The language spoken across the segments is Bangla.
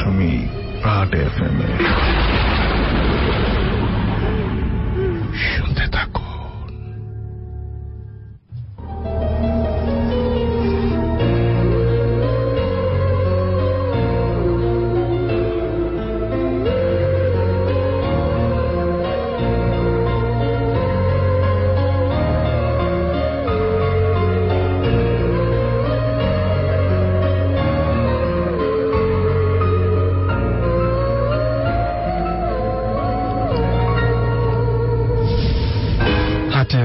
90.8 FM শুনতে থাকো।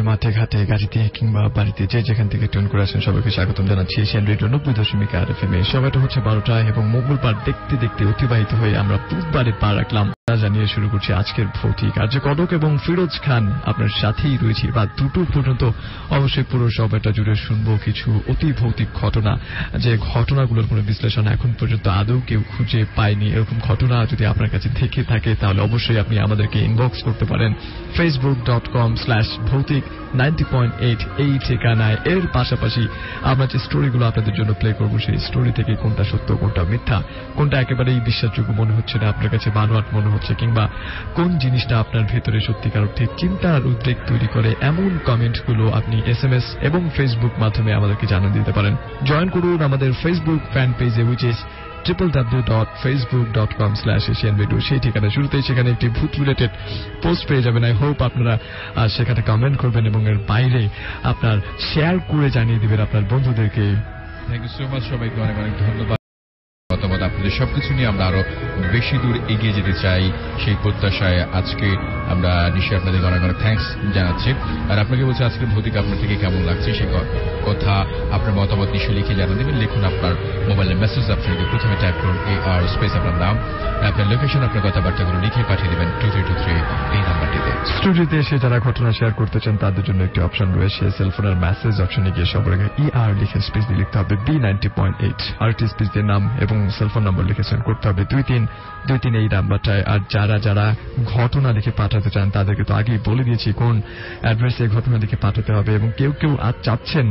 মাঠে ঘাটে গাড়িতে কিংবা বাড়িতে যে যেখান থেকে টোন করে আসেন সবাইকে স্বাগতম জানাচ্ছি এশিয়ান রেডিও 90.8 FM। সময়টা হচ্ছে 12টা এবং মঙ্গলবার দেখতে দেখতে অতিবাহিত হয়ে আমরা বুধবারে পা রাখলাম। জানিয়ে শুরু করছি আজকের ভৌতিক। আর যে কদক এবং ফিরোজ খান আপনার সাথেই রয়েছে বা দুটো পর্যন্ত অবশ্যই পুরো সময়টা জুড়ে শুনবো কিছু অতি ভৌতিক ঘটনা, যে ঘটনাগুলোর কোনো বিশ্লেষণ এখন পর্যন্ত আদৌ কেউ খুঁজে পায়নি। এরকম ঘটনা যদি আপনার কাছে থেকে থাকে তাহলে অবশ্যই আপনি আমাদেরকে ইনবক্স করতে পারেন facebook.com/ভৌতিক90.8 এই ঠিকানায়। এর পাশাপাশি আমরা যে স্টোরিগুলো আপনাদের জন্য প্লে করবো সেই স্টোরি থেকে কোনটা সত্য কোনটা মিথ্যা, কোনটা একেবারেই বিশ্বাসযোগ্য মনে হচ্ছে না আপনার কাছে বানোয়াট মনে হচ্ছে, কিংবা কোন জিনিসটা আপনার ভেতরে সত্যিকার অর্থে চিন্তার উদ্বেগ তৈরি করে, এমন কমেন্টগুলো আপনি SMS এবং ফেসবুক মাধ্যমে আমাদেরকে জানিয়ে দিতে পারেন। জয়েন করুন আমাদের ফেসবুক ফ্যান পেজে, which is www.facebook.com/asianradio। সেই ঠিকানা শুরুতেই সেখানে একটি ভূত রিলেটেড পোস্ট পেয়ে যাবেন। আই হোপ আপনারা সেখানে কমেন্ট করবেন এবং এর বাইরে আপনার শেয়ার করে জানিয়ে দিবেন আপনার বন্ধুদেরকে। থ্যাংক ইউ সো মাচ, সবাইকে অনেক অনেক ধন্যবাদ। মতামত আপনাদের সবকিছু নিয়ে আমরা আরো বেশি দূর এগিয়ে যেতে চাই সেই প্রত্যাশায় আজকে আমরা নিশ্চয়ই আপনাদেরকে অনেক অনেক থ্যাঙ্কস জানাচ্ছি। আর আপনাকে বলছি আজকের ভৌতিক আপনার থেকে কেমন লাগছে সেই কথা আপনার মতামত নিশ্চয়ই লিখে জানা দেবেন। লিখুন আপনার মোবাইলের মেসেজ অপশনে প্রথমে টাইপ করুন AR স্পেস আপনার নাম, আপনার লোকেশন, আপনার কথাবার্তাগুলো লিখে পাঠিয়ে দেবেন 2323 এই নাম্বারটিতে। স্টুডিওতে এসে যারা ঘটনা শেয়ার করতে চান তাদের জন্য একটি অপশন রয়েছে, সেলফোনের মেসেজ অপশনে গিয়ে সবার আগে ER লিখে স্পেস দিয়ে লিখতে হবে B90.8 আরটি স্পেস দিয়ে নাম এবং সেলফোন নাম্বার লিখে সেন্ড করতে হবে 2323 এই নাম্বারটায়। আর যারা যারা ঘটনা লিখে পাঠাতে চান তাদেরকে তো আগেই বলে দিয়েছি কোন অ্যাড্রেসে ঘটনা লিখে পাঠাতে হবে, এবং কেউ কেউ আজ চাচ্ছেন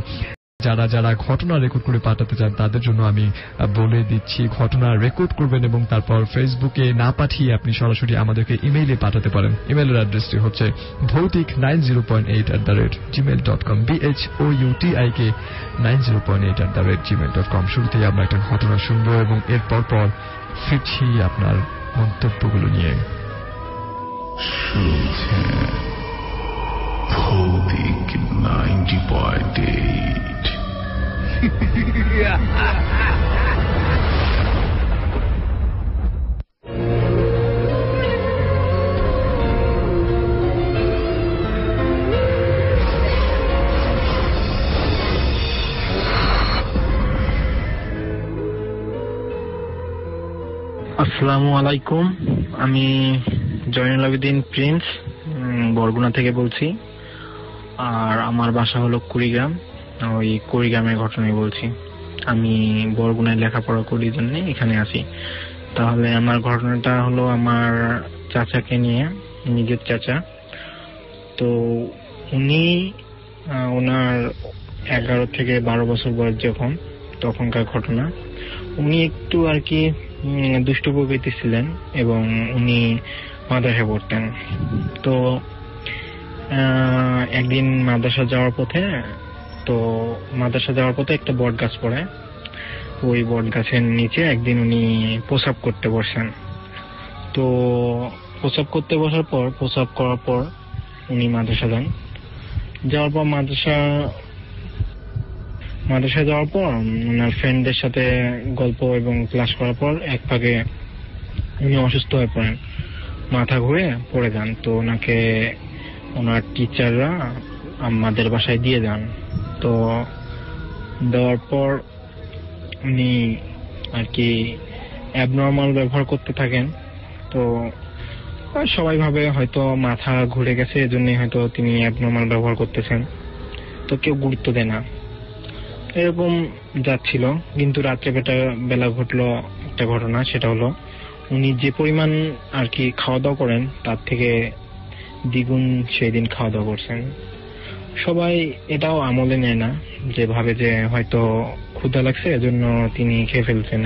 যারা যারা ঘটনা রেকর্ড করে পাঠাতে চান তাদের জন্য আমি বলে দিচ্ছি, ঘটনা রেকর্ড করবেন এবং তারপর ফেসবুকে না পাঠিয়ে আপনি সরাসরি আমাদেরকে ইমেইলে পাঠাতে পারেন। ইমেইলের অ্যাড্রেসটি হচ্ছে ভৌতিক90.8@gmail.com BHOUTIK90.8@gmail.com। শুরুতেই আমরা একটা ঘটনা শুনবো এবং এর পর ফিরছি আপনার মন্তব্যগুলো নিয়ে। শুনছেন ভৌতিক 90.8। আসসালামু আলাইকুম, আমি জয়নুল আবেদিন প্রিন্স বরগুনা থেকে বলছি। আর আমার বাসা হলো কুড়িগ্রাম। ওই কুড়িগ্রামের ঘটনাই বলছি। আমি বরগুনায় লেখাপড়া করি জন্য এখানে আসি। তাহলে আমার ঘটনাটা হলো আমার চাচাকে নিয়ে, নিজের চাচা। তো উনি ওনার 11 থেকে 12 বছর বয়স যখন, তখনকার ঘটনা। উনি একটু আর কি দুষ্ট প্রকৃতি ছিলেন এবং উনি মাদ্রাসা পড়তেন। তো একদিন মাদ্রাসা যাওয়ার পথে একটা বট গাছ পড়ে। ওই বট গাছের নিচে একদিন উনি প্রসাব করতে বসেন। তো প্রসাব করার পর উনি মাদ্রাসা যান। যাওয়ার পর মাদ্রাসায় যাওয়ার পর ওনার ফ্রেন্ডদের সাথে গল্প এবং ক্লাস করার পর এক ফাঁকে উনি অসুস্থ হয়ে পড়েন, মাথা ঘুরে পড়ে যান। তো ওনাকে ওনার টিচাররা আমাদের বাসায় দিয়ে যান। তো দেওয়ার পর উনি আর কি অ্যাবনর্মাল ব্যবহার করতে থাকেন। তো সবাই ভাবে হয়তো মাথা ঘুরে গেছে, এজন্যই হয়তো তিনি অ্যাবনর্মাল ব্যবহার করতেছেন। তো কেউ গুরুত্ব দেয় না, এরকম যাচ্ছিল। কিন্তু রাত্রে বেলা ঘটলো একটা ঘটনা, সেটা হলো উনি যে পরিমাণ আর কি খাওয়া দাওয়া করেন তার থেকে দ্বিগুণ সেই দিন খাওয়া দাওয়া করছেন। সবাই এটাও আমলে নেয় না, যে ভাবে যে হয়তো ক্ষুধা লাগছে এজন্য তিনি খেয়ে ফেলছেন।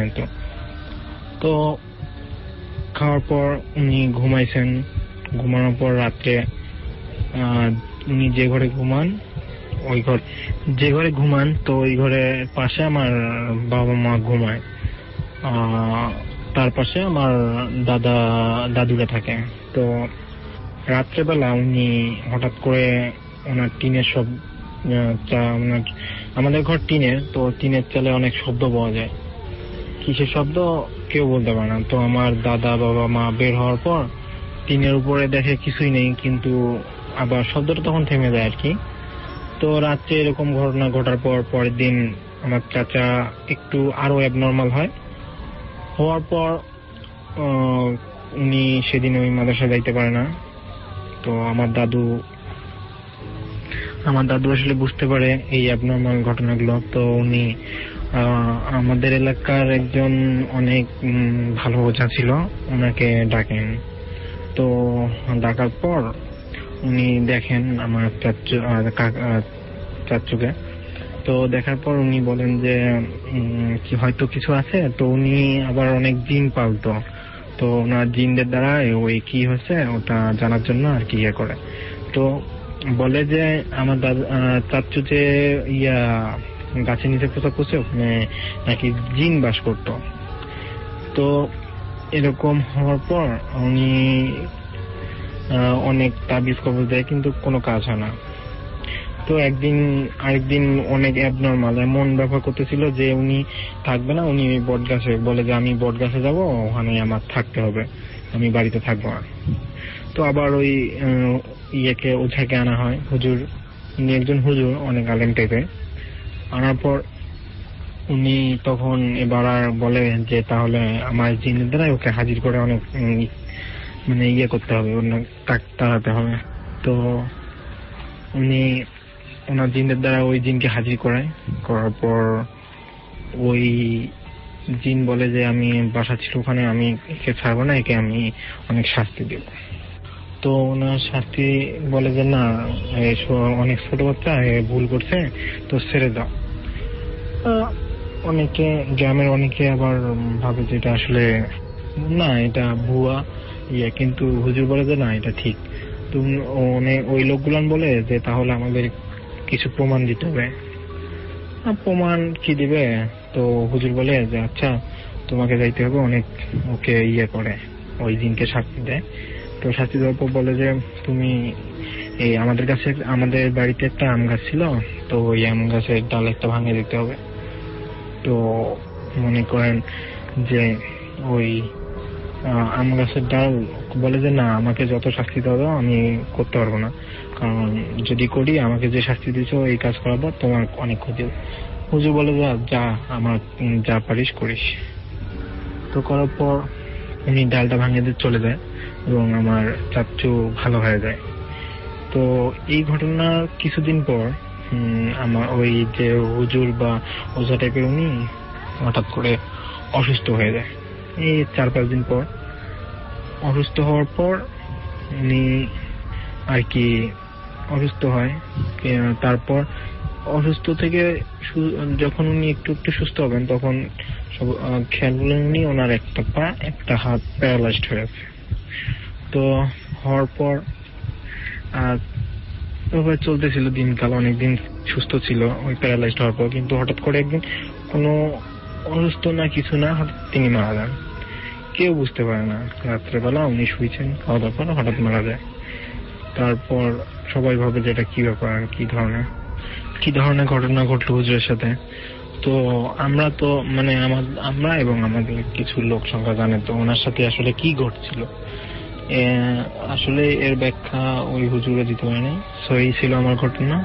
তো খাওয়ার পর উনি ঘুমাইছেন। ঘুমানোর পর রাত্রে উনি যে ঘরে ঘুমান তো ওই ঘরের পাশে আমার বাবা মা ঘুমায়, তার পাশে আমার দাদুরা থাকে। তো রাত্রেবেলা উনি হঠাৎ করে ওনার টিনের সব আমাদের ঘর টিনের, তো টিনের চালে অনেক শব্দ পাওয়া যায়। কিসের শব্দ কেউ বলতে পারে না। তো আমার দাদা বাবা মা বের হওয়ার পর টিনের উপরে দেখে কিছুই নেই, কিন্তু আবার শব্দটা তখন থেমে যায় আর কি। তো রাত্রে এরকম ঘটনা ঘটার পর পরের দিন আমার চাচা একটু আরো অ্যাবনর্মাল হওয়ার পর উনি সেদিন ওই মাদ্রাসা যাইতে পারে না। তো আমার দাদু আসলে বুঝতে পারে এই অ্যাবনর্মাল ঘটনাগুলো। তো উনি আমাদের এলাকার একজন অনেক ভালো ওঝা ছিল, ওনাকে ডাকেন। তো ডাকার পর উনি দেখেন আমার চাচুকে। তো দেখার পর উনি বলেন যে হয়তো কিছু আছে। তো উনি আবার অনেক জিন পালতো, তো ওনার জিনদের দ্বারা ওই কি হয়েছে ওটা জানার জন্য আর কি ইয়ে করে। তো বলে যে আমার চাচু যে গাছের নিচে প্রসাব করছে, ওখানে নাকি জিন বাস করতো। তো এরকম হওয়ার পর উনি অনেক তাবিজ কবজ দেয়, কিন্তু কোনো কাজ হয় না। তো আরেকদিন অনেক অ্যাবনর্মাল এমন ব্যবহার করতেছিল যে উনি থাকবে না, উনি বট গাছে বলে যে আমি বট গাছে যাবো, ওখানে আমার থাকতে হবে, আমি বাড়িতে থাকবো না। তো আবার ওই ওঝাকে আনা হয়, হুজুর, উনি একজন হুজুর অনেক আলেম টাইপের। আনার পর উনি তখন এবার আর বলে যে তাহলে আমার জিনের দ্বারা ওকে হাজির করে অনেক করতে হবে, তাড়াতে হবে। তো উনি ওনার জিনের দ্বারা ওই জিনকে হাজির করার পর ওই জিন বলে যে আমি বাসা ছিল ওখানে, আমি একে ছাড়বো না, একে আমি অনেক শাস্তি দেব। তো ওনার শাস্তি বলে যে না, অনেক ছোট বাচ্চা, ভুল করছে, তো ছেড়ে দাও। গ্রামের অনেকে আবার ভাবে যে এটা আসলে না, এটা ভুয়া কিন্তু হুজুর বলে যে না, এটা ঠিক। তো ওই লোকগুলান বলে যে তাহলে আমাদের কিছু প্রমাণ দিতে হবে। প্রমাণ কি দিবে? তো হুজুর বলে যে আচ্ছা, তোমাকে যাইতে হবে অনেক, ওকে করে ওই দিনকে শাস্তি দেয়। তো শাস্তি দেওয়ার পর বলে যে তুমি আমাদের বাড়িতে একটা আম গাছ ছিল, তো ওই আম গাছের ডাল একটা ভাঙে দিতে হবে। তো মনে করেন যে ওই আম গাছের ডাল বলে যে না, আমাকে যত শাস্তি দাও আমি করতে পারবো না, কারণ যদি করি আমাকে যে শাস্তি দিছো এই কাজ করার পর তোমার অনেক ক্ষতি হবে। হুজুর বলে যা আমার যা পারিস করিস। তো করার পর উনি ডালটা ভাঙিয়ে দিয়ে চলে যায় এবং আমার চাচু ভালো হয়ে যায়। তো এই ঘটনার কিছুদিন পর আমার ওই যে হুজুর বা ওঝা টাইপের উনি হঠাৎ করে অসুস্থ হয়ে যায়। এই 4-5 দিন পর অসুস্থ হওয়ার পর উনি আর কি অসুস্থ হয়। তারপর অসুস্থ থেকে যখন উনি একটু সুস্থ হবেন, তখন সব খেয়াল করলেন উনি ওনার একটা পা একটা হাত প্যারালাইজড হয়ে আছে। তো হওয়ার পর চলতেছিল দিনকাল, অনেকদিন সুস্থ ছিল ওই প্যারালাইজড হওয়ার পর। কিন্তু হঠাৎ করে একদিন কোনো অসুস্থ না কিছু না, হঠাৎ তিনি মারা যান। কেউ বুঝতে পারে না, রাত্রেবেলা উনি শুয়েছেন, খাওয়া দাওয়ার পর হঠাৎ মারা যায়। তারপর সবাই ভাবে যে এটা কি ব্যাপার, কি ধরনের ঘটনা ঘটলো হুজুরের সাথে। তো আমরা তো আমরা এবং আমাদের কিছু লোক সংখ্যা জানে তো ওনার সাথে আসলে কি ঘটছিল, আসলে এর ব্যাখ্যা ওই হুজুরে দিতে পারেনি। সো এই ছিল আমার ঘটনা।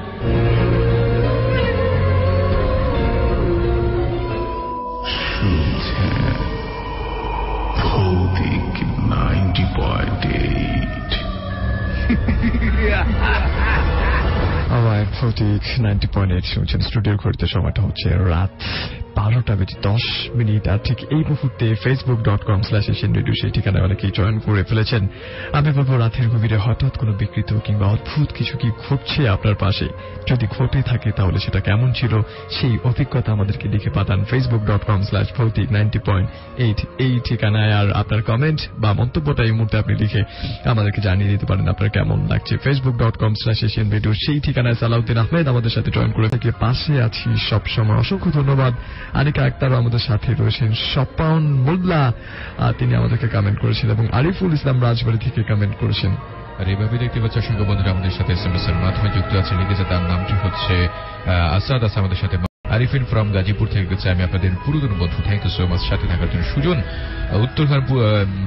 Alright, 90.8 শুনছেন। স্টুডিওর ঘড়িতে সময়টা হচ্ছে রাত 12:10 আর ঠিক এই মুহূর্তে facebook.com/asianradio সেই ঠিকানায় অনেকেই জয়েন করে ফেলেছেন। আমি বলবো রাতের গভীরে হঠাৎ কোনো বিকৃত কিংবা অদ্ভুত কিছু কি ঘটছে আপনার পাশে, যদি ঘটে থাকে তাহলে সেটা কেমন ছিল সেই অভিজ্ঞতা আমাদেরকে লিখে পাঠান facebook.com/bhautik90.8 এই ঠিকানায়। আর আপনার কমেন্ট বা মন্তব্যটা এই মুহূর্তে আপনি লিখে আমাদেরকে জানিয়ে দিতে পারেন আপনার কেমন লাগছে। facebook.com/asianradio সেই ঠিকানায় সালাউদ্দিন আহমেদ আমাদের সাথে জয়েন করে থেকে পাশে আছি সবসময়। অসংখ্য ধন্যবাদ। আনিকা আক্তার আমাদের সাথে রয়েছেন। স্বপন মোল্লা তিনি আমাদেরকে কমেন্ট করেছেন এবং আরিফুল ইসলাম রাজবাড়ী থেকে কমেন্ট করেছেন। আর এভাবে দেখতে পাচ্ছি অসংখ্য বন্ধুরা আমাদের সাথে SMS এর মাধ্যমে যুক্ত আছে। লিখেছে তার নামটি হচ্ছে আসাদ আস আমাদের সাথে। আরিফিন ফ্রম গাজীপুর থেকে গেছে, আমি আপনাদের পুরাতন বন্ধু, থ্যাংক ইউ সো মাচ সাথে থাকার জন্য। সুজন উত্তরখান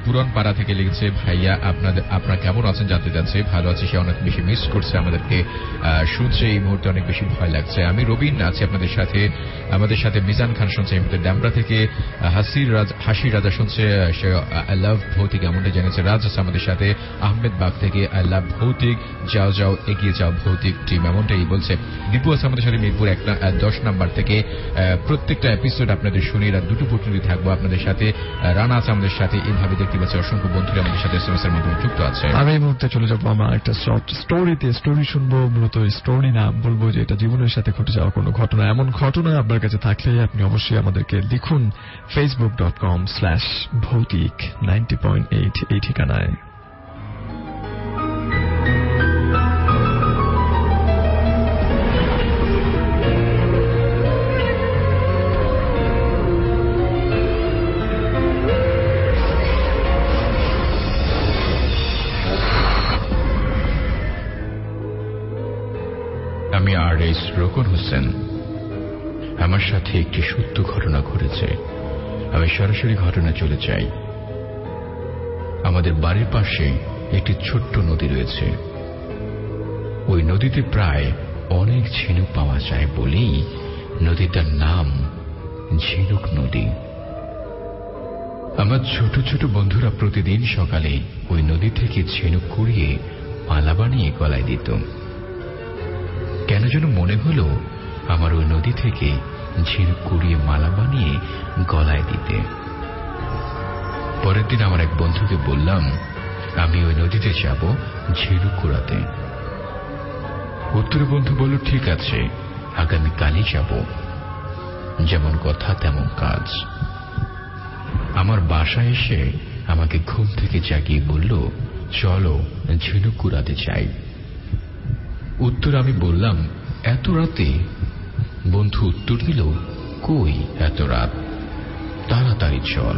পুরন পাড়া থেকে লিখেছে, ভাইয়া আপনারা কেমন আছেন জানতে চাচ্ছে। ভালো আছে, সে অনেক বেশি মিস করছে আমাদেরকে, শুনছে এই মুহূর্তে অনেক বেশি ভয় লাগছে। আমি রবিন আছি আপনাদের সাথে, আমাদের সাথে মিজান খান শুনছে এই মুহূর্তে ড্যামরা থেকে, হাসির রাজা শুনছে, সে আই লাভ ভৌতিক এমনটা জেনেছে। রাজ আছে আমাদের সাথে আহমেদ বাগ থেকে, আই লাভ ভৌতিক, যাও যাও এগিয়ে যাও ভৌতিক টিম এমনটাই বলছে। দীপু আছে আমাদের সাথে মিরপুর 10 নাম্বার থেকে, প্রত্যেকটা এপিসোড আপনাদের শুনি, রাত 2টো পর্যন্ত থাকবো আপনাদের সাথে। রানা আছে আমাদের সাথে, এইভাবে দেখতে পাচ্ছি অসংখ্য বন্ধুরা আমাদের সাথে SMS এর মাধ্যমে যুক্ত আছে। আমি এই মুহূর্তে চলে যাবো আমার একটা শর্ট স্টোরি শুনবো। মূলত স্টোরি না, বলবো যে এটা জীবনের সাথে ঘটে যাওয়া কোনো ঘটনা। এমন ঘটনা আপনার কাছে থাকলে আপনি অবশ্যই আমাদেরকে লিখুন facebook.com/bhautik90.8 এই ঠিকানায়। আমি RS রোকন হোসেন। আমার সাথে একটি সত্য ঘটনা ঘটেছে। আমি সরাসরি ঘটনা চলে যাই। আমাদের বাড়ির পাশে একটি ছোট্ট নদী রয়েছে। ওই নদীতে প্রায় অনেক ঝিনুক পাওয়া যায় বলেই নদীটার নাম ঝিনুক নদী। আমার ছোট ছোট বন্ধুরা প্রতিদিন সকালে ওই নদী থেকে ঝিনুক কুড়িয়ে মালা বানিয়ে গলায় দিত। কেন যেন মনে হলো আমার ওই নদী থেকে ঝিনুক কুড়িয়ে মালা বানিয়ে গলায় দিতে। পরের দিন আমার এক বন্ধুকে বললাম আমি ওই নদীতে যাব ঝিনুক কুড়াতে। উত্তরে বন্ধু বলল, ঠিক আছে, আগামীকালই যাব। যেমন কথা তেমন কাজ। আমার বাসায় এসে আমাকে ঘুম থেকে জাগিয়ে বলল, চলো ঝিনুক কুড়াতে যাই। উত্তর আমি বললাম, এত রাতে? বন্ধু উত্তর দিল, কই এত রাত, তাড়াতাড়ি চল,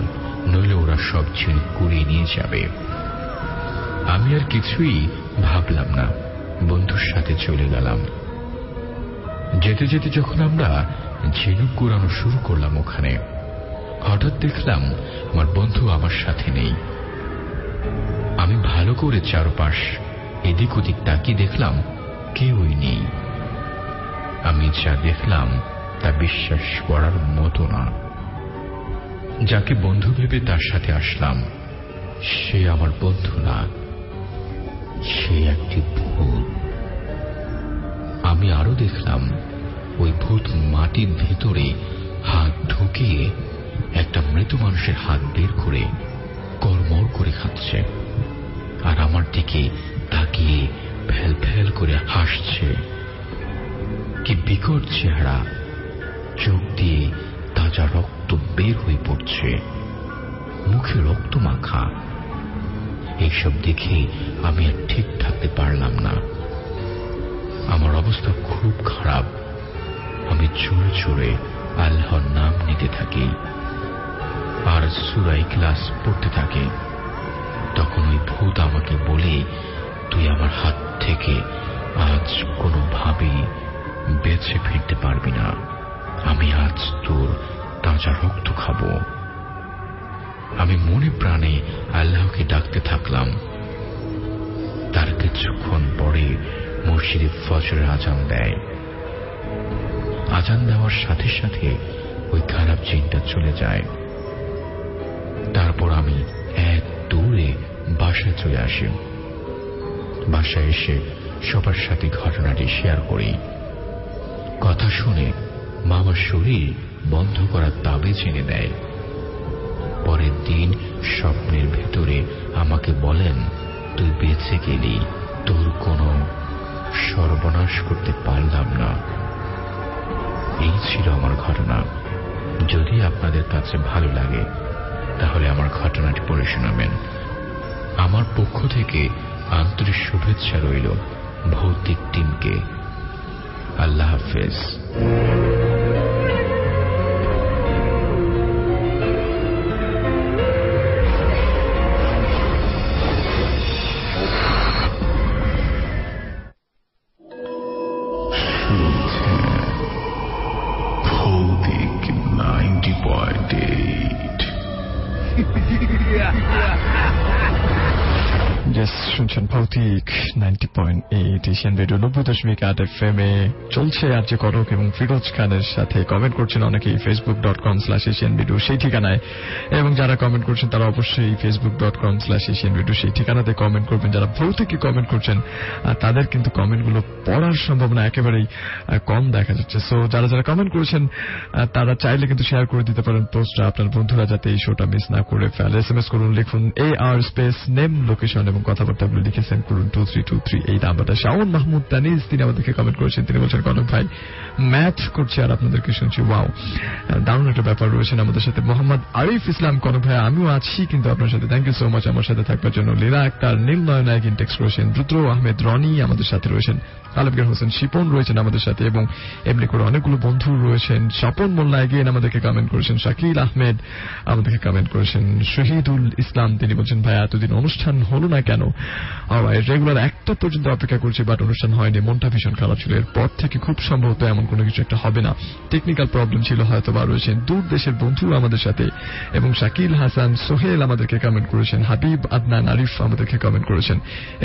নইলে ওরা সব ঝিনুক কুড়িয়ে নিয়ে যাবে। আমি আর কিছুই ভাবলাম না, বন্ধুর সাথে চলে গেলাম। যেতে যেতে যখন আমরা ঝিনুক কুড়ানো শুরু করলাম ওখানে, হঠাৎ দেখলাম আমার বন্ধু আমার সাথে নেই। আমি ভালো করে চারপাশ এদিক ওদিক তাকিয়ে দেখলাম কেউই নেই। আমি যা দেখলাম তা বিশ্বাস করার মতো না। যাকে বন্ধু ভেবে তার সাথে আসলাম, সে আমার বন্ধু না, সে একটি ভূত। আমি আরো দেখলাম ওই ভূত মাটির ভেতরে হাত ঢুকিয়ে একটা মৃত মানুষের হাত বের করে কড়মড় করে খাচ্ছে, আর আমার দিকে তাকিয়ে ফেল ফেল করে হাসছে। কি বিকট চেহারা, চোখ দিয়ে তাজা রক্ত বের হয়ে পড়ছে, মুখে রক্ত মাখা। এইসব দেখে আমি আর ঠিক থাকতে পারলাম না। আমার অবস্থা খুব খারাপ। আমি জোরে জোরে আল্লাহর নাম নিতে থাকি আর সূরা ইখলাস পড়তে থাকি। তখন ওই ভূত আমাকে বলে, তুই আমার হাত থেকে আজ কোনোভাবেই বেঁচে ফিরতে পারবি না। আমি আজ তোর তাজা রক্ত খাবো। আমি মনে প্রাণে আল্লাহকে ডাকতে থাকলাম। তার কিছুক্ষণ পরে মসজিদে ফজরের আজান দেয়। আজান দেওয়ার সাথে সাথে ওই খারাপ জিনটা চলে যায়। তারপর আমি এক দৌড়ে বাসায় চলে আসি। বাসায় এসে সবার সাথে ঘটনাটি শেয়ার করি। কথা শুনে মামার শরীর বন্ধ করা তাবিজ এনে দেয়। পরের দিন স্বপ্নের ভেতরে আমাকে বলেন, তুই বেঁচে গেলি, তোর কোনো সর্বনাশ করতে পারলাম না। এই ছিল আমার ঘটনা। যদি আপনাদের কাছে ভালো লাগে তাহলে আমার ঘটনাটি পড়ে শোনাবেন। আমার পক্ষ থেকে আন্তরিক শুভেচ্ছা রইল ভৌতিক টিমকে। আল্লাহ হাফেজ। ভৌতিক 90.8 শুনছেন ভৌতিক 90.8 এশিয়ান রেডিও 90.8 FM এ চলছে আর যে করক এবং ফিরোজ খানের সাথে। কমেন্ট করছেন অনেকেই facebook.com/asianradio সেই ঠিকানায়, এবং যারা কমেন্ট করছেন তারা অবশ্যই facebook.com/asianradio সেই ঠিকানাতে কমেন্ট করবেন। যারা ভৌতিকই কমেন্ট করছেন তাদের কিন্তু কমেন্টগুলো পড়ার সম্ভাবনা একেবারেই কম দেখা যাচ্ছে। সো যারা যারা কমেন্ট করেছেন তারা চাইলে কিন্তু শেয়ার করে দিতে পারেন পোস্টটা, আপনার বন্ধুরা যাতে এই শোটা মিস না করে ফেলে। SMS করুন, লিখুন AR স্পেস নেম লোকেশন এবং কথাবার্তাগুলো লিখে সেন্ড করুন 2323 এই নাম্বারটা। শাওন মাহমুদ তানিজ তিনি আমাদেরকে কমেন্ট করেছেন। তিনি বলছেন, কনক ভাই ম্যাথ করছে আর আপনাদেরকে শুনছি, ওয়াও দারুণ একটা ব্যাপার। রয়েছেন আমাদের সাথে মোহাম্মদ আরিফ ইসলাম, কনক ভাই আমিও আছি কিন্তু আপনার সাথে, থ্যাংক ইউ সো মাচ আমার সাথে থাকবার জন্য। লীলা আক্তার, নীল নয়নায়ক ইনটেক্স করেছেন, রুদ্র আহমেদ রনি আমাদের সাথে রয়েছেন, আলমগীর হোসেন শিপন রয়েছেন আমাদের সাথে, এবং এমনি করে অনেকগুলো বন্ধু রয়েছেন। স্বপন মোল্লা এগেন আমাদেরকে কমেন্ট করেছেন, শাকিল আহমেদ আমাদেরকে কমেন্ট করেছেন, শহীদুল ইসলাম তিনি বলছেন, ভাই এতদিন অনুষ্ঠান হলো না কেন? রেগুলার 1টা পর্যন্ত অপেক্ষা করছি বাট অনুষ্ঠান হয়নি, মনটা ভীষণ খারাপ ছিল। এরপর থেকে খুব সম্ভবত এমন কোনো কিছু একটা হবে না, টেকনিক্যাল প্রবলেম ছিল হয়তো বা। রয়েছেন দূর দেশের বন্ধু আমাদের সাথে, এবং শাকিল হাসান সোহেল আমাদেরকে কমেন্ট করেছেন, হাবিব আদনান আরিফ আমাদেরকে কমেন্ট করেছেন।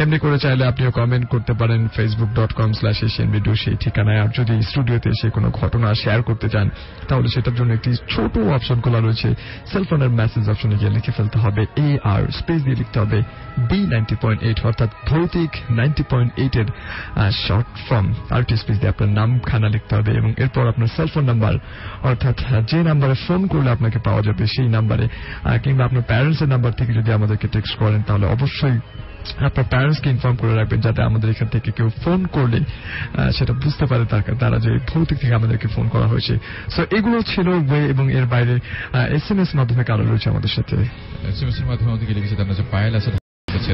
এমনি করে চাইলে আপনিও কমেন্ট করতে পারেন facebook.com/asianradio সেই ঠিকানায়। আর যদি স্টুডিওতে এসে কোনো ঘটনা শেয়ার করতে চান তাহলে সেটার জন্য একটি ছোট অপশন খোলা রয়েছে, সেলফোনের মেসেজ অপশনে গিয়ে লিখে ফেলতে হবে AR স্পেস দিয়ে লিখতে হবে B90.8 অর্থাৎ ভৌতিক 90.8 এর শর্ট ফর্ম। আরটি স্পেস দিয়ে আপনার নামখানা লিখতে হবে এবং এরপর আপনার সেলফোন নাম্বার, অর্থাৎ যে নাম্বারে ফোন করলে আপনাকে পাওয়া যাবে সেই নাম্বারে, কিংবা আপনার প্যারেন্টসের নাম্বার থেকে যদি আমাদেরকে টেক্সট করেন তাহলে অবশ্যই আপনার প্যারেন্টসকে ইনফর্ম করে রাখবেন যাতে আমাদের এখান থেকে কেউ ফোন করলে সেটা বুঝতে পারে তারা যে ভৌতিক থেকে আমাদেরকে ফোন করা হয়েছে। সো এগুলো ছিল ওয়ে, এবং এর বাইরে SMS মাধ্যমে কারো রয়েছে আমাদের সাথে। SMS এর মাধ্যমে আমাদেরকে লিখেছে আপনার যে পায়েল আছে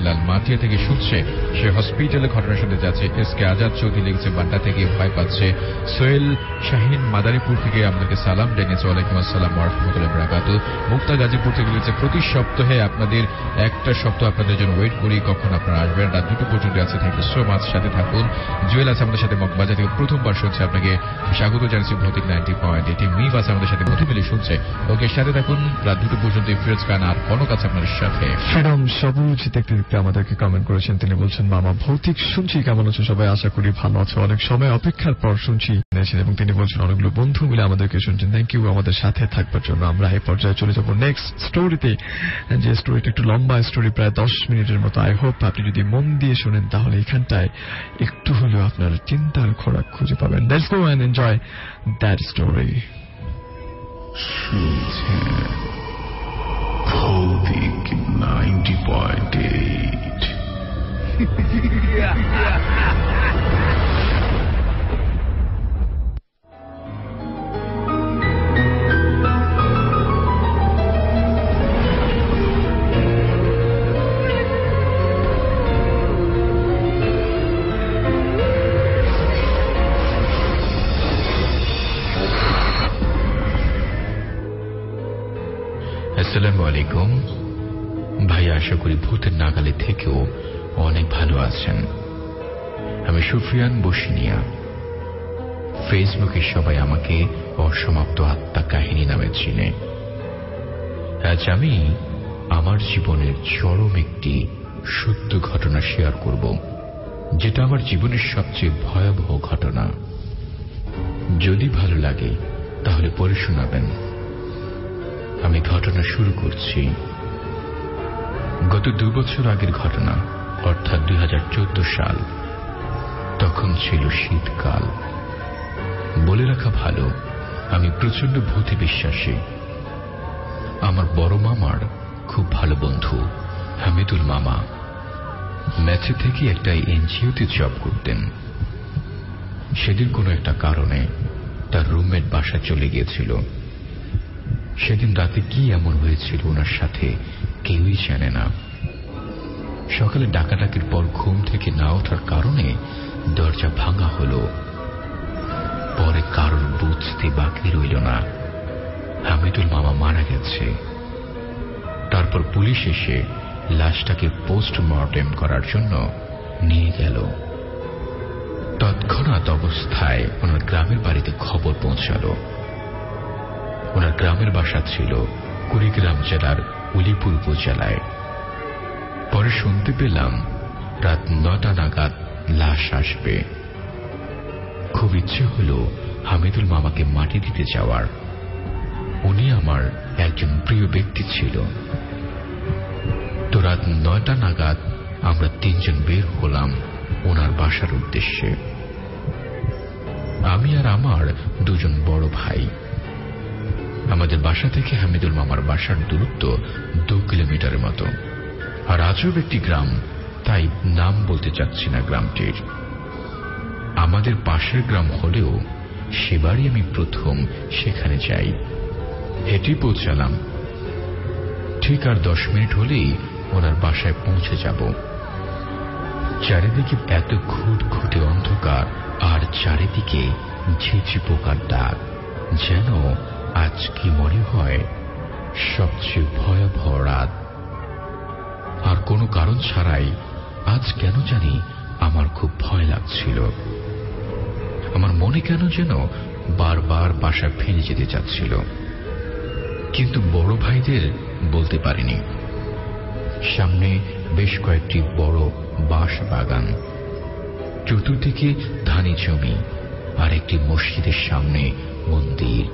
লালমাটিয়া থেকে শুনছে, সে হসপিটালে ঘটনার সাথে যাচ্ছে। এসকে আজাদ চৌধুরী লিখেছে বাড্ডা থেকে ভয় পাচ্ছে। সোহেল শাহিন মাদারীপুর থেকে আমাদেরকে সালাম জানিয়েছে, ওয়ালাইকুম আসসালাম ওয়া রাহমাতুল্লাহি ওয়া বারাকাতুহু। মুক্তা গাজীপুর থেকে লিখেছে, প্রতি সপ্তাহে আপনাদের একটা সপ্তাহ আপনাদের জন্য ওয়েট করি, কখন আপনারা আসবেন, রাত 2টো পর্যন্ত আছে, থ্যাংক ইউ সো মাচ, সাথে থাকুন। জুয়েল আছে আমাদের সাথে মগবাজার থেকে, প্রথমবার শুনছে, আপনাকে স্বাগত জানাচ্ছি ভৌতিক 90.8। মিফ আছে আমাদের সাথে, প্রথম মিলে শুনছে, ওকে সাথে থাকুন রাত 2টো পর্যন্ত। ফিরোজ খান আর কনক আছে আপনাদের সাথে। ফ্রিডম সবুজ দেখতে দেখতে আমাদেরকে কমেন্ট করেছেন, তিনি বলছেন, মামা ভৌতিক শুনছি, কেমন আছো সবাই, আশা করি ভালো আছো, অনেক সময় অপেক্ষার পর শুনছি। এবং তিনি বলছেন অনেকগুলো বন্ধু মিলে আমাদেরকে শুনছেন, থ্যাংক ইউ আমাদের সাথে থাকবার জন্য। আমরা এই পর্যায়ে চলে যাবো নেক্সট স্টোরিতে, যে স্টোরিটা একটু লম্বা স্টোরি, প্রায় 10 মিনিটের মতো। আই হোপ আপনি যদি মন দিয়ে শোনেন তাহলে এখানটায় একটু হলেও আপনার চিন্তার খোরাক খুঁজে পাবেন। Let's go and enjoy that story. Bhoutik 90.8 আসসালামু আলাইকুম ভাই, আশা করি ভূতের নাগালে থেকেও অনেক ভালো আছেন। আমি সুফিয়ান বসিনিয়া। ফেসবুকে সবাই আমাকে অসমাপ্ত আত্মা কাহিনী নামে চিনে। আজ আমি আমার জীবনের চরম একটি সত্য ঘটনা শেয়ার করব, যেটা আমার জীবনের সবচেয়ে ভয়াবহ ঘটনা। যদি ভালো লাগে তাহলে পড়ে শোনাবেন। আমি ঘটনা শুরু করছি। গত 2 বছর আগের ঘটনা, অর্থাৎ 2014 সাল। তখন ছিল শীতকাল। বলে রাখা ভালো, আমি প্রচন্ড ভূতে বিশ্বাসী। আমার বড় মামার খুব ভালো বন্ধু হামিদুল মামা ম্যাচে থেকে একটা এনজিওতে জব করতেন। সেদিন কোনো একটা কারণে তার রুমমেট বাসা চলে গিয়েছিল। সেদিন রাতে কি এমন হয়েছিল ওনার সাথে কেউই জানে না। সকালে ডাকাডাকির পর ঘুম থেকে না ওঠার কারণে দরজা ভাঙা হলো। পরে কারোর বুঝতে বাকি রইল না হামিদুল মামা মারা গেছে। তারপর পুলিশ এসে লাশটাকে পোস্টমর্টেম করার জন্য নিয়ে গেল। তৎক্ষণাৎ অবস্থায় ওনার গ্রামের বাড়িতে খবর পৌঁছালো। ওনার গ্রামের বাসা ছিল কুড়িগ্রাম জেলার উলিপুর উপজেলায়। পরে শুনতে পেলাম রাত 9টা নাগাদ লাশ আসবে। খুব ইচ্ছে হল হামিদুল মামাকে মাটি দিতে যাওয়ার। উনি আমার একজন প্রিয় ব্যক্তি ছিল। তো রাত 9টা নাগাদ আমরা 3 জন বের হলাম ওনার বাসার উদ্দেশ্যে। আমি আর আমার 2 জন বড় ভাই। আমাদের বাসা থেকে হামিদুল মামার বাসার দূরত্ব 2 কিলোমিটারের মতো। আর আজব একটি গ্রাম, তাই নাম বলতে চাচ্ছি না গ্রামটির। আমাদের পাশের গ্রাম হলেও সেবারই আমি প্রথম সেখানে যাই। হেঁটে পৌঁছালাম। ঠিক আর 10 মিনিট হলেই ওনার বাসায় পৌঁছে যাব। চারিদিকে এত ঘুটঘুটে অন্ধকার আর চারিদিকে ঝিঝি পোকার ডাক, যেন আজ কি মনে হয় সবচেয়ে ভয়াবহ রাত। আর কোনো কারণ ছাড়াই আজ কেন জানি আমার খুব ভয় লাগছিল। আমার মনে কেন যেন বারবার বাসায় ফিরে যেতে চাচ্ছিল, কিন্তু বড় ভাইদের বলতে পারিনি। সামনে বেশ কয়েকটি বড় বাঁশ বাগান, চতুর্দিকে ধানি জমি, আর একটি মসজিদের সামনে মন্দির,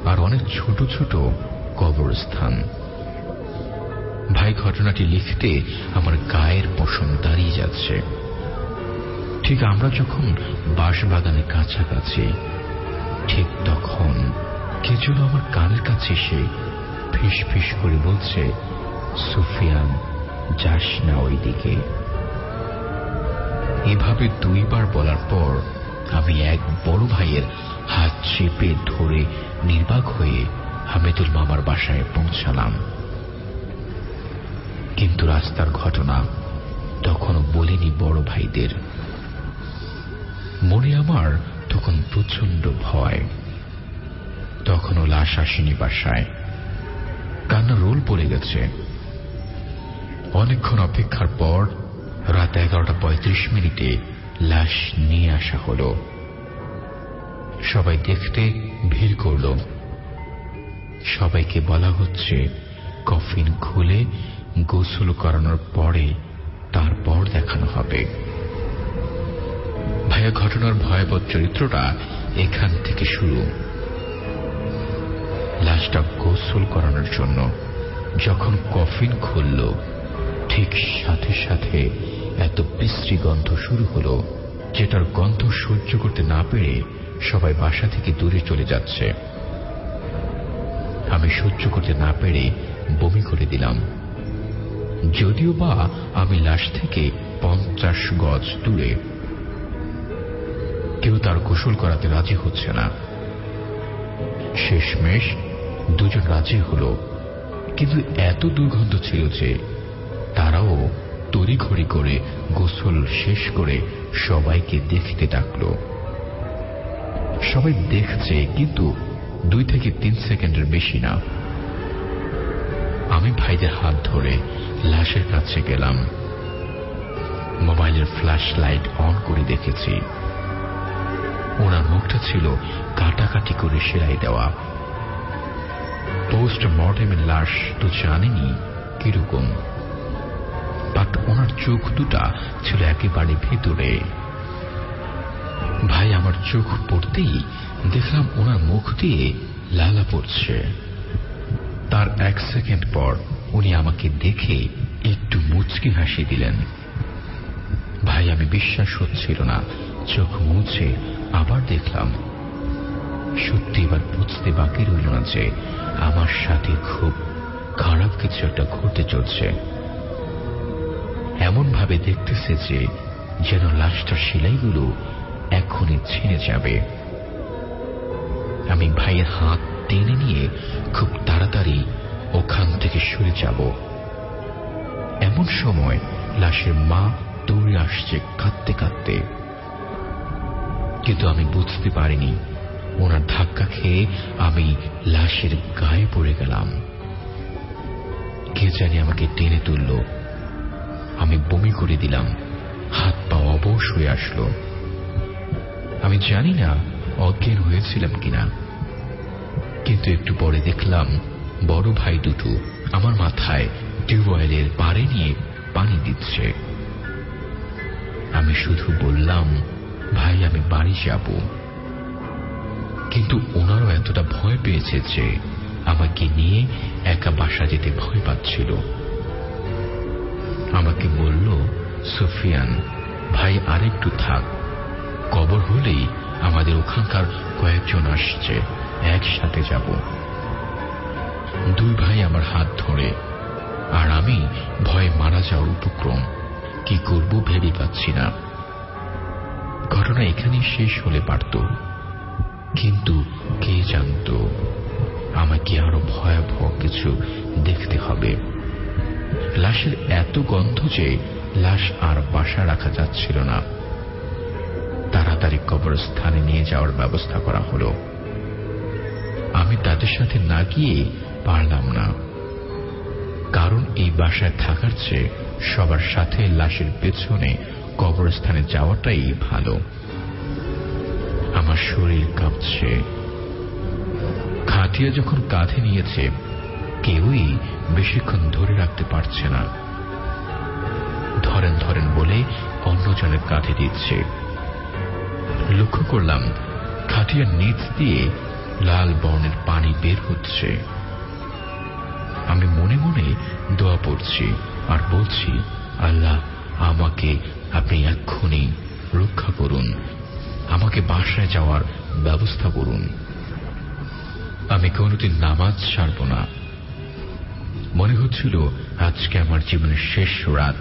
আর অনেক ছোট ছোট কবরস্থান। ভাই ঘটনাটি লিখতে আমার গায়ের পশম দাঁড়িয়ে যাচ্ছে। ঠিক আমরা যখন বাঁশবাগানের কাছাকাছি, ঠিক তখন কে যেন আমার কানের কাছে এসে ফিস ফিস করে বলছে, সুফিয়ান, যাস না ওই দিকে। এভাবে 2 বার বলার পর আমি এক বড় ভাইয়ের হাত চেপে ধরে নির্বাক হয়ে হামিদুল মামার বাসায় পৌঁছালাম। কিন্তু রাস্তার ঘটনা তখনও বলিনি বড় ভাইদের। মনে আমার তখন প্রচন্ড ভয়। তখনও লাশ আসেনি বাসায়, কান্না রোল পড়ে গেছে। অনেকক্ষণ অপেক্ষার পর রাত 11:35 লাশ নিয়ে আসা হল। সবাই দেখতে ভিড় করল। সবাইকে বলা হচ্ছে কফিন খুলে গোসল করানোর পরে তারপর দেখানো হবে। ভাইয়া ঘটনার ভয়াবহ চরিত্রটা এখান থেকে শুরু। লাশটা গোসল করানোর জন্য যখন কফিন খুলল, ঠিক সাথে সাথে এত বিশ্রী গন্ধ শুরু হলো, যেটার গন্ধ সহ্য করতে না পেরে সবাই বাসা থেকে দূরে চলে যাচ্ছে। আমি সহ্য করতে না পেরে বমি করে দিলাম। যদিও বা আমি লাশ থেকে 50 গজ দূরে। কেউ তার গোসল করাতে রাজি হচ্ছে না। শেষমেশ 2 জন রাজি হল, কিন্তু এত দুর্গন্ধ ছিল যে তারাও তড়িঘড়ি করে গোসল শেষ করে সবাইকে দেখতে ডাকল। সবাই দেখছে, কিন্তু 2 থেকে 3 সেকেন্ডের বেশি না। আমি ভাইদের হাত ধরে লাশের কাছে গেলাম। মোবাইলের ফ্ল্যাশ লাইট অন করে দেখেছি ওনার মুখটা ছিল কাটাকাটি করে সেলাই দেওয়া। পোস্টমর্টেমের লাশ তো জানেনি কিরকম, বাট ওনার চোখ দুটা ছিল একেবারে ভেতরে। ভাই আমার চোখ পড়তেই দেখলাম ওনার মুখ দিয়ে লালা পড়ছে। তার 1 সেকেন্ড পর উনি আমাকে দেখে একটু মুচকি হাসি দিলেন। ভাই আমি বিশ্বাস হচ্ছিল না, চোখ মুছে আবার দেখলাম সত্যি এবার বুঝতে বাকি রইল না যে আমার সাথে খুব খারাপ কিছু একটা ঘটতে চলছে। এমন ভাবে দেখতেছে যে যেন লাশটার সেলাইগুলো এখনই ছিঁড়ে যাবে। আমি ভাইয়ের হাত টেনে নিয়ে খুব তাড়াতাড়ি ওখান থেকে সরে যাব। এমন সময় লাশের মা দৌড়ে আসছে কাঁদতে কাঁদতে, কিন্তু আমি বুঝতে পারিনি ওনার ধাক্কা খেয়ে আমি লাশের গায়ে পড়ে গেলাম। কে জানি আমাকে টেনে তুলল, আমি বমি করে দিলাম, হাত পা অবশ হয়ে আসলো। আমি জানি না অজ্ঞান হয়েছিলাম কিনা, কিন্তু একটু পরে দেখলাম বড় ভাই দুটো আমার মাথায় টিউবওয়েলের পাড়ে নিয়ে পানি দিচ্ছে। আমি শুধু বললাম, ভাই আমি বাড়ি যাব। কিন্তু ওনারও এতটা ভয় পেয়েছে যে আমাকে নিয়ে একা বাসা যেতে ভয় পাচ্ছিল। আমাকে বলল, সুফিয়ান ভাই আরেকটু থাক, কবর হলেই আমাদের ওখানকার কয়েকজন আসছে, একসাথে যাব। দুই ভাই আমার হাত ধরে, আর আমি ভয়ে মারা যাওয়ার উপক্রম। কি করব ভেবে পাচ্ছি না। ঘটনা এখানেই শেষ হলে পারত, কিন্তু কে জানত আমাকে আরো ভয়াবহ কিছু দেখতে হবে। লাশের এত গন্ধ যে লাশ আর বাসা রাখা যাচ্ছিল না। তাড়াতাড়ি কবরস্থানে নিয়ে যাওয়ার ব্যবস্থা করা হলো। আমি তাদের সাথে না গিয়ে পারলাম না, কারণ এই বাসায় থাকার চেয়ে সবার সাথে লাশের পেছনে কবরস্থানে যাওয়াটাই ভালো। আমার শরীর কাঁপছে। খাটিয়া যখন কাঁধে নিয়েছে, কেউই বেশিক্ষণ ধরে রাখতে পারছে না। ধরেন ধরেন বলে অন্যজনের কাঁধে দিচ্ছে। লক্ষ্য করলাম খাটিয়ার নিচ দিয়ে লাল বর্ণের পানি বের হচ্ছে। আমি মনে মনে দোয়া পড়ছি আর বলছি, আল্লাহ আমাকে আপনি এক্ষুনি রক্ষা করুন, আমাকে বাসায় যাওয়ার ব্যবস্থা করুন। আমি কোনোদিন নামাজ ছাড়ব না। মনে হচ্ছিল আজকে আমার জীবনের শেষ রাত।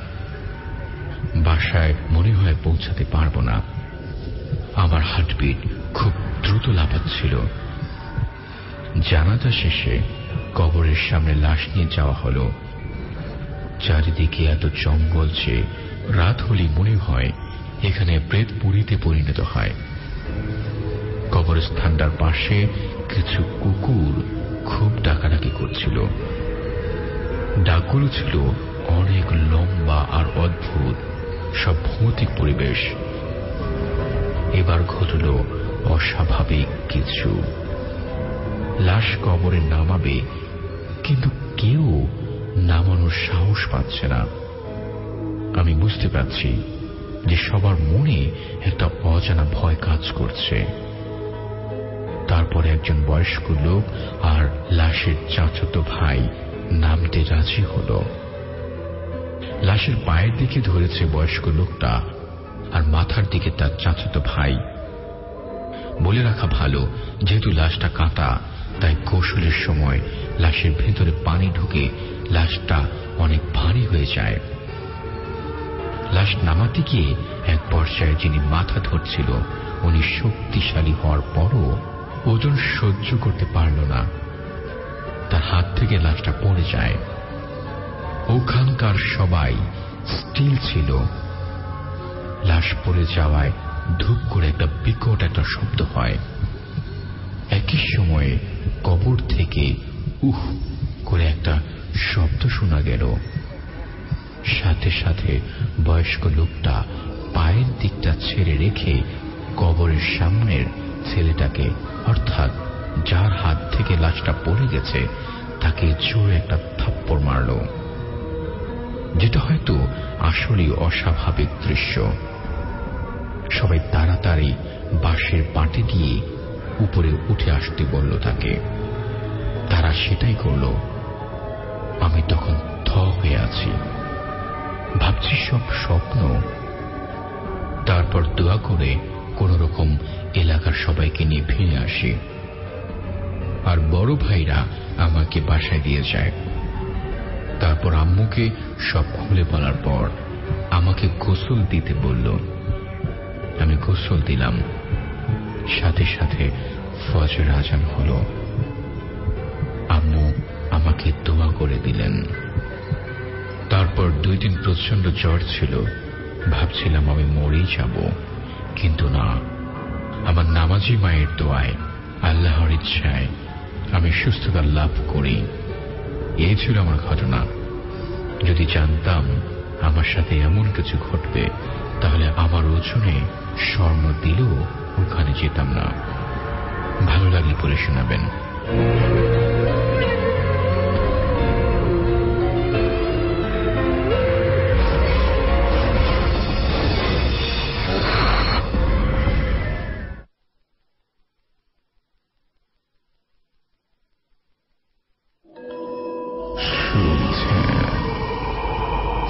বাসায় মনে হয় পৌঁছাতে পারব না। আমার হার্টবিট খুব দ্রুত লাফাচ্ছিল। জানাজা শেষে কবরের সামনে লাশ নিয়ে যাওয়া হলো। চারিদিকে এত জঙ্গল যে রাত হলেই মনে হয় এখানে প্রেত পুরীতে পরিণত হয়। কবরস্থানটার পাশে কিছু কুকুর খুব ডাকাডাকি করছিল। ডাকগুলো ছিল অনেক লম্বা আর অদ্ভুত, সব ভৌতিক পরিবেশ। এবার ঘটল অস্বাভাবিক কিছু। লাশ কবরে নামাবে, কিন্তু কেউ নামানোর সাহস পাচ্ছে না। আমি বুঝতে পারছি যে সবার মনে একটা অজানা ভয় কাজ করছে। তারপরে একজন বয়স্ক লোক আর লাশের চাচাতো ভাই নামতে রাজি হল। লাশের পায়ের দিকে ধরেছে বয়স্ক লোকটা, আর মাথার দিকে তার চাচাতো ভাই। বলে রাখা ভালো, যেহেতু লাশটা কাটা, তাই গোসলের সময় লাশের ভেতরে পানি ঢুকে লাশটা অনেক ভারী হয়ে যায়। লাশ নামাতে গিয়ে এক পর্যায়ে যিনি মাথা ধরছিল, উনি শক্তিশালী হওয়ার পরও ওজন সহ্য করতে পারল না। তার হাত থেকে লাশটা পড়ে যায়। ওখানকার সবাই স্টিল ছিল। লাশ পড়ে যাওয়ায় ধূপ করে একটা বিকট একটা শব্দ হয়। একই সময়ে কবর থেকে উহ করে একটা শব্দ শোনা গেল। সাথে সাথে বয়স্ক লোকটা পায়ের দিকটা ছেড়ে রেখে কবরের সামনের ছেলেটাকে, অর্থাৎ যার হাত থেকে লাশটা পড়ে গেছে, তাকে জোরে একটা থাপ্পড় মারল, যেটা হয়তো আসলেই অস্বাভাবিক দৃশ্য। সবাই তাড়াতাড়ি বাঁশের পাটে গিয়ে উপরে উঠে আসতে বলল তাকে। তারা সেটাই করল। আমি তখন থ হয়ে আছি, ভাবছি সব স্বপ্ন। তারপর দোয়া করে কোন রকম এলাকার সবাইকে নিয়ে ফিরে আসি। আর বড় ভাইরা আমাকে বাসায় দিয়ে যায়। তারপর আম্মুকে সব খুলে বলার পর আমাকে গোসল দিতে বলল। আমি গোসল দিলাম। সাথে সাথে ফজর আজান হল। আম্মু আমাকে দোয়া করে দিলেন। তারপর 2 দিন প্রচন্ড জ্বর ছিল। ভাবছিলাম আমি মরেই যাব, কিন্তু না, আমার নামাজি মায়ের দোয়ায়, আল্লাহর ইচ্ছায় আমি সুস্থতা লাভ করি। এই ছিল আমার ঘটনা। যদি জানতাম আমার সাথে এমন কিছু ঘটবে, তাহলে আমার ওজনে স্বর্ণ দিলেও ওখানে যেতাম না। ভালো লাগলে পরে শোনাবেন।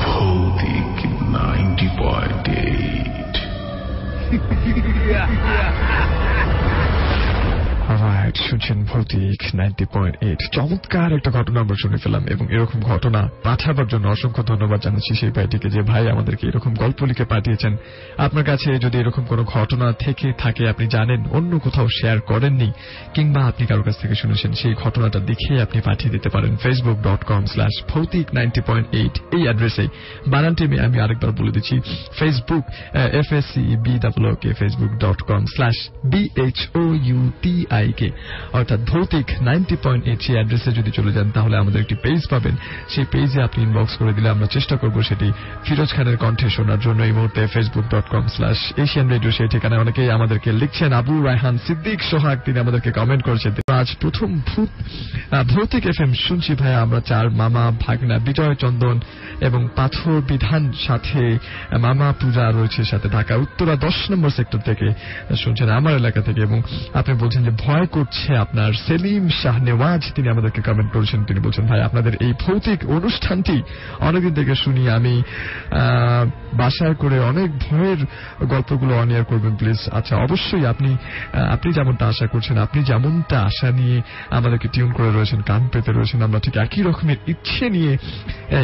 ভৌতিক 90.8 শুনছেন ভৌতিক 90.8। চমৎকার একটা ঘটনা আমরা শুনে ফেলাম, এবং এরকম ঘটনা পাঠাবার জন্য অসংখ্য ধন্যবাদ জানাচ্ছি সেই ভাইটিকে, যে ভাই আমাদেরকে এরকম গল্প লিখে পাঠিয়েছেন। আপনার কাছে যদি এরকম কোনো ঘটনা থেকে থাকে, আপনি জানেন অন্য কোথাও শেয়ার করেননি, কিংবা আপনি কারোর কাছ থেকে শুনেছেন, সেই ঘটনাটা দেখে আপনি পাঠিয়ে দিতে পারেন facebook.com/ভৌতিক90.8 এই অ্যাড্রেসে। বানানটি আমি আরেকবার বলে দিচ্ছি, ফেসবুক FACEBOOK facebook.com/BHOUTIK, অর্থাৎ ভৌতিক 90.8 সেই অ্যাড্রেসে যদি চলে যান, তাহলে আমাদের একটি পেজ পাবেন। সেই পেজে আপনি ইনবক্স করে দিলে আমরা চেষ্টা করব সেটি ফিরোজ খানের কণ্ঠে শোনার জন্য। এই মুহূর্তে facebook.com/Asian Radio সেই ঠিকানায় অনেকেই আমাদেরকে লিখছেন। আবু রায়হান সিদ্দিক সোহাগ তিনি আমাদেরকে কমেন্ট করেছেন, আজ প্রথম ভৌতিক FM শুনছি ভাইয়া। আমরা 4 মামা ভাগনা, বিজয় চন্দন এবং পাথর বিধান, সাথে মামা পূজা রয়েছে, সাথে ঢাকা উত্তরা 10 নম্বর সেক্টর থেকে শুনছেন, আমার এলাকা থেকে। এবং আপনি বলছেন যে ভয় করছে আপনার। সেলিম শাহ নেওয়াজ তিনি আমাদেরকে কমেন্ট করেছেন, তিনি বলছেন ভাই আপনাদের এই ভৌতিক অনুষ্ঠানটি অনেকদিন থেকে শুনি, আমি বাসায় করে অনেক ভয়ের গল্পগুলো অন এয়ার করবেন প্লিজ। আচ্ছা, অবশ্যই আপনি যেমনটা আশা করছেন, আপনি যেমনটা আশা নিয়ে আমাদেরকে টিউন করে রয়েছেন, কান পেতে রয়েছেন, আমরা ঠিক একই রকমের ইচ্ছে নিয়ে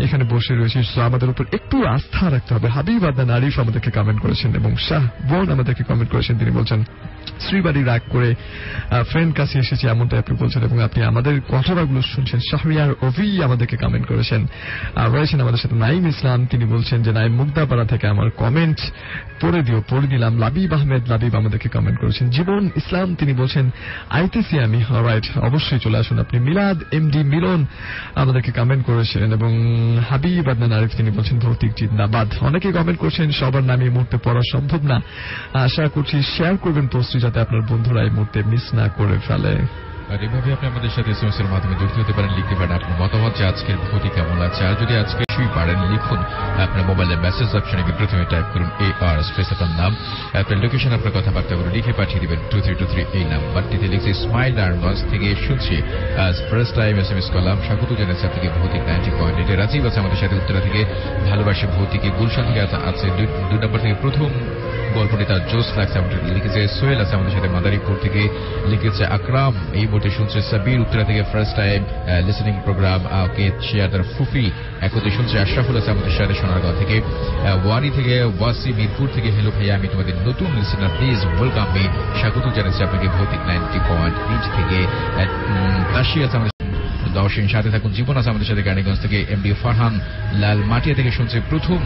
এখানে বসে রয়েছি। আমাদের উপর একটু আস্থা রাখতে হবে। হাবিব আদনান আরিফ আমাদেরকে কমেন্ট করেছেন, এবং শাহ বোন আমাদেরকে কমেন্ট করেছেন, তিনি বলছেন শ্রীবাড়ি রাগ করে ফ্রেন্ড কাছে এসেছে, এমনটাই আপনি বলছেন, এবং আপনি আমাদের কথাগুলো শুনছেন। শাহরিয়ার ওভি আমাদেরকে কমেন্ট করেছেন। রয়েছেন আমাদের সাথে নাইম ইসলাম, তিনি বলছেন যে নাইম মুগদাপাড়া থেকে আমার কমেন্ট পড়ে দিলাম। লাবিব আহমেদ লাবিব আমাদেরকে কমেন্ট করেছেন। জীবন ইসলাম তিনি বলছেন আইতেছি আমি। রাইট, অবশ্যই চলে আসুন আপনি। মিলাদ MD মিলন আমাদেরকে কমেন্ট করেছেন, এবং হাবিব আদনান আরিফ তিনি বলছেন ভৌতিক জিন্দাবাদ। অনেকে কমেন্ট করছেন, সবার নামে এই মুহূর্তে পড়া সম্ভব না। আশা করছি শেয়ার করবেন পোস্টটি, যাতে আপনার বন্ধুরা এই মুহূর্তে মিস না করে ফেলে। আর এভাবে আপনি আমাদের সাথে SMS এর মাধ্যমে যুক্ত হতে পারেন, লিখতে পারেন আপনার মতামত, যে আজকের ভৌতিক কেমন লাগছে। আর যদি আজকে কিছুই পারেন, লিখুন আপনার মোবাইলের মেসেজ অপশনে গিয়ে প্রথমে টাইপ করুন AR স্পেস আপনার নাম, আপনার লোকেশন, আপনার কথাবার্তাগুলো লিখে পাঠিয়ে দিবেন 2323 এই নাম্বারটিতে। লিখছে স্মাইল নারায়ণগঞ্জ থেকে শুনছি, আজ ফার্স্ট টাইম SMS করলাম, স্বাগত জানাচ্ছি আপনাকে ভৌতিক 90.8 এর। রাজীব আছে আমাদের সাথে উত্তরা থেকে, ভালোবাসে ভৌতিকে। গুলশান থেকে আছে 2 নম্বর থেকে প্রথম গল্পটি তার জোস লাগছে, আমাদের লিখেছে। সোহেল আছে আমাদের সাথে মাদারীপুর থেকে, লিখেছে আকরাম এই মুহূর্তে শুনছে। সাবির উত্তরা থেকে first time listening program, okay share তার ফুফি একতে শুনছে। আশরাফুল আছে আমাদের সাথে সোনারগাঁও থেকে। ওয়ারি থেকে ওয়াসি মিরপুর থেকে, হ্যালো ভাইয়া আমি তোমাদের নতুন লিসেনার, প্লিজ ওয়েলকাম মি। স্বাগত জানাচ্ছি আপনাকে ভৌতিক 90.8 থেকে। কাশি আছে আমাদের দর্শন, সাথে থাকুন। জীবন আছে আমাদের সাথে গাড়িগঞ্জ থেকে। MD ফারহান লাল মাটিয়া থেকে শুনছে প্রথম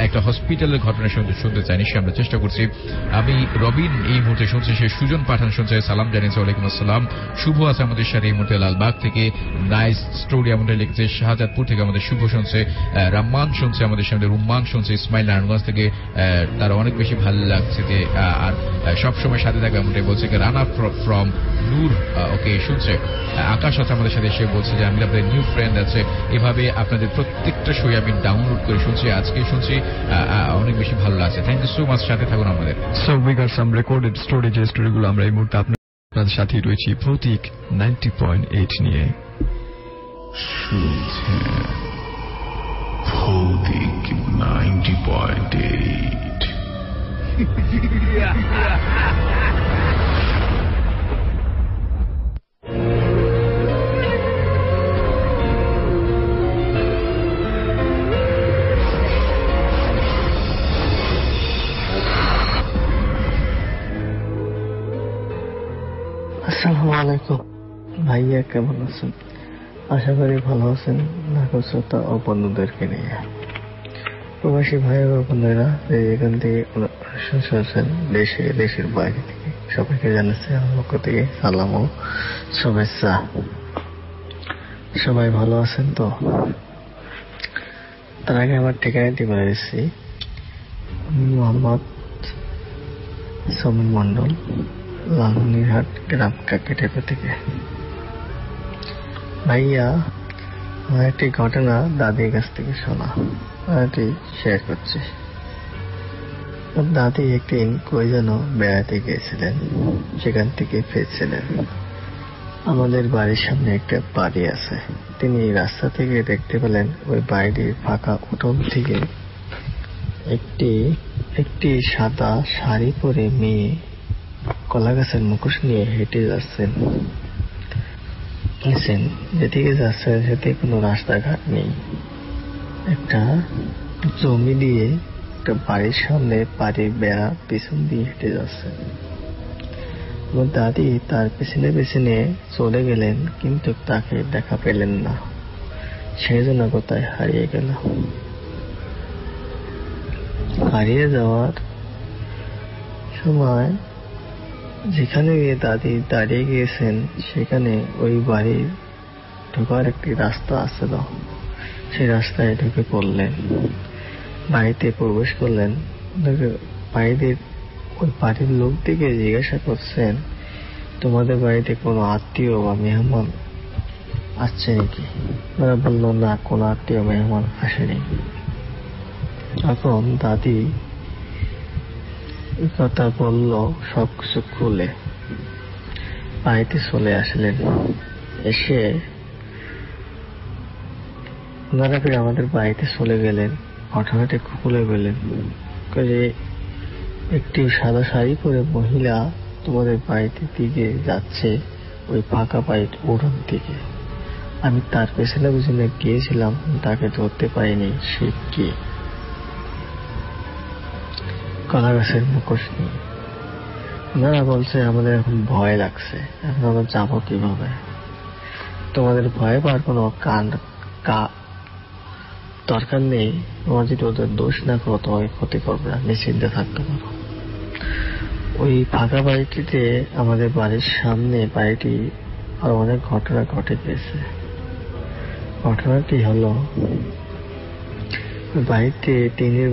একটা হসপিটালের ঘটনা শুনতে চাই, নিশ্চয়ই আমরা চেষ্টা করছি। আমি রবিন এই মুহূর্তে শুনছে, সে সুজন পাঠান শুনছে, সালাম জানিয়েছে, ওয়ালাইকুম আসসালাম। শুভ আছে আমাদের সাথে এই মুহূর্তে লালবাগ থেকে। নাইস স্টোরি আমাদের লিখেছে। শাহজাদপুর থেকে আমাদের শুভ শুনছে। রাম্মান শুনছে আমাদের সামনে। রুম্মান শুনছে ইসমাইল নারায়ণগঞ্জ থেকে। তার অনেক বেশি ভালো লাগছে যে আর সবসময় সাথে থাকবে এমনটাই বলছে। রানা ফ্রম নূর ওকে শুনছে। আকাশ আছে আমাদের সাথে, সে বলছে যে আমি আপনাদের নিউ ফ্রেন্ড আছে। এভাবে আপনাদের প্রত্যেকটা শো আমি ডাউনলোড করে শুনছি, আজকে শুনছি, অনেক বেশি ভালো লাগছে। থ্যাংক ইউ সো মাচ, সাথে থাকুন আমাদের। So we got some recorded story, যে স্টোরিগুলো আমরা এই মুহূর্তে আপনাদের সাথেই রয়েছি ভৌতিক 90.8 নিয়ে। শুনছেন ভৌতিক 90.8। আসসালামু আলাইকুম ভাইয়া, কেমন আছেন? আশা করি ভালো আছেন। ঢাকা শ্রোতা ও বন্ধুদেরকে নিয়ে প্রবাসী ভাই ও বোনেরা এখান থেকে শুনছেন দেশে দেশের বাইরে থেকে সবাইকে জানাচ্ছি আমার পক্ষ থেকে সালাম ও শুভেচ্ছা। সবাই ভালো আছেন তো? তার আগে আমার ঠিকানাটি বলে দিচ্ছি। মোহাম্মদ সমীর মন্ডল, লালমনিরহাট গ্রাম কাকেটেপা থেকে। ভাইয়া, আমার একটি ঘটনা দাদির কাছ থেকে শোনা, এটি শেয়ার করছি। দাদি একদিন কই যেন বেড়াতে গিয়েছিলেন, সেখান থেকে ফিরছিলেন। আমাদের বাড়ির সামনে একটা বাড়ি আছে। তিনি রাস্তা থেকে দেখতে পেলেন ওই বাড়িটির ফাঁকা উঠোন থেকে একটি সাদা শাড়ি পরে মেয়ে কলা গাছের মুখোশ নিয়ে হেঁটে যাচ্ছেন। যেদিকে যাচ্ছেন সেদিকে কোনো রাস্তাঘাট নেই। একটা জমি দিয়ে একটা বাড়ির সামনে বাড়ির বেড়া পিছন দিয়ে হেঁটে যাচ্ছেন। আমার দাদি তার পেছনে পেছনে চলে গেলেন, কিন্তু তাকে দেখা পেলেন না। সেই জন্য কোথায় হারিয়ে গেল। হারিয়ে যাওয়ার সময় যেখানে গিয়ে দাদি দাঁড়িয়ে গিয়েছেন সেখানে ওই বাড়ির ঢোকার একটি রাস্তা আছিল। সেই রাস্তায় ঢুকে পড়লেন, বাড়িতে প্রবেশ করলেন। ওই বাড়ির লোকদিকে জিজ্ঞাসা করছেন, তোমাদের বাড়িতে কোনো আত্মীয় বা মেহমান আসছে নাকি? ওরা বলল, না, কোনো আত্মীয় মেহমান আসেনি। তখন দাদি কথা বলল সবকিছু খুলে। বাড়িতে চলে আসলেন। এসে ওনারা ফিরে আমাদের বাড়িতে চলে গেলেন। ঘটনাটি খুলে গেলেন। একটি সাদা শাড়ি পরে মহিলা তোমাদের বাড়িতে দিকে যাচ্ছে ওই ফাঁকা বাড়ির উঠোন থেকে। আমি তার পেছনে পেছনে গিয়েছিলাম, তাকে ধরতে পারিনি। সে কে? কলা গাছের মুখোশ নিয়ে। ওনারা বলছে, আমাদের এখন ভয় লাগছে, এখন আমরা যাবো কিভাবে? তোমাদের ভয় পাওয়ার কোনো দরকার নেই। তোমার যদি ওদের দোষ না করো, তোমাকে ক্ষতি করবে না, নিশ্চিন্তে থাকতে পারো। ওই ফাঁকা বাড়িটিতে, আমাদের বাড়ির সামনে বাড়িটি, আর অনেক ঘটনা ঘটে গেছে। ঘটনাটি হলো, বাড়িতে দিনের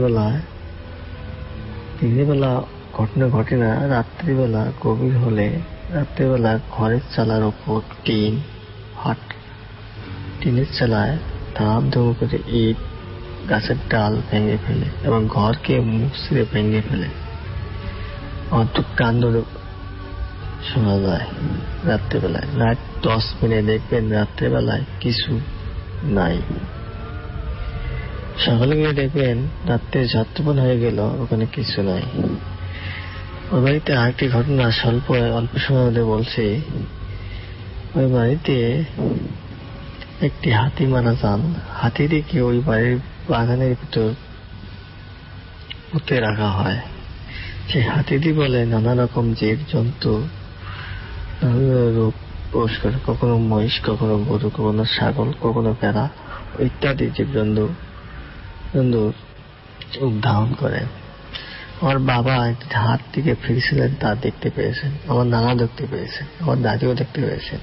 বেলা ঘটনা ঘটে না, রাত্রিবেলা গভীর হলে রাত্রিবেলা ঘরের চালার উপর টিনের চালায় ধাম করে ইট, গাছের ডাল ভেঙে ফেলে এবং ঘরকে মুছড়ে ভেঙে ফেলে। অদ্ভুত কাণ্ড শোনা যায় রাত্রিবেলায়। রাত 10 মিনিট দেখবেন রাত্রিবেলায় কিছু নাই। সকালে গিয়ে দেখবেন রাত্রে যাত্রাপন হয়ে গেল, ওখানে কিছু নাই। ওই বাড়িতে আরেকটি ঘটনা অল্প সময় মধ্যে বলছি। ওই বাড়িতে একটি হাতি মারা যান। হাতিটিকে ওই বাড়ির বাগানের ভিতর পুঁতে রাখা হয়। সেই হাতিটি বলে নানা রকম জীব জন্তু, রূপ প্রবেশ করে। কখনো মহিষ, কখনো গরু, কখনো ছাগল, কখনো ভেড়া ইত্যাদি জীবজন্তু ধারণ করে। আমার বাবা হাত থেকে ফিরছিলেন, তা দেখতে পেয়েছেন। আমার নানা দেখতে পেয়েছেন, আমার দাদিও দেখতে পেয়েছেন।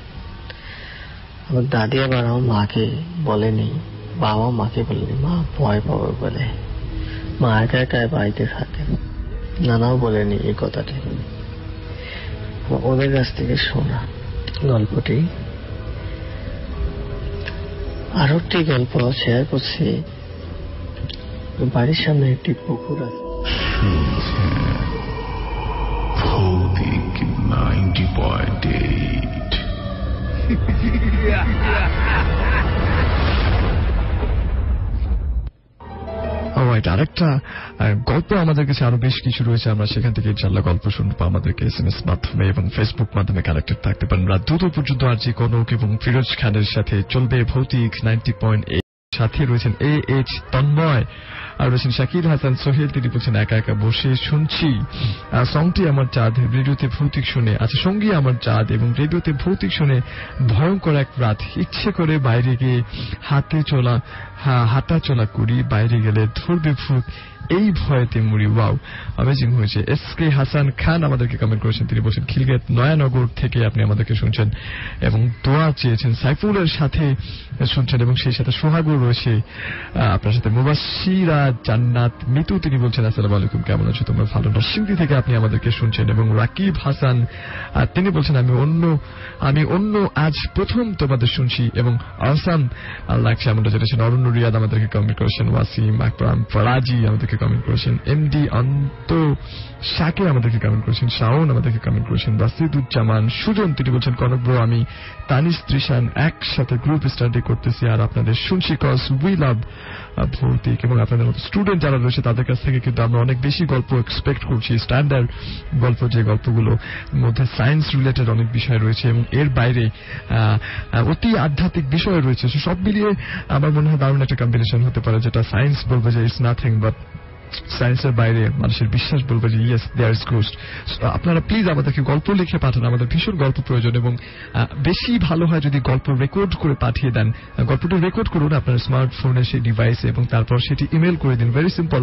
আমার দাদি আবার আমার মাকে বলেনি, বাবা মাকে বলেনি, মা ভয় পাবে বলে। মা একা একা বাড়িতে থাকেন, নানাও বলেনি এই কথাটি। ওদের কাছ থেকে শোনা গল্পটি। আরো একটি গল্প শেয়ার করছি। বাড়ির সামনে একটি পুকুর আছে। ভৌতিক 90.8 আরেকটা গল্প আমাদের কাছে আরো বেশ কিছু রয়েছে। আমরা সেখান থেকে ইনশাআল্লাহ গল্প শুনবো। আমাদেরকে SMS মাধ্যমে এবং ফেসবুক মাধ্যমে কানেক্টেড থাকতে পারেন। রাত 2 পর্যন্ত আরজি কনক এবং ফিরোজ খানের সাথে চলবে ভৌতিক 90.8। সাথে রয়েছেন AH তন্ময়। আর রয়েছেন শাকির হাসান সোহেল, তিনি বলছেন একা একা বসে শুনছি সংটি আমার চাঁদ, রেডিওতে ভৌতিক শুনে, আচ্ছা সঙ্গী আমার চাঁদ এবং রেডিওতে ভৌতিক শুনে ভয়ঙ্কর এক রাত, ইচ্ছে করে বাইরে গিয়ে হাঁটা চলা করি, বাইরে গেলে ধরবে ভূত, এই ভয়েতে মুড়ি। ওয়াও, অ্যামেজিং হয়েছে। SK হাসান খান আমাদেরকে কমেন্ট করেছেন, তিনি বলছেন খিলগেট নয়ানগর থেকে আপনি আমাদেরকে শুনছেন এবং দোয়া চেয়েছেন, সাইফুলের সাথে শুনছেন এবং সেই সাথে সোহাগও রয়েছে আপনার সাথে, মুবাশিরা জান্নাত মিতু, তিনি বলছেন আসসালামু আলাইকুম, কেমন আছো তোমরা? ভালো। নরসিংদী থেকে আপনি আমাদেরকে শুনছেন এবং রাকিব হাসান তিনি বলছেন আমি অন্য আজ প্রথম তোমাদের শুনছি এবং আসাম লাগছে এমনটা যেটা। অরণ্য রিয়াদ আমাদেরকে কমেন্ট করেছেন, ওয়াসিম আকরাম ফরাজি আমাদেরকে কমেন্ট করেছেন, MD অন্ত শাকির আমাদেরকে কমেন্ট করেছেন, শাওন আমাদেরকে কমেন্ট করেছেন, বাসিদুজ্জামান সুজন, তিনি বলছেন কনক ব্রো আমি তানিশ ত্রিশান একসাথে গ্রুপ স্টাডি করতেছি আর আপনাদের শুনছি কজ উই লাভ ভৌতিক, এবং আপনাদের মতো স্টুডেন্ট যারা রয়েছে তাদের কাছ থেকে কিন্তু আমরা অনেক বেশি গল্প এক্সপেক্ট করছি, স্ট্যান্ডার্ড গল্প, যে গল্পগুলো মধ্যে সায়েন্স রিলেটেড অনেক বিষয় রয়েছে এবং এর বাইরে অতি আধ্যাত্মিক বিষয় রয়েছে। সব মিলিয়ে আমার মনে হয় দারুণ একটা কম্বিনেশন হতে পারে, যেটা সায়েন্স বলবে যে ইটস নাথিং বাট সায়েন্সের বাইরে মানুষের বিশ্বাস বলবে যে ইয়েস দেয়ার ইজ গোস্ট। আপনারা প্লিজ আমাদেরকে গল্প লিখে পাঠান, আমাদের ভীষণ গল্প প্রয়োজন এবং বেশি ভালো হয় যদি গল্প রেকর্ড করে পাঠিয়ে দেন। গল্পটা রেকর্ড করুন আপনার স্মার্টফোনে সেই ডিভাইসে এবং তারপর সেটি ইমেল করে দিন। ভেরি সিম্পল,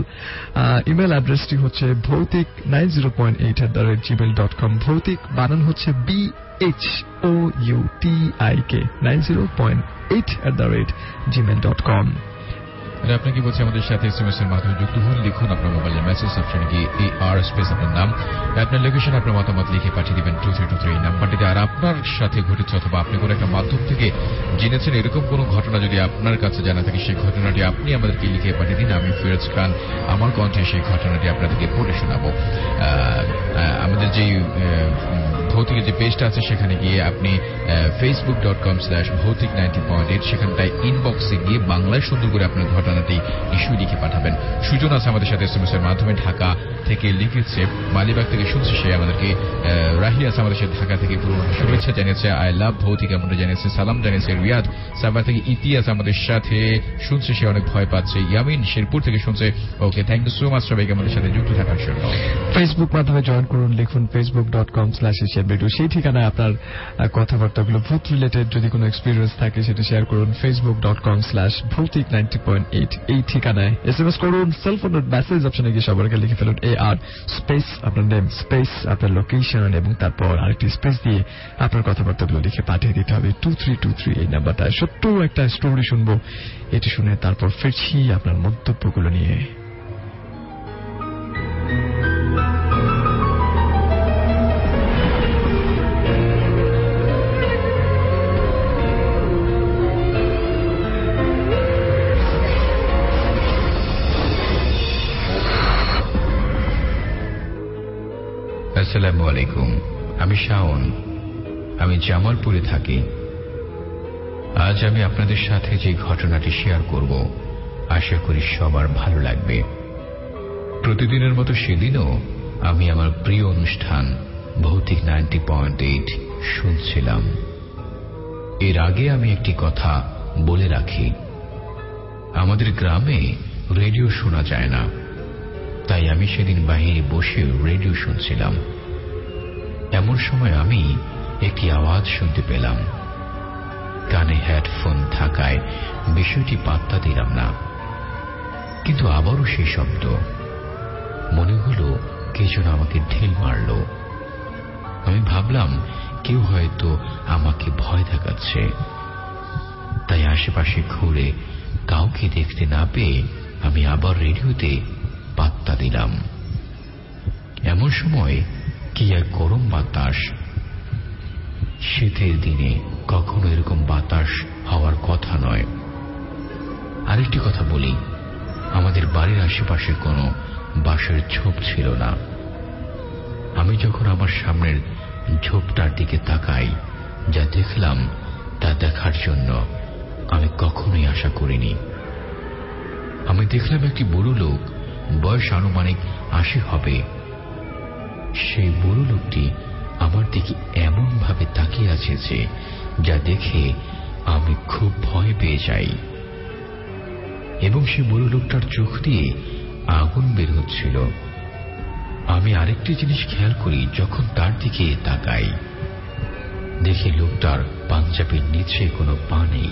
ইমেল অ্যাড্রেসটি হচ্ছে bhautik90.8@gmail.com। ভৌতিক বানান হচ্ছে BHOUTIK 90.8@gmail.com। আপনি কি বলছেন আমাদের সাথে SMS এর মাধ্যমে যুক্ত হন, লিখুন আপনার মোবাইলের মেসেজ অপশনে গিয়ে AR স্পেস আপনার নাম, আপনার লোকেশন, আপনার মতামত লিখে পাঠিয়ে দিবেন 2323 এই নাম্বারটিতে। আর আপনার সাথে ঘটেছে অথবা আপনি কোনো একটা মাধ্যম থেকে জেনেছেন এরকম কোনো ঘটনা যদি আপনার কাছে জানা থাকে, সেই ঘটনাটি আপনি আমাদেরকে লিখে পাঠিয়ে দিন। আমি ফিরোজ খান আমার কণ্ঠে সেই ঘটনাটি আপনাদেরকে পড়ে শোনাবো। আমাদের যেই ভৌতিকের যে পেজটা আছে সেখানে গিয়ে আপনি facebook.com/bhautik90.8 সেখানটায় ইনবক্সে গিয়ে বাংলায় সুন্দর করে আপনার ঘটনাটি নিশ্চয়ই লিখে পাঠাবেন। সুজন আছে আমাদের সাথে SMS এর মাধ্যমে, ঢাকা থেকে লিখেছে, মালিবাগ থেকে শুনছে সে আমাদেরকে, রাহি আছে আমাদের সাথে ঢাকা থেকে পুরো শুভেচ্ছা জানিয়েছে, আই লাভ ভৌতিক এমনটা জানিয়েছে, সালাম জানিয়েছে রিয়াদ, সাবা থেকে ইতিহাস আমাদের সাথে শুনছে, সে অনেক ভয় পাচ্ছে, ইয়ামিন শেরপুর থেকে শুনছে। ওকে, থ্যাংক ইউ সো মাচ সবাইকে আমাদের সাথে যুক্ত থাকার জন্য। ফেসবুক মাধ্যমে জয়েন করুন, লিখুন facebook.com/asianradio, সেই ঠিকানায় আপনার কথাবার্তাগুলো ভূত রিলেটেড যদি কোনো এক্সপিরিয়েন্স থাকে সেটা শেয়ার করুন। facebook.com/bhautik90.8 এই ঠিকানায় SMS করুন, সেলফোনের মেসেজ অপশনে গিয়ে সবার আগে লিখে ফেলুন AR স্পেস আপনার নেম স্পেস আপনার লোকেশন এবং তারপর আরেকটি স্পেস দিয়ে আপনার কথাবার্তাগুলো লিখে পাঠিয়ে দিতে হবে 2323 এই নাম্বারটায়। ছোট্ট একটা স্টোরি শুনবো, এটি শুনে তারপর ফিরছি আপনার মন্তব্যগুলো নিয়ে। আসসালামু আলাইকুম, আমি শাওন, আমি জামালপুরে থাকি। আজ আমি আপনাদের সাথে যে ঘটনাটি শেয়ার করব আশা করি সবার ভালো লাগবে। প্রতিদিনের মতো সেদিনও আমি আমার প্রিয় অনুষ্ঠান ভৌতিক 90.8 শুনছিলাম। এর আগে আমি একটি কথা বলে রাখি, আমাদের গ্রামে রেডিও শোনা যায় না, তাই আমি সেদিন বাইরে বসে রেডিও শুনছিলাম। এমন সময় আমি একটি আওয়াজ শুনতে পেলাম। কানে হেডফোন থাকায় বিষয়টি পাত্তা দিলাম না, কিন্তু আবারও সেই শব্দ। মনে হলো কে যেন আমাকে ঢিল মারল। আমি ভাবলাম কেউ হয়তো আমাকে ভয় দেখাচ্ছে, তাই আশেপাশে ঘুরে কাউকে দেখতে না পেয়ে আমি আবার রেডিওতে পাত্তা দিলাম। এমন সময় কি এক গরম বাতাস। শীতের দিনে কখনো এরকম বাতাস হওয়ার কথা নয়। আরেকটি কথা বলি, আমাদের বাড়ির আশেপাশে কোনো বাঁশের ঝোপ ছিল না। আমি যখন আমার সামনের ঝোপটার দিকে তাকাই, যা দেখলাম তা দেখার জন্য আমি কখনোই আশা করিনি। আমি দেখলাম একটি বুড়ো লোক, বয়স আনুমানিক 80 হবে। সেই বুড়ো লোকটি আমার দিকে এমন ভাবে তাকিয়ে আছে যে যা দেখে আমি খুব ভয় পেয়ে যাই। এবং সে বুড়ো লোকটার চোখ দিয়ে আগুন বের হচ্ছিল। আমি আরেকটি জিনিস খেয়াল করি, যখন তার দিকে তাকাই দেখি লোকটার পাঞ্জাবির নিচে কোনো পা নেই।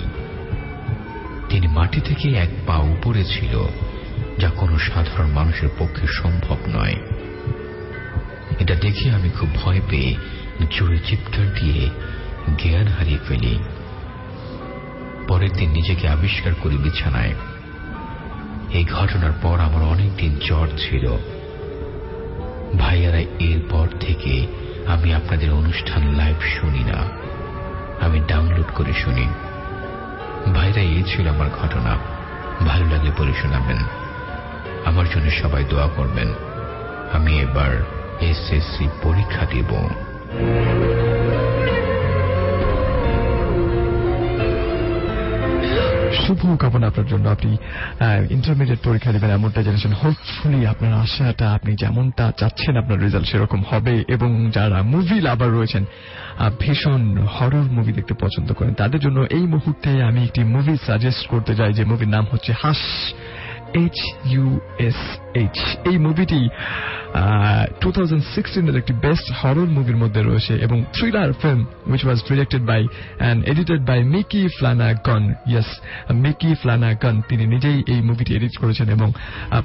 তিনি মাটি থেকে এক পা উপরে ছিল, যা কোনো সাধারণ মানুষের পক্ষে সম্ভব নয়। এটা দেখে আমি খুব ভয় পেয়ে জোরে চিৎকার দিয়ে জ্ঞান হারিয়ে ফেলি। পরের দিন নিজেকে আবিষ্কার করি বিছানায়। এই ঘটনার পর আমার অনেকদিন জ্বর ছিল। ভাইয়ারা, এরপর থেকে আমি আপনাদের অনুষ্ঠান লাইভ শুনি না, আমি ডাউনলোড করে শুনি। ভাইরা, এই ছিল আমার ঘটনা। ভালো লাগলে বলে শোনাবেন। আমার জন্য সবাই দোয়া করবেন। আমি এবার এসএসসি পরীক্ষা দেব। শুভ কামনা আপনার জন্য। আপনি ইন্টারমিডিয়েট পরীক্ষা দেবেন এমনটা জেনেছেন। হোপফুলি আপনার আশাটা, আপনি যেমনটা চাচ্ছেন আপনার রেজাল্ট সেরকম হবে। এবং যারা মুভি লাভার রয়েছেন, ভীষণ হরর মুভি দেখতে পছন্দ করেন, তাদের জন্য এই মুহূর্তে আমি একটি মুভি সাজেস্ট করতে যাই, যে মুভির নাম হচ্ছে হাস, HUSH। এই মুভিটি 2016 এর একটি বেস্ট হরর মুভির মধ্যে রয়েছে এবং thriller film, which was directed by and edited by Mickey Flanagan। Yes, Mickey Flanagan তিনি নিজেই এই মুভিটি এডিট করেছেন এবং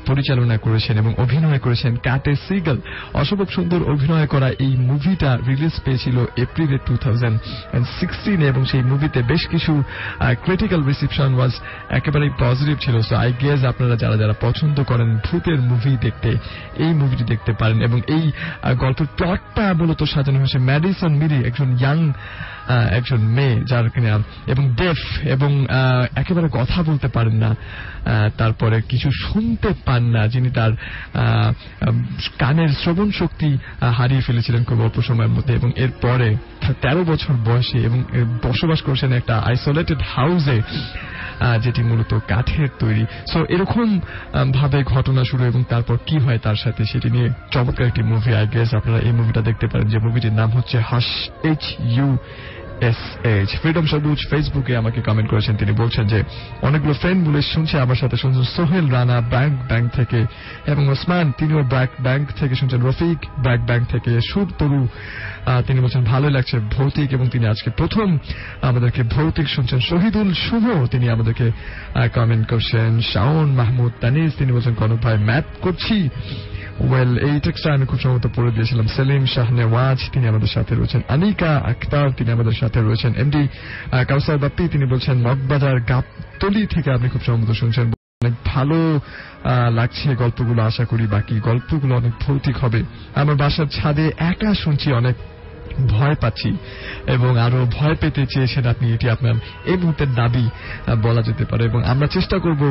পরিচালনা করেছেন এবং অভিনয় করেছেন কাটে সিগল। অসম্ভব সুন্দর অভিনয় করা এই মুভিটা রিলিজ পেয়েছিল এপ্রিলে 2016 এবং সেই মুভিতে বেশ কিছু ক্রিটিক্যাল রিসেপশন ওয়াজ একেবারেই পজিটিভ ছিল। সো আই গেস আপনারা যারা যারা পছন্দ করেন ভূতের মুভি দেখতে, এই মুভিটি দেখতে পারেন। এবং এই গল্পের প্লটটা মূলত সাজানো হয়েছে ম্যাডিসন মিরি, একজন ইয়াং একজন মেয়ে যার কিনা এবং ডেফ এবং একেবারে কথা বলতে পারেন না, তারপরে কিছু শুনতে পান না, যিনি তার কানের শ্রবণ শক্তি হারিয়ে ফেলেছিলেন খুব অল্প সময়ের মধ্যে এবং এরপরে 13 বছর বয়সে এবং বসবাস করছেন একটা আইসোলেটেড হাউসে, যেটি মূলত কাঠের তৈরি। সো এরকম ভাবে ঘটনা শুরু এবং তারপর কি হয় তার সাথে, সেটি নিয়ে চমৎকার একটি মুভি। আই গেস আপনারা এই মুভিটা দেখতে পারেন, যে মুভিটির নাম হচ্ছে হাস, HUSH। ফ্রিডম সবুজ ফেসবুকে আমাকে কমেন্ট করেছেন, তিনি বলছেন যে অনেকগুলো ফ্রেন্ড বলে শুনছে, আমার সাথে শুনছেন সোহেল রানা ব্যাংক থেকে এবং ওসমান, তিনিও ব্যাংক থেকে শুনছেন, রফিক ব্যাংক থেকে, সুর তরু তিনি বলছেন ভালোই লাগছে ভৌতিক এবং তিনি আজকে প্রথম আমাদেরকে ভৌতিক শুনছেন। শহীদুল শুভ তিনি আমাদেরকে কমেন্ট করছেন। শাওন মাহমুদ তানিজ তিনি বলছেন কনক ভাই ম্যাথ করছি। ওয়েল, এই টেক্সটটা আমি খুব সম্ভবত পড়ে দিয়েছিলাম। সেলিম শাহনেওয়াজ তিনি আমাদের সাথে রয়েছেন। আনিকা আক্তার তিনি আমাদের সাথে রয়েছেন। এমডি কাউসার বাপ্পি তিনি বলছেন মগবাজার গাবতলি থেকে আপনি খুব সম্ভবত শুনছেন। অনেক ভালো লাগছে গল্পগুলো, আশা করি বাকি গল্পগুলো অনেক ভৌতিক হবে। আমার বাসার ছাদে একা শুনছি, অনেক ভয় পাচ্ছি এবং আরো ভয় পেতে চেয়েছেন আপনি, এটি আপনার এই মুহূর্তের দাবি বলা যেতে পারে এবং আমরা চেষ্টা করব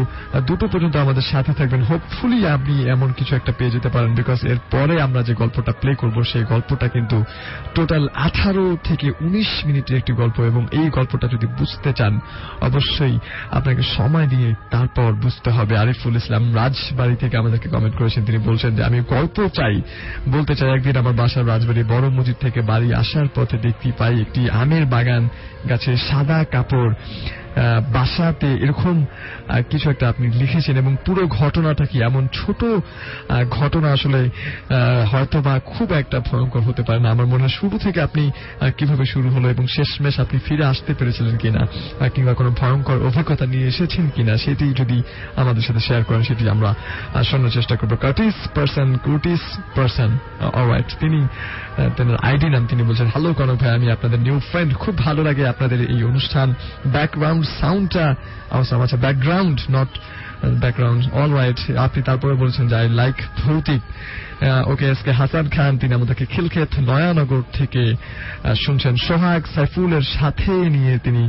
2টো পর্যন্ত আমাদের সাথে থাকবেন। হোপফুলি আপনি এমন কিছু একটা পেয়ে যেতে পারেন, বিকজ এর পরে আমরা যে গল্পটা প্লে করব সেই গল্পটা কিন্তু টোটাল 18 থেকে 19 মিনিটের একটি গল্প এবং এই গল্পটা যদি বুঝতে চান অবশ্যই আপনাকে সময় দিয়ে তারপর বুঝতে হবে। আরিফুল ইসলাম রাজবাড়ি থেকে আমাদেরকে কমেন্ট করেছেন, তিনি বলছেন যে আমি গল্প বলতে চাই। একদিন আমার বাসার রাজবাড়ি বড় মসজিদ থেকে বাড়ি আসার পথে দেখতে পাই একটি আমের বাগান, গাছে সাদা কাপড়, বাসাতে এরকম কিছু একটা আপনি লিখেছেন এবং পুরো ঘটনাটা কি এমন ছোট ঘটনা আসলে হয়তো বা খুব একটা ভয়ঙ্কর হতে পারে না। আমার মনে হয় শুরু থেকে আপনি কিভাবে শুরু হলো এবং শেষমেশ আপনি ফিরে আসতে পেরেছিলেন কিনা কিংবা কোনো ভয়ঙ্কর অভিজ্ঞতা নিয়ে এসেছেন কিনা সেটি যদি আমাদের সাথে শেয়ার করেন সেটি আমরা শোনার চেষ্টা করবো। কুটিস পারসন অলরাইট, তিনি তার আইডি নাম তিনি বলছেন হ্যালো কনক ভাই, আমি আপনাদের নিউ ফ্রেন্ড, খুব ভালো লাগে আপনাদের এই অনুষ্ঠান, ব্যাকগ্রাউন্ড সাউন্ডটা আচ্ছা ব্যাকগ্রাউন্ড নট ব্যাকগ্রাউন্ড অলরাইট। আপনি তারপরে বলছেন যে আই লাইক ভৌতিক। ওকে, এসকে হাসান খান তিনি আমাদেরকে খিলক্ষেত নয়ানগর থেকে শুনছেন। সোহাগ সাইফুলের সাথে নিয়ে তিনি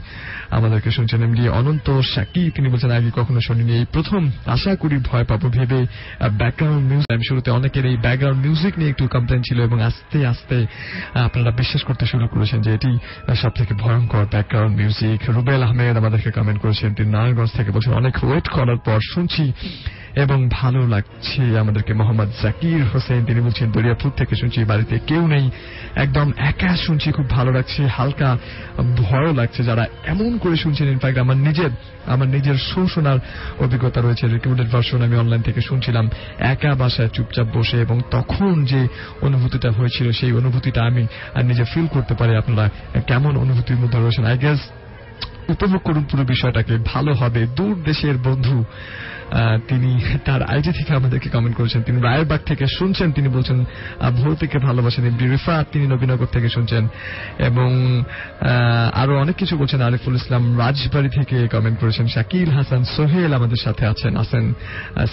আমাদেরকে শুনছেন। এমডি অনন্ত শাকি তিনি বলছেন আগে কখনো শুনিনি, এই প্রথম, আশা করি ভয় পাবো ভেবে ব্যাকগ্রাউন্ড মিউজিক। আমি শুরুতে অনেকের এই ব্যাকগ্রাউন্ড মিউজিক নিয়ে একটু কমপ্লেন ছিল এবং আস্তে আস্তে আপনারা বিশ্বাস করতে শুরু করেছেন যে এটি সব থেকে ভয়ঙ্কর ব্যাকগ্রাউন্ড মিউজিক। রুবেল আহমেদ আমাদেরকে কমেন্ট করেছেন, তিনি নারায়ণগঞ্জ থেকে বলছেন অনেক ওয়েট করার পর শুনছি এবং ভালো লাগছে। আমাদেরকে মোহাম্মদ জাকির হোসেন, তিনি বলছেন দরিয়াপুর থেকে শুনছি, বাড়িতে কেউ নেই, একদম একা শুনছি, খুব ভালো লাগছে, হালকা ভয়ও লাগছে। যারা এমন করে শুনছেন, ইনফ্যাক্ট আমার নিজের শোনার অভিজ্ঞতা রয়েছে, রেকর্ডেড ভার্সন আমি অনলাইন থেকে শুনছিলাম একা বাসায় চুপচাপ বসে, এবং তখন যে অনুভূতিটা হয়েছিল সেই অনুভূতিটা আমি আর নিজে ফিল করতে পারি। আপনারা কেমন অনুভূতির মধ্যে রয়েছেন আই গেস উপভোগ করুন পুরো বিষয়টাকে, ভালো হবে। দূর দেশের বন্ধু তিনি তার আইডি থেকে আমাদেরকে কমেন্ট করেছেন, তিনি রায়েরবাগ থেকে শুনছেন, তিনি বলছেন ভৌতিককে ভালোবাসেন। রিফাত তিনি নবীনগর থেকে শুনছেন, এবং আরো অনেক কিছু বলছেন। আরিফুল ইসলাম রাজবাড়ি থেকে কমেন্ট করেছেন। শাকিল হাসান সোহেল আমাদের সাথে আছেন।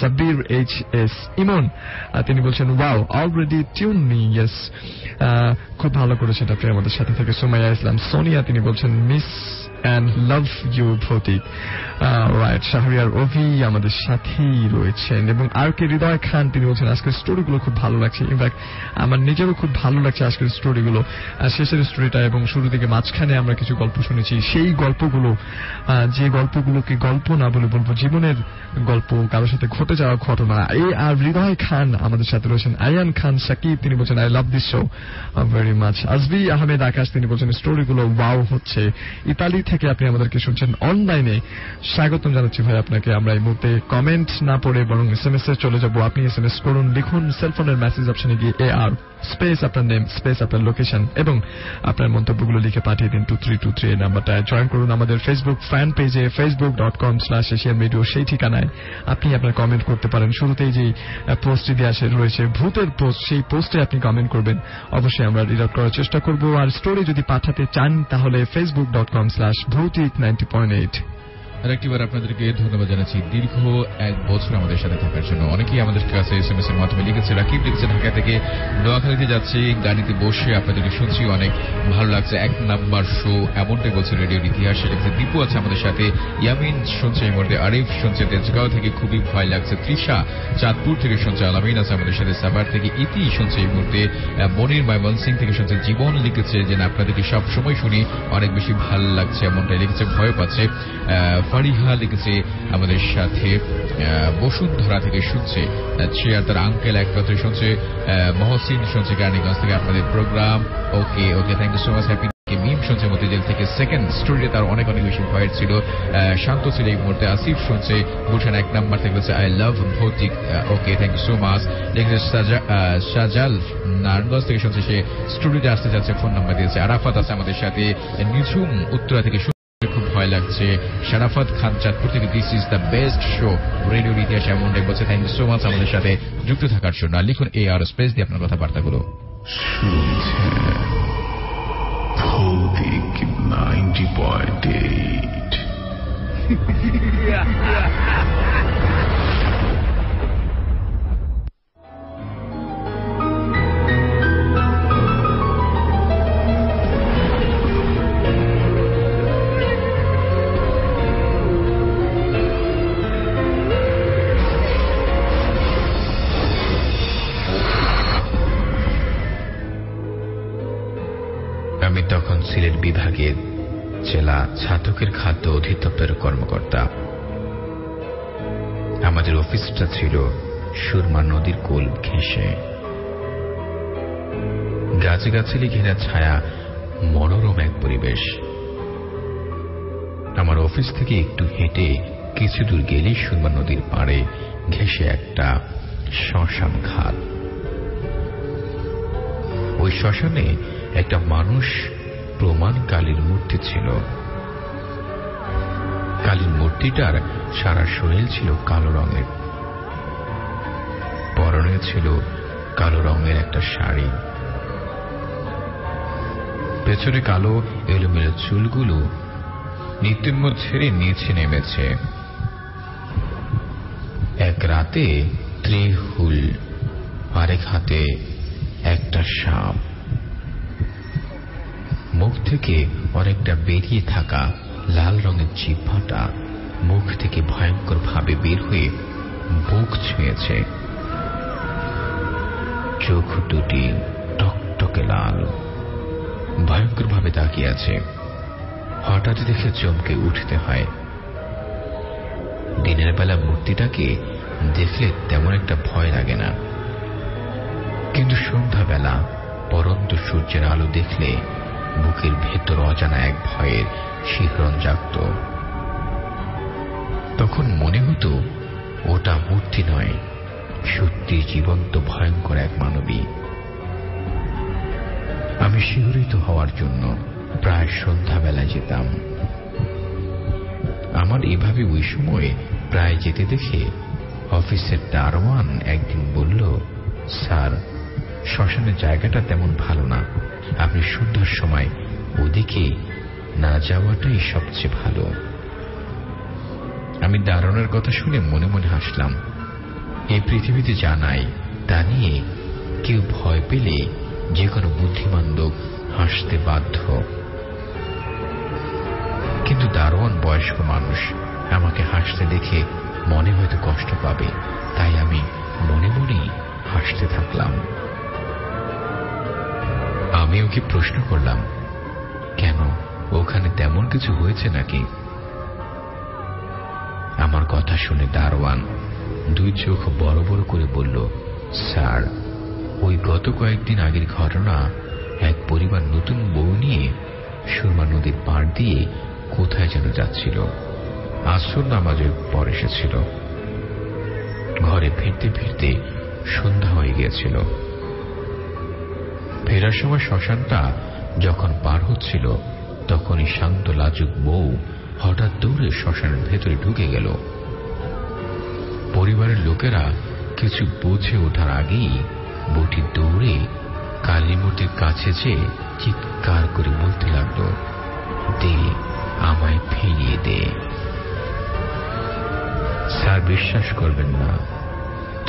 সাব্বির HS ইমন তিনি বলছেন wow already tune me, yes খুব ভালো করেছেন আপনি আমাদের সাথে থেকে। সুমাইয়া ইসলাম সোনিয়া তিনি বলছেন মিস and love you ভৌতিক, রাইট। শাহরিয়ার অভি আমাদের সাথেই রয়েছেন, এবং আর কে হৃদয় খান তিনি বলছেন আজকের স্টোরিগুলো খুব ভালো লাগছে। ইনফ্যাক্ট আমার নিজেরও খুব ভালো লাগছে আজকের স্টোরিগুলো, শেষের স্টোরিটা এবং শুরু থেকে মাঝখানে আমরা কিছু গল্প শুনেছি। সেই গল্পগুলো, যে গল্পগুলোকে গল্প না বলে বলবো জীবনের গল্প, কারোর সাথে ঘটে যাওয়া ঘটনা। আর হৃদয় খান আমাদের সাথে রয়েছেন। আয়ান খান সাকিব তিনি বলছেন I love this show very much. Ajbi Ahmed Akash তিনি বলছেন স্টোরিগুলো ওয়াও হচ্ছে। ইতালি থেকে আপনি আমাদেরকে শুনছেন অনলাইনে, স্বাগতম জানাচ্ছি ভাই আপনাকে। আমরা এই মুহূর্তে কমেন্ট না পড়ে বরং SMS এ চলে যাব। আপনি SMS করুন, লিখুন সেলফোনের মেসেজ অপশনে গিয়ে AR স্পেস আপনার নেম স্পেস আপনার লোকেশন এবং আপনার মন্তব্যগুলো লিখে পাঠিয়ে দিন 2323 এই নাম্বারটায়। জয়েন করুন আমাদের ফেসবুক ফ্যান পেজে facebook.com/asianradio, সেই ঠিকানায় আপনি আপনার কমেন্ট করতে পারেন। শুরুতেই যে পোস্টটি দেওয়া রয়েছে ভূতের পোস্ট, সেই পোস্টে আপনি কমেন্ট করবেন, অবশ্যই আমরা রিড আউট করার চেষ্টা করব। আর স্টোরি যদি পাঠাতে চান তাহলে facebook.com/bhutik90.8। আরেকটিবার আপনাদেরকে ধন্যবাদ জানাচ্ছি দীর্ঘ 1 বছর আমাদের সাথে থাকার জন্য। অনেকেই আমাদের কাছে SMS এর মাধ্যমে লিখেছে। রাকিব লিখেছে ঢাকা থেকে নোয়াখালীতে যাচ্ছি, গাড়িতে বসে আপনাদেরকে শুনছি, অনেক ভালো লাগছে, 1 নাম্বার শো এমনটাই বলছে রেডিওর ইতিহাসে। লিখেছে দীপু আছে আমাদের সাথে, ইয়ামিন শুনছে এই মুহূর্তে, আরিফ শুনছে তেজগাঁও থেকে, খুবই ভয় লাগছে। তৃষা চাঁদপুর থেকে শুনছে, আলামিন আছে আমাদের সাথে সাভার থেকে, ইতি শুনছে এই মুহূর্তে, মনির ময়মনসিং থেকে শুনছে। জীবন লিখেছে যে আপনাদেরকে সব সময় শুনি, অনেক বেশি ভালো লাগছে এমনটাই লিখেছে, ভয় পাচ্ছে। ফারিহা লিখেছে আমাদের সাথে বসুন্ধরা থেকে শুনছে, সে আর তার আঙ্কেল এক কথা শুনছে। মহসিন শুনছে কেরানীগঞ্জ থেকে আপনাদের programme. Okay thank you so much. Happy Mim শুনছে মতিঝিল থেকে, সেকেন্ড স্টোরিতে তার অনেক বেশি ভয়ের ছিল, শান্ত ছিল এই মুহূর্তে। আসিফ শুনছে গুলশান 1 নাম্বার থেকে বলছে I love Bhoutik. Okay thank you so much. লিখেছে সাজাল নারায়ণগঞ্জ থেকে শুনছে, সে স্টুডিওতে আসতে যাচ্ছে, ফোন নাম্বার দিয়েছে। আরাফাত আছে আমাদের সাথে, নিঝুম উত্তরা থেকে খুব ভয় লাগছে। শারাফাত খান চাঁদপুর থেকে, this is the best show রেডিওর ইতিহাস এমনটাই বলছে। থ্যাংক ইউ সো মাচ আমাদের সাথে যুক্ত থাকার জন্য। লিখুন AR স্পেস দিয়ে আপনার কথাবার্তাগুলো। ভৌতিক 90.8 আমি তখন সিলেট বিভাগের জেলা ছাতকের খাদ্য অধিদপ্তরের কর্মকর্তা। আমাদের অফিসটা ছিল সুরমা নদীর কোল ঘেঁষে, গাছগাছালি ঘেরা ছায়া, মনোরম এক পরিবেশ। আমার অফিস থেকে একটু হেঁটে কিছু দূর গেলেই সুরমা নদীর পাড়ে ঘেঁষে একটা শ্মশান ঘাট। ওই শ্মশানে একটা মানুষ প্রমাণ কালীর মূর্তি ছিল। কালীর মূর্তিটার সারা শরীর ছিল কালো রঙের, পরনে ছিল কালো রঙের একটা শাড়ি, পেছনে কালো এলোমেলো চুলগুলো নিত্যম্য ছেড়ে নিচে নেমেছে। এক রাতে ত্রিহুল, আরেক হাতে একটা সাপ, মুখ থেকে অনেকটা বেরিয়ে থাকা লাল রঙের জিহ্বাটা মুখ থেকে ভয়ঙ্কর ভাবে বের হয়ে বুক ছুঁয়েছে। চোখ দুটি টকটকে লাল, ভয়ঙ্কর ভাবে তাকিয়ে আছে। হঠাৎ দেখে চমকে উঠতে হয়। দিনের বেলা মূর্তিটাকে দেখলে তেমন একটা ভয় লাগে না, কিন্তু সন্ধ্যাবেলা পরন্ত সূর্যের আলো দেখলে বুকের ভেতর অজানা এক ভয়ের শিহরণ জাগত। তখন মনে হতো ওটা মূর্তি নয়, সত্যি জীবন্ত ভয়ঙ্কর এক মানবী। আমি শিহরিত হওয়ার জন্য প্রায় সন্ধ্যাবেলায় যেতাম। আমার এভাবে ওই সময়ে প্রায় যেতে দেখে অফিসের দারোয়ান একদিন বলল, স্যার, শ্মশানের জায়গাটা তেমন ভালো না, আপনি সন্ধ্যার সময় ওদিকে না যাওয়াটাই সবচেয়ে ভালো। আমি দারোয়ানের কথা শুনে মনে মনে হাসলাম। এই পৃথিবীতে যা নাই তা নিয়ে কেউ ভয় পেলে যে কোনো বুদ্ধিমান লোক হাসতে বাধ্য। কিন্তু দারোয়ান বয়স্ক মানুষ, আমাকে হাসতে দেখে মনে হয়তো কষ্ট পাবে, তাই আমি মনে মনেই হাসতে থাকলাম। আমি ওকে প্রশ্ন করলাম, কেন, ওখানে তেমন কিছু হয়েছে নাকি? আমার কথা শুনে দারোয়ান দুই চোখ বড় বড় করে বলল, স্যার, ওই গত কয়েকদিন আগের ঘটনা। এক পরিবার নতুন বউ নিয়ে সুরমা নদীর পাড় দিয়ে কোথায় যেন যাচ্ছিল। আসর নামাজের পর এসেছিল। ঘরে ফিরতে ফিরতে সন্ধ্যা হয়ে গিয়েছিল। ফেরার সময় শ্মশানটা যখন পার হচ্ছিল, তখনই শান্ত লাজুক বউ হঠাৎ দৌড়ে শ্মশানের ভেতরে ঢুকে গেল। পরিবারের লোকেরা কিছু বুঝে ওঠার আগেই বউটি দৌড়ে কালী মূর্তির কাছে যেয়ে চিৎকার করে বলতে লাগলো, দে, আমায় ফিরিয়ে দে। স্যার, বিশ্বাস করবেন না,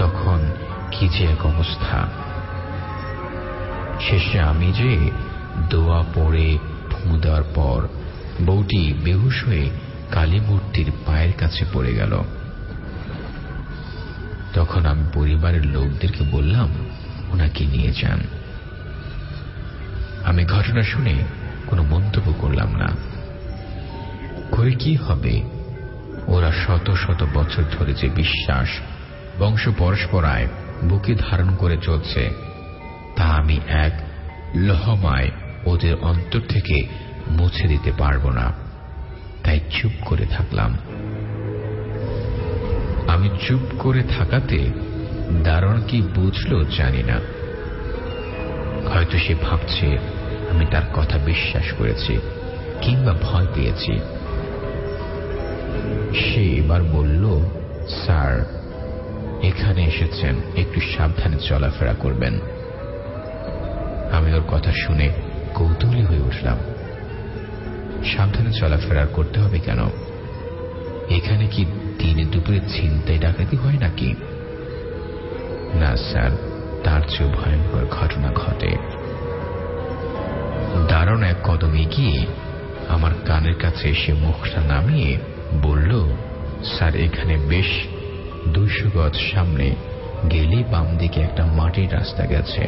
তখন কি যে এক অবস্থা। শেষে আমি যে দোয়া পড়ে ফুঁ দেওয়ার পর বউটি বেহুশ হয়ে কালী মূর্তির পায়ের কাছে পড়ে গেল। তখন আমি পরিবারের লোকদেরকে বললাম, ওনাকে নিয়ে যান। আমি ঘটনা শুনে কোনো মন্তব্য করলাম না। করে কি হবে? ওরা শত শত বছর ধরে যে বিশ্বাস বংশ পরস্পরায় বুকে ধারণ করে চলছে, তা আমি এক লহমায় ওদের অন্তর থেকে মুছে দিতে পারব না। তাই চুপ করে থাকলাম। আমি চুপ করে থাকাতে দারোয়ান কি বুঝলো জানি না। হয়তো সে ভাবছে আমি তার কথা বিশ্বাস করেছি কিংবা ভয় পেয়েছি। সে এবার বলল, স্যার, এখানে এসেছেন, একটু সাবধানে চলাফেরা করবেন। আমি ওর কথা শুনে কৌতূহলী হয়ে উঠলাম। সাবধানে চলাফেরা করতে হবে কেন? এখানে কি দিনে দুপুরে ছিনতাই ডাকাতি হয় নাকি? না স্যার, তার চেয়ে ভয়ঙ্কর ঘটনা ঘটে। দারুণ এক কদম এগিয়ে আমার কানের কাছে এসে মুখটা নামিয়ে বলল, স্যার, এখানে বেশ 200 গজ সামনে গেলে বাম দিকে একটা মাটির রাস্তা গেছে।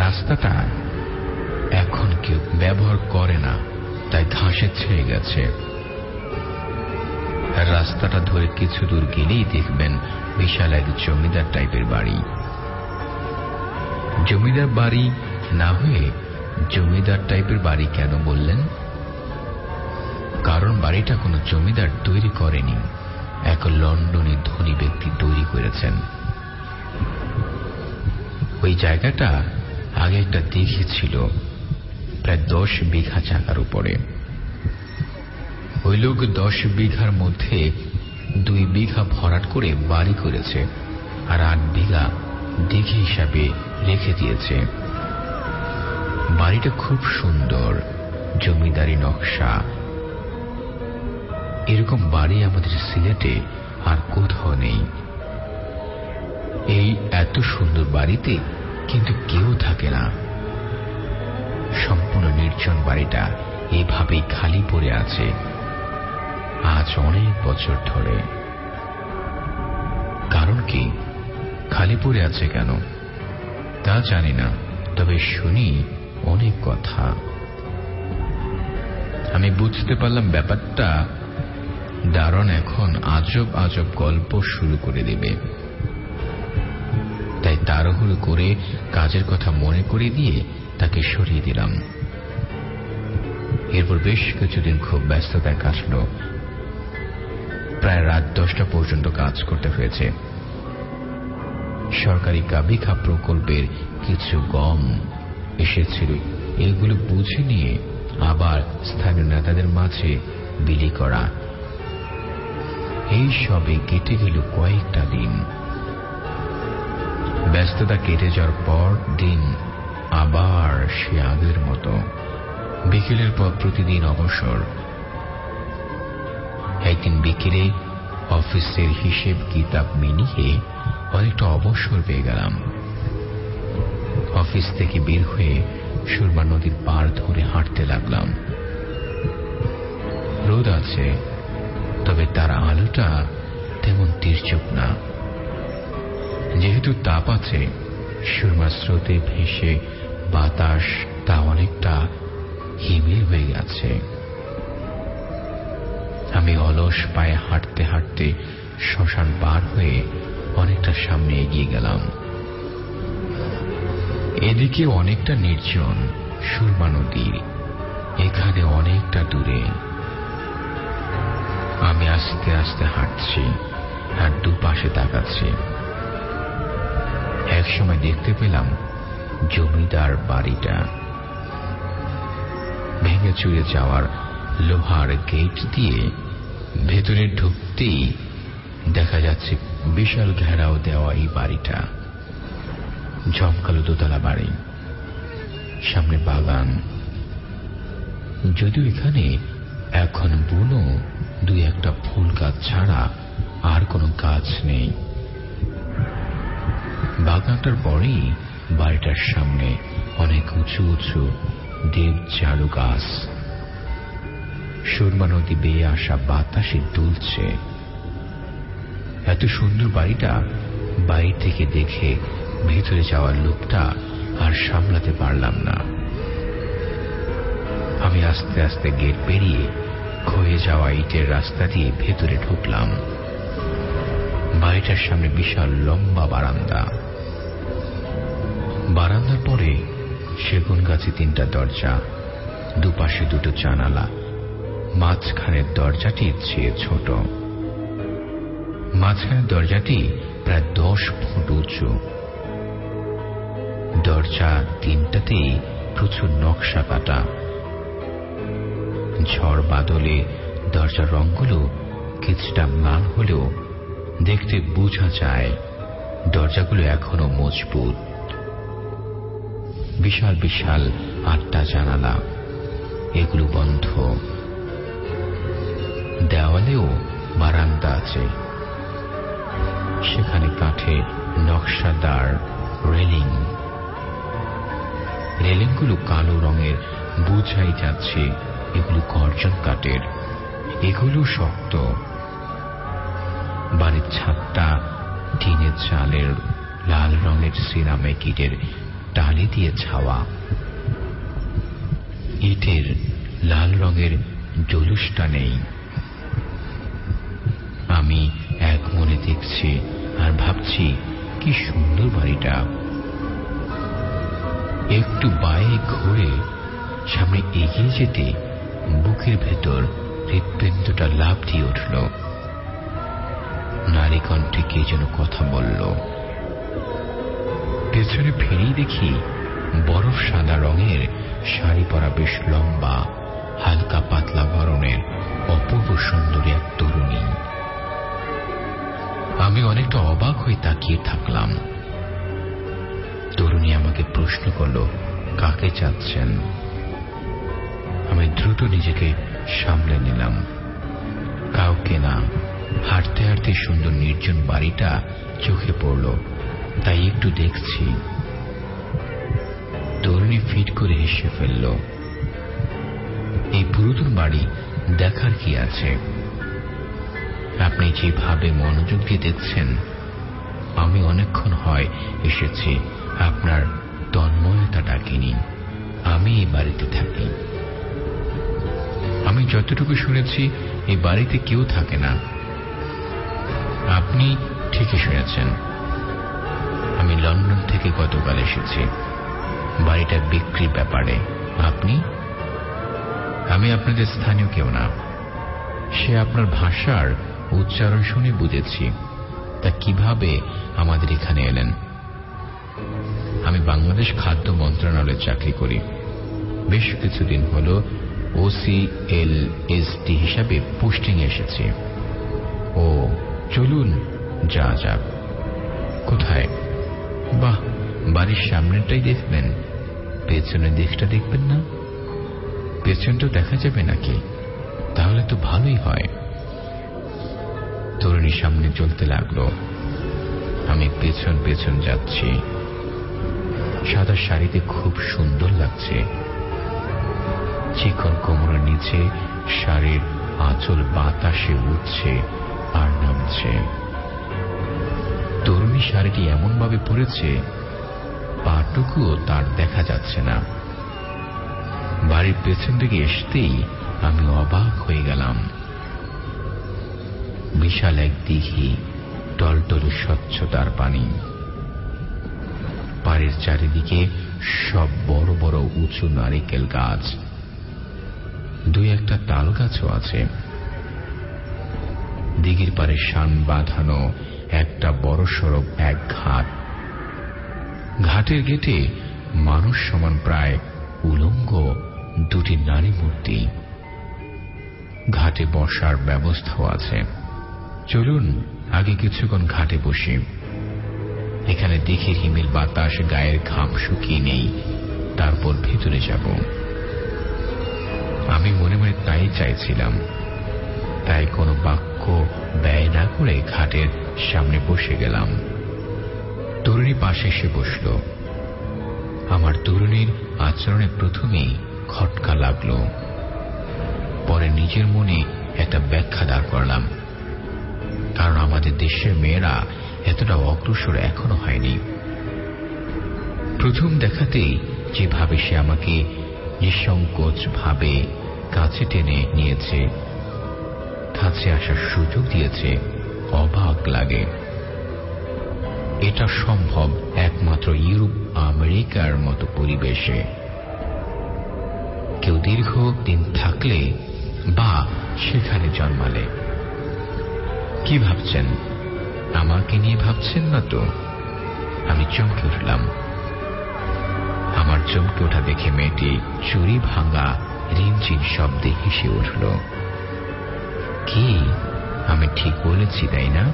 রাস্তাটা এখন কেউ ব্যবহার করে না, তাই ঘাসে ছেয়ে গেছে। রাস্তাটা ধরে কিছু দূর গেলেই দেখবেন বিশাল এক জমিদার টাইপের বাড়ি। জমিদার বাড়ি না হয়ে জমিদার টাইপের বাড়ি কেন বললেন? কারণ বাড়িটা কোনো জমিদার তৈরি করেনি, এক লন্ডনের ধনী ব্যক্তি তৈরি করেছেন। ওই জায়গাটা আগে একটা দিঘি ছিল, প্রায় 10 বিঘা জায়গার উপরে। ওই লোক 10 বিঘার মধ্যে 2 বিঘা ভরাট করে বাড়ি করেছে, আর 8 বিঘা দিঘি হিসাবে রেখে দিয়েছে। বাড়িটা খুব সুন্দর, জমিদারি নকশা। এরকম বাড়ি আমাদের সিলেটে আর কোথাও নেই। এই এত সুন্দর বাড়িতে কিন্তু কেউ থাকে না। সম্পূর্ণ নির্জন বাড়িটা এভাবেই খালি পড়ে আছে আজ অনেক বছর ধরে। কারণ কি, খালি পড়ে আছে কেন তা জানি না, তবে শুনি অনেক কথা। আমি বুঝতে পারলাম ব্যাপারটা দারুণ এখন আজব আজব গল্প শুরু করে দেবে। তাই তাই তাড়াহুড়ো করে কাজের কথা মনে করে দিয়ে তাকে সরিয়ে দিলাম। এরপর বেশ কিছুদিন খুব ব্যস্ততায় কাটল। প্রায় রাত 10টা পর্যন্ত কাজ করতে হয়েছে। সরকারি গাভী প্রকল্পের কিছু গম এসেছিল, এগুলো বুঝে নিয়ে আবার স্থানীয় নেতাদের মাঝে বিলি করা। এই সবে কেটে গেল কয়েকটা দিন। ব্যস্ততা কেটে যাওয়ার পর দিন আবার সে আগের মতো। বিকেলের পর প্রতিদিন অবসর। একদিন বিকেলে অফিসের হিসেব কিতাব মিলিয়ে অনেকটা অবসর পেয়ে গেলাম। অফিস থেকে বের হয়ে সুরমা নদীর পাড় ধরে হাঁটতে লাগলাম। রোদ আছে, তবে তার আলোটা তেমন তীর্যক না। যেহেতু তাপ আছে, সুরমা স্রোতে ভেসে বাতাস তা অনেকটা হিমেল হয়ে গেছে। আমি অলস পায়ে হাঁটতে হাঁটতে শ্মশান পার হয়ে অনেকটা সামনে এগিয়ে গেলাম। এদিকে অনেকটা নির্জন সুরমা নদীর, এখানে অনেকটা দূরে। আমি আস্তে আস্তে হাঁটছি আর দুপাশে তাকাচ্ছি। একসময় দেখতে পেলাম জমিদার বাড়িটা। ভেঙে চুরে যাওয়ার লোহার গেট দিয়ে ভেতরে ঢুকতেই দেখা যাচ্ছে বিশাল ঘেরাও দেওয়া এই বাড়িটা। জমকালো দোতলা বাড়ি, সামনে বাগান। যদিও এখানে এখন বুনো দুই একটা ফুল গাছ ছাড়া আর কোনো গাছ নেই। বাগানটার পরেই বাড়িটার সামনে অনেক উঁচু উঁচু দেব ঝাড়ু গাছ। সুরমা নদী বেয়ে আসা বাতাসে দুলছে। এত সুন্দর বাড়িটা বাইরে থেকে দেখে ভেতরে যাওয়ার লোকটা আর সামলাতে পারলাম না। আমি আস্তে আস্তে গেট পেরিয়ে ক্ষয়ে যাওয়া ইটের রাস্তা দিয়ে ভেতরে ঢুকলাম। বাড়িটার সামনে বিশাল লম্বা বারান্দা। বারান্দার পরে সেগুন গাছে 3টা দরজা, দুপাশে 2টো জানালা। মাঝখানের দরজাটি চেয়ে ছোট। মাঝখানের দরজাটি প্রায় 10 ফুট উঁচু। দরজা 3টাতেই প্রচুর নকশা কাটা। ঝড় বাদলে দরজার রঙগুলো কিছুটা ম্লান হলেও দেখতে বোঝা যায় দরজাগুলো এখনো মজবুত। বিশাল বিশাল 8টা জানালা, এগুলো বন্ধ। দেওয়ালেও বারান্দা আছে, সেখানে কাঠের নকশাদার রেলিং। রেলিংগুলো কালো রঙের, বোঝাই যাচ্ছে এগুলো গর্জন কাঠের। এগুলো শক্ত। বাড়ির ছাদটা টিনের চালের লাল রঙের সিরামিক ইটের টালি দিয়ে ছাওয়া। ইটের লাল রঙের জলুসটা নেই। আমি এক মনে দেখছি আর ভাবছি কি সুন্দর বাড়িটা। একটু বায়ে ঘুরে সামনে এগিয়ে যেতে বুকের ভেতর হৃৎপিণ্ডটা লাফ দিয়ে উঠল। নারী কণ্ঠে কে যেন কথা বলল। পেছনে ফিরেই দেখি বরফ সাদা রঙের শাড়ি পরা বেশ লম্বা, হালকা পাতলা গড়নের অপূর্ব সুন্দরী এক তরুণী। আমি অনেকটা অবাক হয়ে তাকিয়ে থাকলাম। তরুণী আমাকে প্রশ্ন করল, কাকে চাচ্ছেন? আমি দ্রুত নিজেকে সামলে নিলাম। কাউকে না। হাঁটতে হাঁটতে সুন্দর নির্জন বাড়িটা চোখে পড়ল, তাই একটু দেখছি। তরুণী ফিট করে হেসে ফেলল। এই পুরাতন বাড়ি দেখার কি আছে? আপনি যেভাবে মনোযোগ দিয়ে দেখছেন, আমি অনেকক্ষণ হয় এসেছি, আপনার তন্ময়তা ডাকিনি। আমি এই বাড়িতে থাকি। আমি যতটুকু শুনেছি এই বাড়িতে কেউ থাকে না। আপনি ঠিকই শুনেছেন। আমি আমি লন্ডন থেকে গতকাল এসেছি বাড়িটা বিক্রির ব্যাপারে। আপনি? আমি আপনাদের স্থানীয় কেউ না। সে আপনার ভাষার উচ্চারণ শুনে বুঝেছি। তা কিভাবে আমাদের এখানে এলেন? আমি বাংলাদেশ খাদ্য মন্ত্রণালয়ে চাকরি করি। বেশ কিছুদিন হল OCLSD হিসাবে পোস্টিং এসেছি। ও, চলুন যা যাক। কোথায়? বাহ, বাড়ির সামনেটাই দেখবেন, পেছনের দিকটা দেখবেন না? পেছনটাও দেখা যাবে নাকি? তাহলে তো ভালোই হয়। তরুণীর সামনে চলতে লাগলো। আমি পেছন পেছন যাচ্ছি। সাদা শাড়িতে খুব সুন্দর লাগছে। চিকন কোমরের নিচে শাড়ির আঁচল বাতাসে উঠছে আর নামছে। তরুণী শাড়িটি এমন ভাবে পরেছে পাটুকুও তার দেখা যাচ্ছে না। বাড়ির পেছন দিকে আসতেই আমি অবাক হয়ে গেলাম। বিশাল এক দিঘি, টলটলে স্বচ্ছতার পানি। পাড়ের চারিদিকে সব বড় বড় উঁচু নারিকেল গাছ, দুই একটা তাল গাছও আছে। দিঘির পাড়ে শান বাঁধানো একটা বড় সড়ক, এক ঘাট। ঘাটের গেটে মানুষ সমান প্রায় উলঙ্গ দুটি নারী মূর্তি। ঘাটে বসার ব্যবস্থাও আছে। চলুন আগে কিছুক্ষণ ঘাটে বসি। এখানে দিঘির হিমেল বাতাস গায়ের ঘাম শুকিয়ে নেই, তারপর ভেতরে যাব। আমি মনে মনে তাই চাইছিলাম। তাই কোনো বাক্য ব্যয় না করে ঘাটের সামনে বসে গেলাম। তরুণী পাশে এসে বসল। আমার তরুণীর আচরণে প্রথমেই খটকা লাগলো। পরে নিজের মনে একটা ব্যাখ্যা দাঁড় করলাম। কারণ আমাদের দেশের মেয়েরা এতটা অগ্রসর এখনো হয়নি। প্রথম দেখাতেই যেভাবে সে আমাকে নিঃসংকোচ ভাবে কাছে টেনে নিয়েছে, কাছে আসার সুযোগ দিয়েছে, অবাক লাগে। এটা সম্ভব একমাত্র ইউরোপ আমেরিকার মতো পরিবেশে। কেউ দীর্ঘদিন থাকলে বা সেখানে জন্মালে। কি ভাবছেন? আমাকে নিয়ে ভাবছেন না তো? আমি চমকে উঠলাম। আমার চমকে ওঠা দেখে মেয়েটি চুরি ভাঙা রিনচিন শব্দে হেসে উঠল। কি, আমি ঠিক বলেছি তাই না?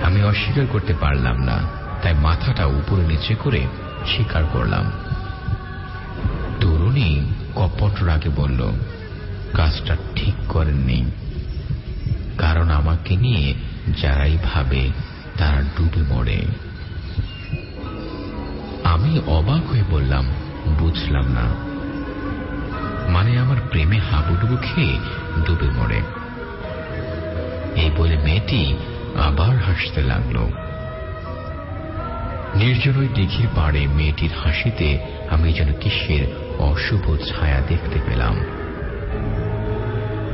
আমি অস্বীকার করতে পারলাম না, তাই মাথাটা উপরে নিচে করে স্বীকার করলাম। তরুণী কপট রাগে বলল, কাজটা ঠিক করেননি। কারণ আমাকে নিয়ে যারাই ভাবে তারা ডুবে মরে। আমি অবাক হয়ে বললাম, বুঝলাম না। মানে আমার প্রেমে হাবুডুবু খেয়ে ডুবে মরে? এই বলে মেয়েটি আবার হাসতে লাগল। নির্জন ওই দিঘির পাড়ে মেয়েটির হাসিতে আমি যেন কিসের অশুভ ছায়া দেখতে পেলাম।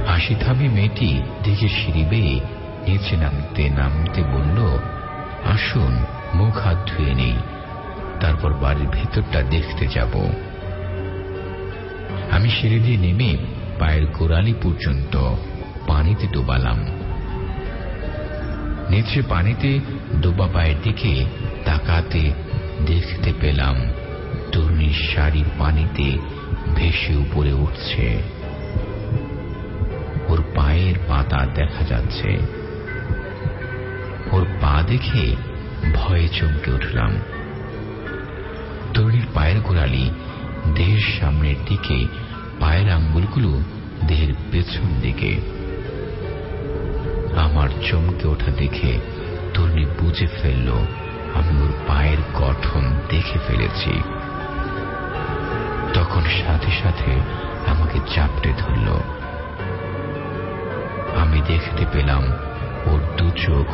হাসি থামিয়ে মেয়েটি দিঘির সিঁড়ি বেয়ে নিচে নামতে নামতে বলল, আসুন মুখ হাত ধুয়ে নেই, তারপর বাড়ির ভেতরটা দেখতে যাব। আমি সিঁড়ি দিয়ে নেমে পায়ের গোড়ালি পর্যন্ত পানিতে ডোবালাম। নিচে পানিতে ডোবা পায়ের দিকে তাকাতে দেখতে পেলাম তরুণীর শাড়ি পানিতে ভেসে উপরে উঠছে। ওর পায়ের পাতা দেখা যাচ্ছে। ওর পা দেখে ভয়ে চমকে উঠলাম। তরুণীর পায়ের গোড়ালি দেহের সামনের দিকে, পায়ের আঙ্গুলগুলো দেহের পেছন দিকে। আমার চমকে ওঠা দেখে তরুণী বুঝে ফেলল আমি ওর পায়ের গঠন দেখে ফেলেছি। তখন সাথে সাথে আমাকে চাপড়ে ধরল। আমি দেখতে পেলাম ওর দু চোখ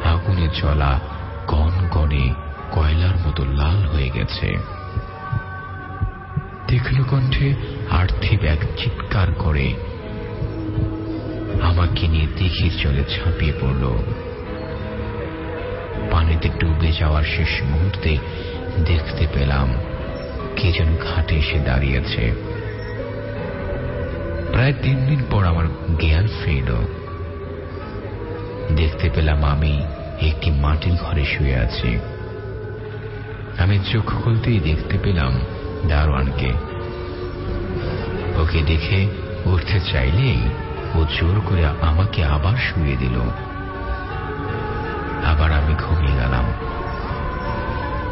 আগুনে জ্বলা গনগনে কয়লার মতো লাল হয়ে গেছে। তীক্ষ্ণ কণ্ঠে আর্থিব এক চিৎকার করে আমাকে নিয়ে দিঘির জলে ঝাঁপিয়ে পড়ল। পানিতে ডুবে যাওয়ার শেষ মুহূর্তে দেখতে পেলাম কে যেন ঘাটে এসে দাঁড়িয়েছে। প্রায় 3 দিন পর আমার জ্ঞান ফিরল। দেখতে পেলাম আমি একটি মাটির ঘরে শুয়ে আছি। আমি চোখ খুলতেই দেখতে পেলাম দারোয়ানকে। ওকে দেখে উঠতে চাইলেই ও জোর করে আমাকে আবার শুয়ে দিল। আবার আমি ঘুমিয়ে গেলাম।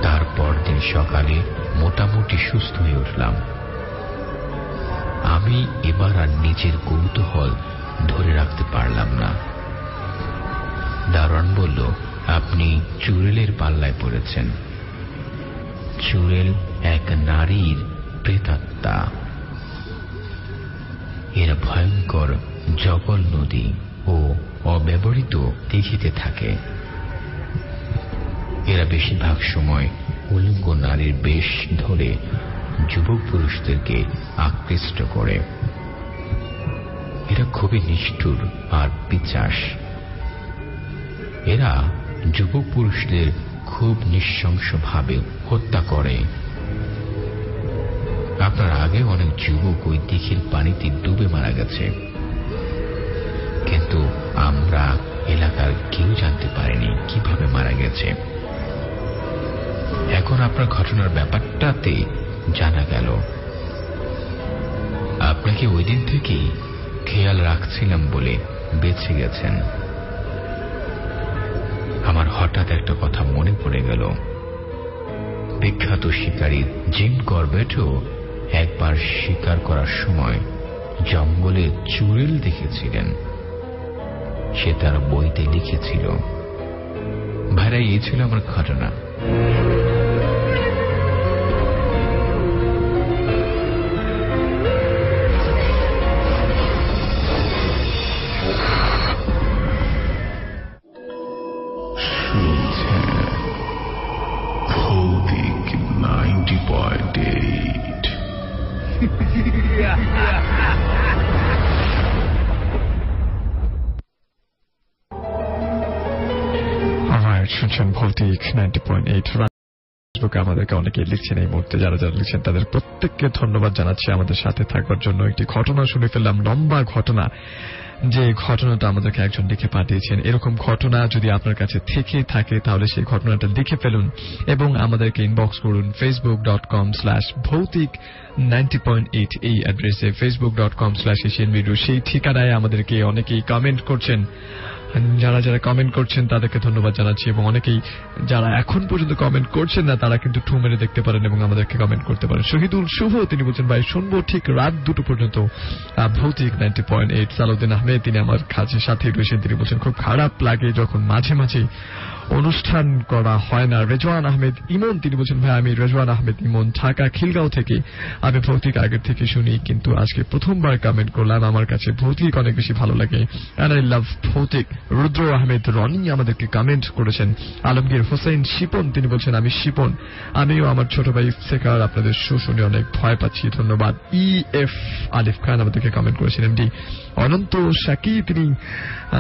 তারপর দিন সকালে মোটামুটি সুস্থ হয়ে উঠলাম। আমি এবার আর নিজের কৌতূহল ধরে রাখতে পারলাম না। দারোয়ান বলল, আপনি চুড়েলের পাল্লায় পড়েছেন। চুড়েল এক নারীর প্রেতাত্মা। এরা ভয়ঙ্কর জগল নদী ও অব্যবহৃত দিঘিতে থাকে। এরা বেশিরভাগ সময় উলঙ্গ নারীর বেশ ধরে যুবক পুরুষদেরকে আকৃষ্ট করে। এরা খুবই নিষ্ঠুর আর পিশাচ। এরা যুবক পুরুষদের খুব নৃশংসভাবে হত্যা করে। আপনার আগে অনেক যুবক ওই দিঘির পানিতে ডুবে মারা গেছে, কিন্তু আমরা এলাকার কেউ জানতে পারেনি কিভাবে মারা গেছে। এখন আপনার ঘটনার ব্যাপারটাতে জানা গেল। আপনাকে ওই দিন থেকেই খেয়াল রাখছিলাম বলে বেঁচে গেছেন। আমার হঠাৎ একটা কথা মনে পড়ে গেল। বিখ্যাত শিকারী জিম করবেটও একবার শিকার করার সময় জঙ্গলে চুড়েল দেখেছিলেন। সে তার বইতে লিখেছিল। ভাইরা, এই ছিল আমার ঘটনা। ভৌতিক 90.8 শুনছেন ভৌতিক 90.8। ফেসবুকে আমাদেরকে অনেকে লিখছেন এই মুহূর্তে। যারা যারা লিখছেন তাদের প্রত্যেককে ধন্যবাদ জানাচ্ছি আমাদের সাথে থাকবার জন্য। একটি ঘটনা শুনে ফেললাম, লম্বা ঘটনা। যে ঘটনাটা আমাদেরকে একজন লিখে পাঠিয়েছেন, এরকম ঘটনা যদি আপনার কাছে থেকে থাকে তাহলে সেই ঘটনাটা লিখে ফেলুন এবং আমাদেরকে ইনবক্স করুন facebook.com/ভৌতিক90.8 এই অ্যাড্রেসে, facebook.com/asianvideo সেই ঠিকানায়। আমাদেরকে অনেকেই কমেন্ট করছেন। যারা যারা কমেন্ট করছেন তাদেরকে ধন্যবাদ জানাচ্ছি, এবং অনেকেই যারা এখন পর্যন্ত কমেন্ট করছেন না তারা কিন্তু ঠু মেরে দেখতে পারেন এবং আমাদেরকে কমেন্ট করতে পারেন। শহীদুল শুভ তিনি বলছেন, ভাই শুনবো ঠিক রাত 2টো পর্যন্ত ভৌতিক 90.8। সালাউদ্দিন আহমেদ তিনি আমার কাছে সাথে রয়েছেন। তিনি বলছেন, খুব খারাপ লাগে যখন মাঝে মাঝে অনুষ্ঠান করা হয় না। রেজওয়ান আহমেদ ইমন তিনি বলছেন, ভাই আমি রেজওয়ান আহমেদ ইমন, ঢাকা খিলগাঁও থেকে। আমি ভৌতিক আগের থেকে শুনি, কিন্তু আজকে প্রথমবার কমেন্ট করলাম। আমার কাছে ভৌতিক অনেক বেশি ভালো লাগে, এন্ড আই লাভ ভৌতিক। রুদ্র আহমেদ রনি আমাদেরকে কমেন্ট করেছেন। আলমগীর হোসেন শিপন তিনি বলছেন, আমি শিপন, আমিও আমার ছোট ভাই ইফতেখার আপনাদের শো শুনে অনেক ভয় পাচ্ছি, ধন্যবাদ। EF আলিফ খান আমাদেরকে কমেন্ট করেছেন। এমডি অনন্ত শাকি তিনি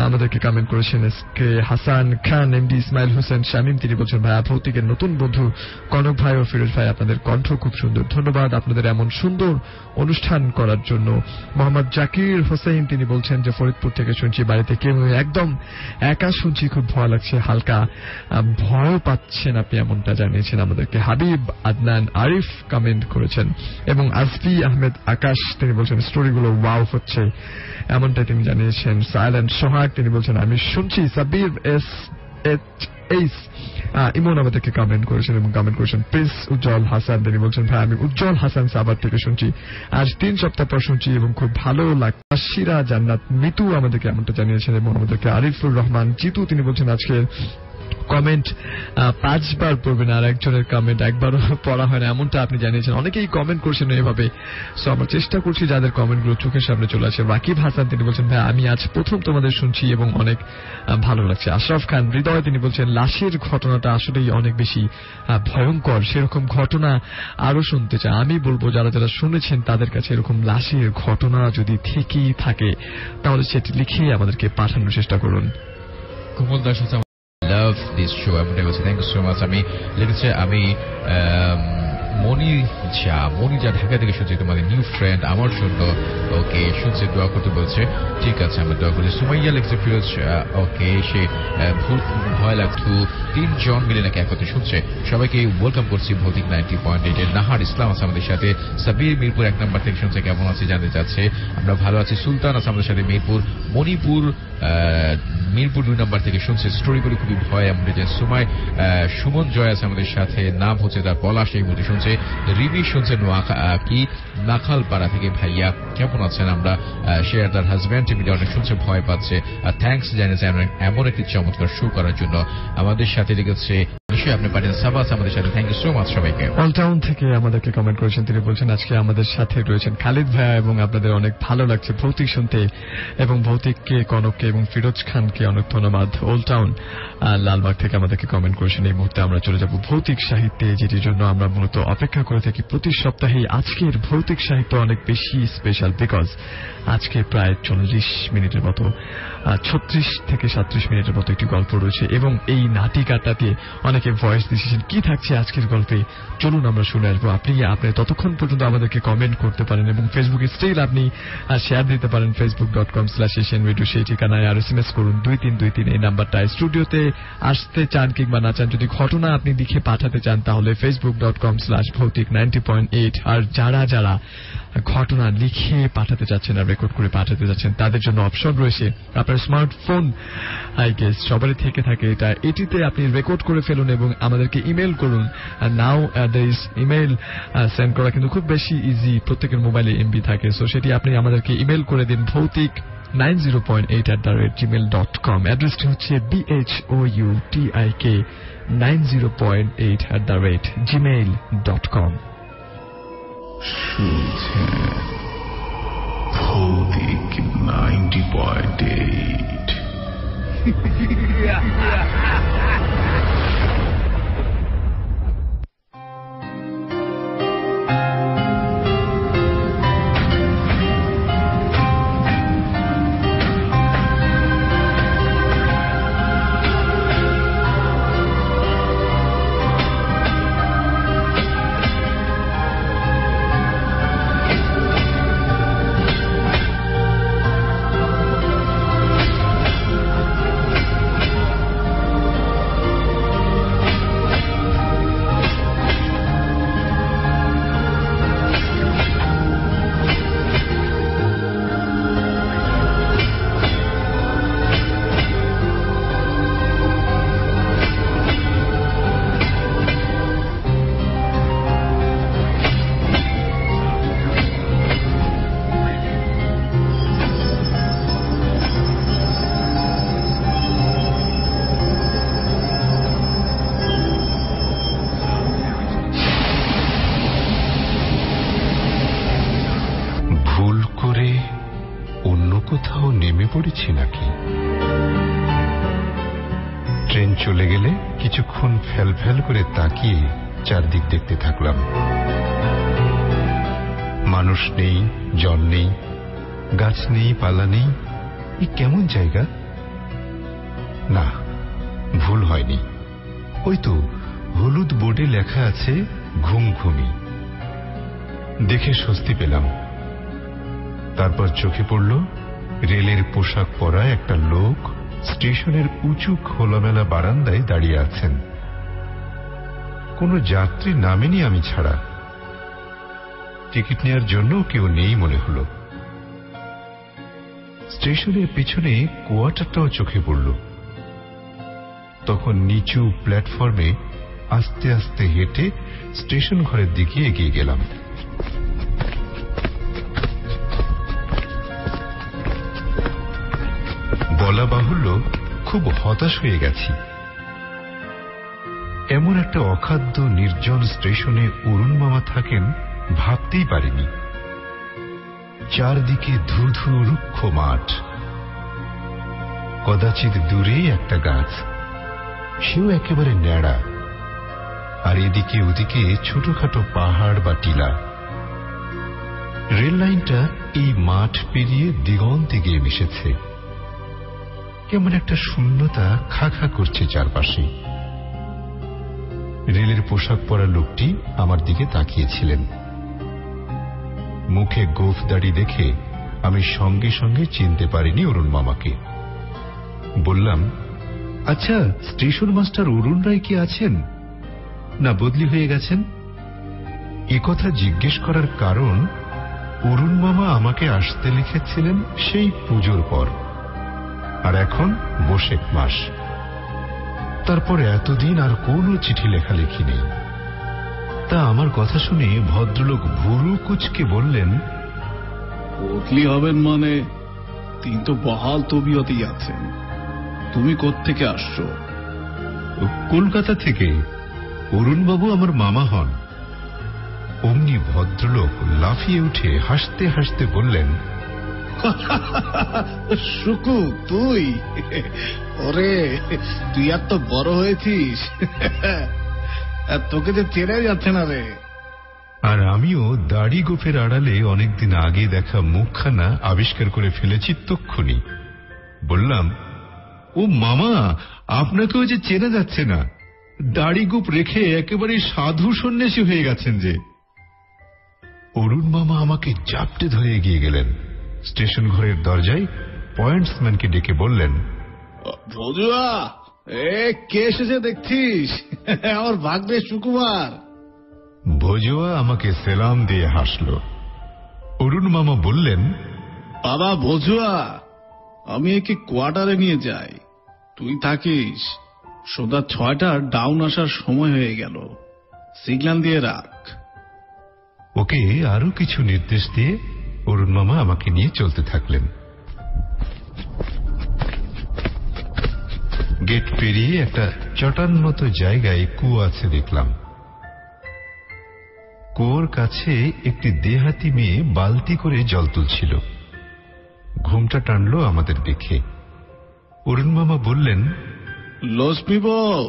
আমাদেরকে কমেন্ট করেছেন। এসকে হাসান খান, এমডি ইসমাইল হোসেন শামীম তিনি বলছেন, ভাই ভৌতিকের নতুন বন্ধু কনক ভাই ও ফিরোজ ভাই, আপনাদের কণ্ঠ খুব সুন্দর, ধন্যবাদ আপনাদের এমন সুন্দর অনুষ্ঠান করার জন্য। মোহাম্মদ জাকির হোসেন তিনি বলছেন যে ফরিদপুর থেকে শুনছি, বাড়িতে কেউ একদম একা শুনছি, খুব ভয় লাগছে, হালকা ভয় পাচ্ছেন আপনি, এমনটা জানিয়েছেন আমাদেরকে। হাবিব আদনান আরিফ কমেন্ট করেছেন, এবং আসফি আহমেদ আকাশ তিনি বলছেন স্টোরিগুলো ওয়াও হচ্ছে, এমনটাই তিনি জানিয়েছেন। সাইলেন্ট সোহাগ তিনি বলছেন, আমি শুনছি। সাবির SH ইমন আমাদেরকে কমেন্ট করেছেন এবং কমেন্ট করেছেন। প্রিন্স উজ্জ্বল হাসান তিনি বলছেন, ভাই আমি উজ্জ্বল হাসান সাভার থেকে শুনছি, আজ 3 সপ্তাহ পর শুনছি এবং খুব ভালো লাগছে। আশিরা জান্নাত মিতু আমাদেরকে এমনটা জানিয়েছেন, এবং আমাদেরকে আরিফুর রহমান জিতু তিনি বলছেন, আজকে কমেন্ট 5 বার পড়বেন, আর একজনের কমেন্ট একবারও পড়া হয় না, এমনটা আপনি জানিয়েছেন। অনেকেই কমেন্ট করছেন এভাবে, সো আমরা চেষ্টা করছি যাদের কমেন্টগুলো চোখের সামনে চলে আসে। রাকিব হাসান তিনি বলছেন, ভাই আমি আজ প্রথম তোমাদের শুনছি এবং অনেক ভালো লাগছে। আশরাফ খান হৃদয় তিনি বলছেন, লাশের ঘটনাটা আসলেই অনেক বেশি ভয়ঙ্কর, সেরকম ঘটনা আরো শুনতে চাই। আমি বলবো যারা যারা শুনেছেন তাদের কাছে এরকম লাশের ঘটনা যদি থেকেই থাকে তাহলে সেটি লিখে আমাদেরকে পাঠানোর চেষ্টা করুন। Kumol Das hello, love this show, এমনটাই বলছে। Thank you so much. আমি লিখেছে আমি মনি যা ঢাকা থেকে শুনছি, তোমাদের নিউ ফ্রেন্ড আমার জন্য। ওকে, শুনছে, দোয়া করতে বলছে। ঠিক আছে, আমরা দোয়া করছি। সুমাইয়া লিখছে ফিরোজ, ওকে, সে ভয় লাগতো 3 জন মিলে নাকি একত্রে শুনছে। সবাইকে ওয়েলকাম করছি ভৌতিক 90.8 এর। নাহার ইসলাম আছে আমাদের সাথে। সাবির মিরপুর 1 নম্বর থেকে শুনছে, কেমন আছে জানতে চাচ্ছে। আমরা ভালো আছি। সুলতান আছে আমাদের সাথে মিরপুর 2 নম্বর থেকে শুনছে। স্টোরি বলে খুবই ভয় আমাদের যে সুমন জয় আছে আমাদের সাথে, নাম হচ্ছে তার পলাশ, এই মুহূর্তে শুনছে। রিবি শুনছে নাখালপাড়া থেকে। ভাইয়া কেমন আছেন? আমরা শেয়ার তার হাজব্যান্ড টিভিতে অনেক শুনছে, ভয় পাচ্ছে। আর থ্যাংকস জানিয়েছে এমন একটি চমৎকার শো করার জন্য। আমাদের সাথে লিখেছে নিশ্চয়ই আপনি পাঠিয়েছেন সাবাস আমাদের সাথে। থ্যাংক ইউ সো মাচ সবাইকে। অল টাউন থেকে আমাদেরকে কমেন্ট করেছেন, তিনি বলছেন আজকে আমাদের সাথে রয়েছেন খালিদ ভাইয়া এবং আপনাদের অনেক ভালো লাগছে ভৌতিক শুনতে, এবং ভৌতিককে, কনককে এবং ফিরোজ খানকে অনেক ধন্যবাদ। ওল টাউন লালবাগ থেকে আমাদেরকে কমেন্ট করেছেন। এই মুহূর্তে আমরা চলে যাব ভৌতিক সাহিত্যে, যেটির জন্য আমরা মূলত অপেক্ষা করে থাকি প্রতি সপ্তাহে। আজকের ভৌতিক সাহিত্য অনেক বেশি স্পেশাল, বিকজ আজকে প্রায় 40 মিনিটের মতো, 36 থেকে 37 মিনিটের মতো একটি গল্প রয়েছে, এবং এই নাটিকাটাতে অনেকে ভয়েস দিয়েছেন। কি থাকছে আজকের গল্পে, চলুন আমরা শুনে আসবো। আপনি ততক্ষণ পর্যন্ত আমাদেরকে কমেন্ট করতে পারেন, এবং ফেসবুকে স্টিল আপনি শেয়ার দিতে পারেন facebook.com/asianradio, সেই ঠিকানায়। আর SMS করুন 2323 এই নাম্বারটায়। স্টুডিওতে আসতে চান কিংবা না চান, যদি ঘটনা আপনি লিখে পাঠাতে চান, তাহলে facebook.com/bhautik90.8। আর যারা ঘটনা লিখে পাঠাতে চাচ্ছেন আর রেকর্ড করে পাঠাতে যাচ্ছেন, তাদের জন্য অপশন রয়েছে। আপনার স্মার্টফোন আই গেস সবারই থেকে থাকে এটা, এটিতে আপনি রেকর্ড করে ফেলুন এবং আমাদেরকে ইমেল করুন। নাও ইমেল সেন্ড করা কিন্তু খুব বেশি ইজি, প্রত্যেকের মোবাইলে MB থাকে, সো সেটি আপনি আমাদেরকে ইমেল করে দিন bhautik90.8@gmail.com। অ্যাড্রেসটি হচ্ছে bhoutik90.8@gmail.com। শুনছেন ভৌতিক 90.8। পড়েছি নাকি? ট্রেন চলে গেলে কিছুক্ষণ ফ্যাল করে তাকিয়ে চারদিক দেখতে থাকলাম। মানুষ নেই, জল নেই, গাছ নেই, পালা নেই। এই কেমন জায়গা? না, ভুল হয়নি। ওই তো হলুদ বোর্ডে লেখা আছে ঘুমঘুমি। দেখে স্বস্তি পেলাম। তারপর চোখে পড়ল রেলের পোশাক পরা একটা লোক স্টেশনের উঁচু খোলামেলা বারান্দায় দাঁড়িয়ে আছেন। কোনো যাত্রী নামেনি আমি ছাড়া। টিকিট নেওয়ার জন্য কেউ নেই মনে হল। স্টেশনের পিছনে কোয়ার্টারটাও চোখে পড়ল। তখন নিচু প্ল্যাটফর্মে আস্তে আস্তে হেঁটে স্টেশন ঘরের দিকে এগিয়ে গেলাম। বলা বাহুল্য খুব হতাশ হয়ে গেছি। এমন একটা অখাদ্য নির্জন স্টেশনে অরুণ মামা থাকেন ভাবতেই পারিনি। চারদিকে ধুধু রুক্ষ মাঠ, কদাচিৎ দূরে একটা গাছ, সেও একেবারে ন্যাড়া, আর এদিকে ওদিকে ছোটখাটো পাহাড় বা টিলা। রেল লাইনটা এই মাঠ পেরিয়ে দিগন্তে গিয়ে মিশেছে। কেমন একটা শূন্যতা খা খা করছে চারপাশে। রেলের পোশাক পরা লোকটি আমার দিকে তাকিয়েছিলেন। মুখে গোঁফ দাড়ি দেখে আমি সঙ্গে সঙ্গে চিনতে পারিনি অরুণ মামাকে। বললাম, আচ্ছা, স্টেশন মাস্টার অরুণ রায় কি আছেন, না বদলি হয়ে গেছেন? একথা জিজ্ঞেস করার কারণ, অরুণ মামা আমাকে আসতে লিখেছিলেন সেই পুজোর পর, আর এখন বসেক মাস। তারপর এতদিন আর কোনো চিঠি লেখালেখি নেই। তা আমার কথা শুনে ভদ্রলোক ভুরু কুচকে বললেন, বদলি হবেন মানে? তিনি তো বহাল তবিয়তেই আছেন। তুমি কোত্থেকে আসছো? কলকাতা থেকে। অরুণবাবু আমার মামা হন। অমনি ভদ্রলোক লাফিয়ে উঠে হাসতে হাসতে বললেন, শুকু, তুই? ওরে, তুই আর তো বড় হয়েছিস, তোকে যে চেনা যাচ্ছে না রে। আর আমিও দাড়ি গোফের আড়ালে অনেকদিন আগে দেখা মুখখানা আবিষ্কার করে ফেলেছি তক্ষুনি। বললাম, ও মামা, আপনাকেও যে চেনা যাচ্ছে না, দাড়ি গোপ রেখে একেবারে সাধু সন্ন্যাসী হয়ে গেছেন যে। অরুণ মামা আমাকে জাপটে ধরে এগিয়ে গেলেন। স্টেশন ঘরের দরজায় পয়েন্টসম্যানকে ডেকে বললেন, ভজুয়া, কে এসেছে দেখছিস? আমার ভাগ্নে সুকুমার। ভজুয়া আমাকে সেলাম দিয়ে হাসল। অরুণ মামা বললেন, বাবা ভজুয়া, আমি একে কোয়ার্টারে নিয়ে যাই, তুই থাকিস। সন্ধ্যা 6টার ডাউন আসার সময় হয়ে গেল, সিগন্যাল দিয়ে রাখ। ওকে আরো কিছু নির্দেশ দিয়ে অরুণ মামা আমাকে নিয়ে চলতে থাকলেন। গেট পেরিয়ে একটা চটান মতো জায়গায় কুয়ো আছে দেখলাম। কুয়োর কাছে একটি দেহাতি মেয়ে বালতি করে জল তুলছিল। ঘুমটা টানলো আমাদের দেখে। অরুণ মামা বললেন, লক্ষ্মী বউ,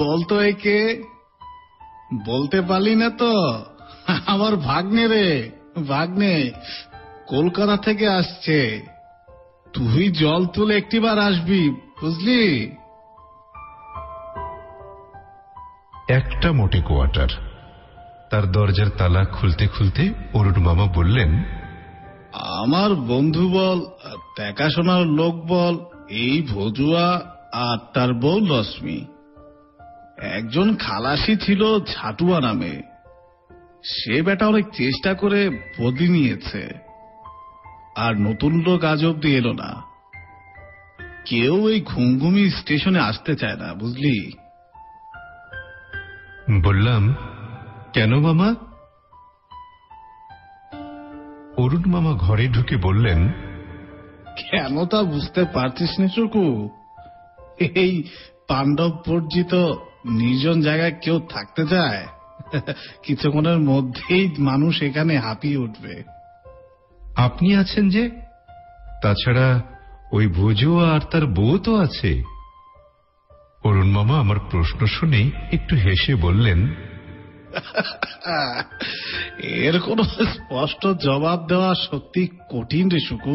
বলতো একে? বলতে পারলি না তো? আমার ভাগ্নে রে, ভাগ্নে, কলকাতা থেকে আসছে। তুই জল তুলে একটিবার আসবি, বুঝলি? একটা মোটে কোয়ার্টার। তার দরজার তালা খুলতে খুলতে অরুণ মামা বললেন, আমার বন্ধু বল, দেখাশোনার লোক বল, এই ভজুয়া আর তার বউ লক্ষ্মী। একজন খালাসি ছিল ঝাটুয়া নামে, সে বেটা অনেক চেষ্টা করে বদলি নিয়েছে, আর নতুন লোক আজ অব্দি এলো না। কেউ এই ঘুমঘুমি স্টেশনে আসতে চায় না, বুঝলি? বললাম, কেন মামা? অরুণ মামা ঘরে ঢুকে বললেন, কেন তা বুঝতে পারছিস না চুকু? এই পাণ্ডব বর্জিত নির্জন জায়গায় কেউ থাকতে চায়? কিছুক্ষণের মধ্যেই মানুষ এখানে হাঁপিয়ে উঠবে। আপনি আছেন যে, তাছাড়া ওই ভজুয়া আর তার বউ তো আছে। অরুণ মামা আমার প্রশ্ন শুনে একটু হেসে বললেন, এর কোন স্পষ্ট জবাব দেওয়া সত্যি কঠিন রে শুকু।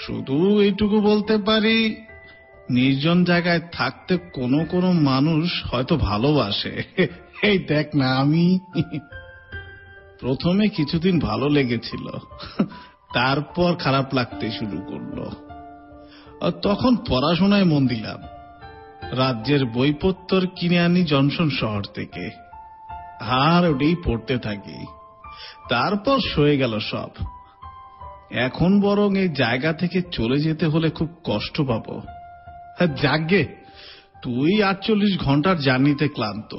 শুধু এইটুকু বলতে পারি, নির্জন জায়গায় থাকতে কোনো কোনো মানুষ হয়তো ভালোবাসে। এই দেখ না, আমি প্রথমে কিছুদিন ভালো লেগেছিল, তারপর খারাপ লাগতে শুরু করলো। তখন পড়াশোনায় মন দিলাম। রাজ্যের বইপত্তর কিনে আনি জনসন শহর থেকে, আর ওটাই পড়তে থাকি। তারপর সয়ে গেল সব। এখন বরং এই জায়গা থেকে চলে যেতে হলে খুব কষ্ট পাবো। যাগে, তুই 48 ঘন্টার জার্নিতে ক্লান্ত।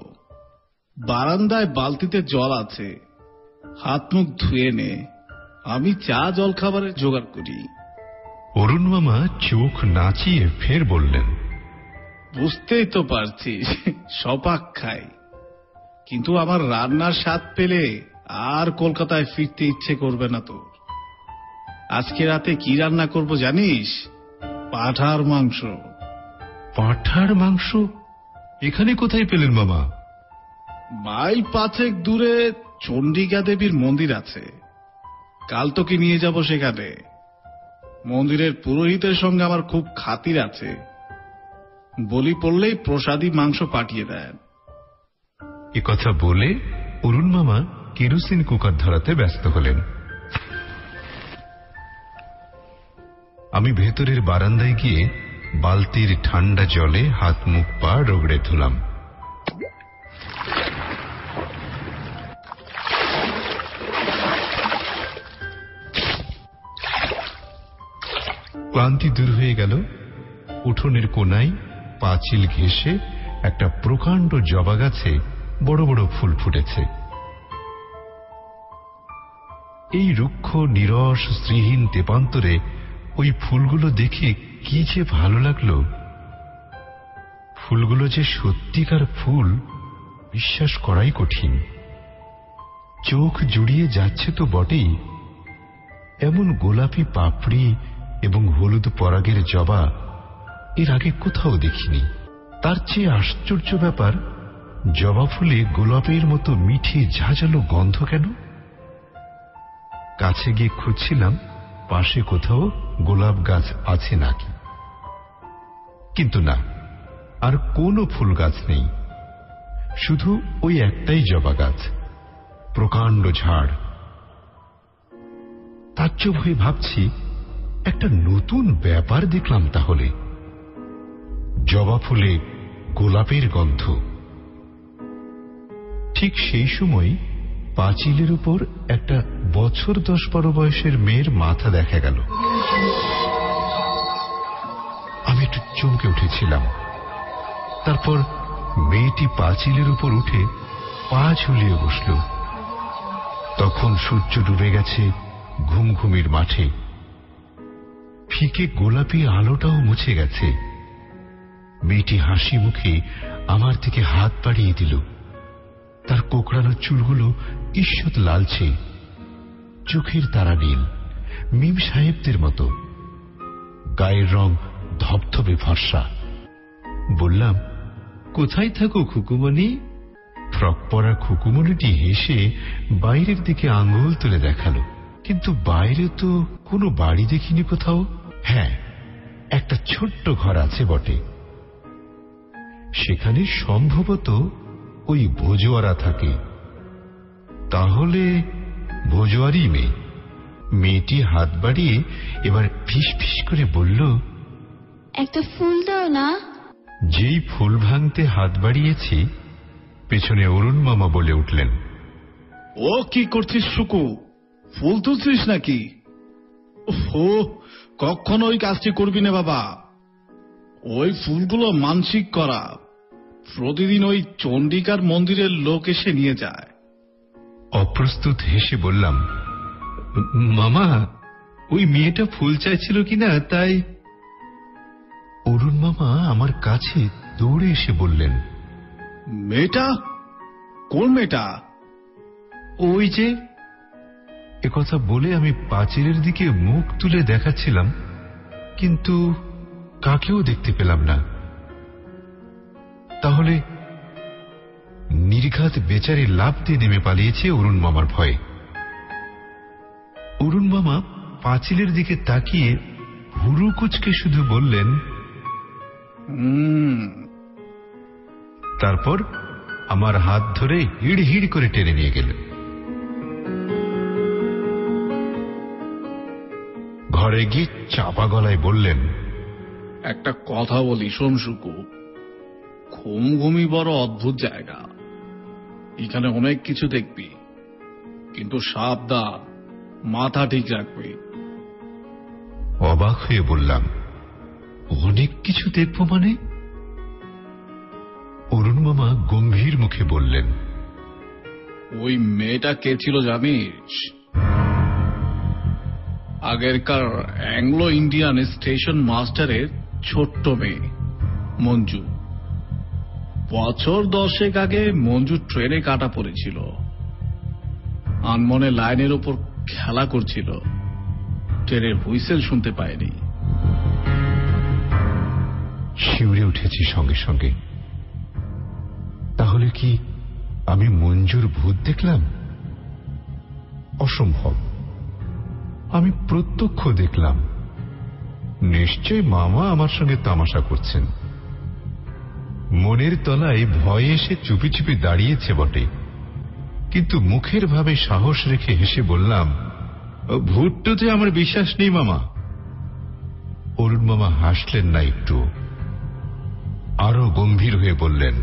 বারান্দায় বালতিতে জল আছে, হাত মুখ ধুয়ে নে, আমি চা জল খাবারের জোগাড় করি। অরুণ মামা চোখ নাচিয়ে ফের বললেন, বুঝতেই তো পারছিস, সপাক খাই, কিন্তু আমার রান্নার স্বাদ পেলে আর কলকাতায় ফিরতে ইচ্ছে করবে না তোর। আজকে রাতে কি রান্না করব জানিস? পাঁঠার মাংস। পাঁঠার মাংস? এখানে কোথায় পেলেন মামা? মাইল 5 দূরে চন্ডিকা দেবীর মন্দির আছে, কাল তোকে নিয়ে যাব সেখানে। মন্দিরের পুরোহিতের সঙ্গে আমার খুব খাতির আছে। বলি পড়লেই প্রসাদী মাংস পাঠিয়ে দেন। এ কথা বলে অরুণ মামা কেরোসিন কুকার ধরাতে ব্যস্ত হলেন। আমি ভেতরের বারান্দায় গিয়ে বালতির ঠান্ডা জলে হাত মুখ পা রগড়ে ধুলাম। ক্লান্তি দূর হয়ে গেল। উঠোনের কোনায় পাঁচিল ঘেঁষে একটা প্রকাণ্ড জবা গাছে বড় বড় ফুল ফুটেছে। এই রুক্ষ নীরস শ্রীহীন তেপান্তরে ওই ফুলগুলো দেখে কি যে ভালো লাগলো। ফুলগুলো যে সত্যিকার ফুল বিশ্বাস করাই কঠিন। চোখ জুড়িয়ে যাচ্ছে তো বটেই, এমন গোলাপি পাপড়ি এবং হলুদ পরাগের জবা এর আগে কোথাও দেখিনি। তার চেয়ে আশ্চর্য ব্যাপার, জবা ফুলে গোলাপের মতো মিঠে ঝাঁঝালো গন্ধ কেন? কাছে গিয়ে খুঁজছিলাম পাশে কোথাও গোলাপ গাছ আছে নাকি, কিন্তু না, আর কোনো ফুল গাছ নেই। শুধু ওই একটাই জবা গাছ, প্রকাণ্ড ঝাড়। তাজ্জব হয়ে ভাবছি, একটা নতুন ব্যাপার দেখলাম তাহলে। জবা ফুলে গোলাপের গন্ধ। ঠিক সেই সময় পাঁচিলের উপর একটা বছর 10-12 বয়সের মেয়ের মাথা দেখা গেল। আমি একটু চমকে উঠেছিলাম। তারপর মেয়েটি পাঁচিলের উপর উঠে পা ঝুলিয়ে বসল। তখন সূর্য ডুবে গেছে ঘুমঘুমির মাঠে। ফিকে গোলাপি আলোটাও মুছে গেছে। মেয়েটি হাসি মুখে আমার দিকে হাত বাড়িয়ে দিল। তার কোকড়ানো চুলগুলো ঈষৎ লালচে, চোখের তারা নীল, মিম সাহেবদের মতো। গায়ের রং ধবধবে ফর্সা। বললাম, কোথায় থাকো খুকুমণি? ফ্রক পরা খুকুমণিটি হেসে বাইরের দিকে আঙুল তুলে দেখালো। কিন্তু বাইরে তো কোনো বাড়ি দেখিনি কোথাও। হ্যাঁ, একটা ছোট্ট ঘর আছে বটে। সেখানে সম্ভবত ওই ভোজোয়ারা থাকে। তাহলে ভোজোয়ারি মেয়ে। মেয়েটি হাত বাড়িয়ে এবার ফিস ফিস করে বলল, একটা ফুল দাও না। যেই ফুল ভাঙতে হাত বাড়িয়েছি, পেছনে অরুণ মামা বলে উঠলেন, ও কি করছিস সুকু? ফুল তুলছিস নাকি? ও কখনো ওই কাজটি করবি না বাবা। ওই ফুলগুলো মানসিক করা। প্রতিদিন ওই চণ্ডিকার মন্দিরের লোক এসে নিয়ে যায়। অপ্রস্তুত হেসে বললাম, মামা, ওই মেয়েটা ফুল চাইছিল কিনা তাই। অরুণ মামা আমার কাছে দৌড়ে এসে বললেন, মেয়েটা? কোন মেয়েটা? ওই যে। একথা বলে আমি পাঁচিলের দিকে মুখ তুলে দেখাচ্ছিলাম, কিন্তু কাকেও দেখতে পেলাম না। তাহলে নির্ঘাত বেচারি লাফ দিয়ে নেমে পালিয়েছে অরুণ মামার ভয়ে। অরুণ মামা পাঁচিলের দিকে তাকিয়ে হুরু কুচকে শুধু বললেন, তারপর আমার হাত ধরে হিড় হিড় করে টেনে নিয়ে গেলেন। ঘরে গিয়ে চাপা গলায় বললেন, একটা কথা বলি শোন সুকু, ঘুমঘুমি বড় অদ্ভুত জায়গা। এখানে অনেক কিছু দেখবি, কিন্তু সাবধান, মাথা ঠিক রাখবি। অবাক হয়ে বললাম, অনেক কিছু দেখব মানে? অরুণ মামা গম্ভীর মুখে বললেন, ওই মেয়েটা কে ছিল জানিস? আগেরকার অ্যাংলো ইন্ডিয়ান স্টেশন মাস্টারের ছোট্ট মেয়ে মঞ্জু। বছর 10 আগে মঞ্জু ট্রেনে কাটা পড়েছিল। আনমনে লাইনের উপর খেলা করছিল, ট্রেনের হুইসেল শুনতে পায়নি। শিউরে উঠেছি সঙ্গে সঙ্গে। তাহলে কি আমি মঞ্জুর ভূত দেখলাম? অসম্ভব। আমি প্রত্যক্ষ দেখলাম। নিশ্চয় মামা আমার সঙ্গে তামাশা করছেন। মনের তলায় ভয়ে এসে চুপি চুপি দাঁড়িয়েছে বটে, কিন্তু মুখের ভাবে সাহস রেখে হেসে বললাম, ভূতটাতে আমার বিশ্বাস নেই মামা। অরুণ মামা হাসলেন না একটু, আরো গম্ভীর হয়ে বললেন,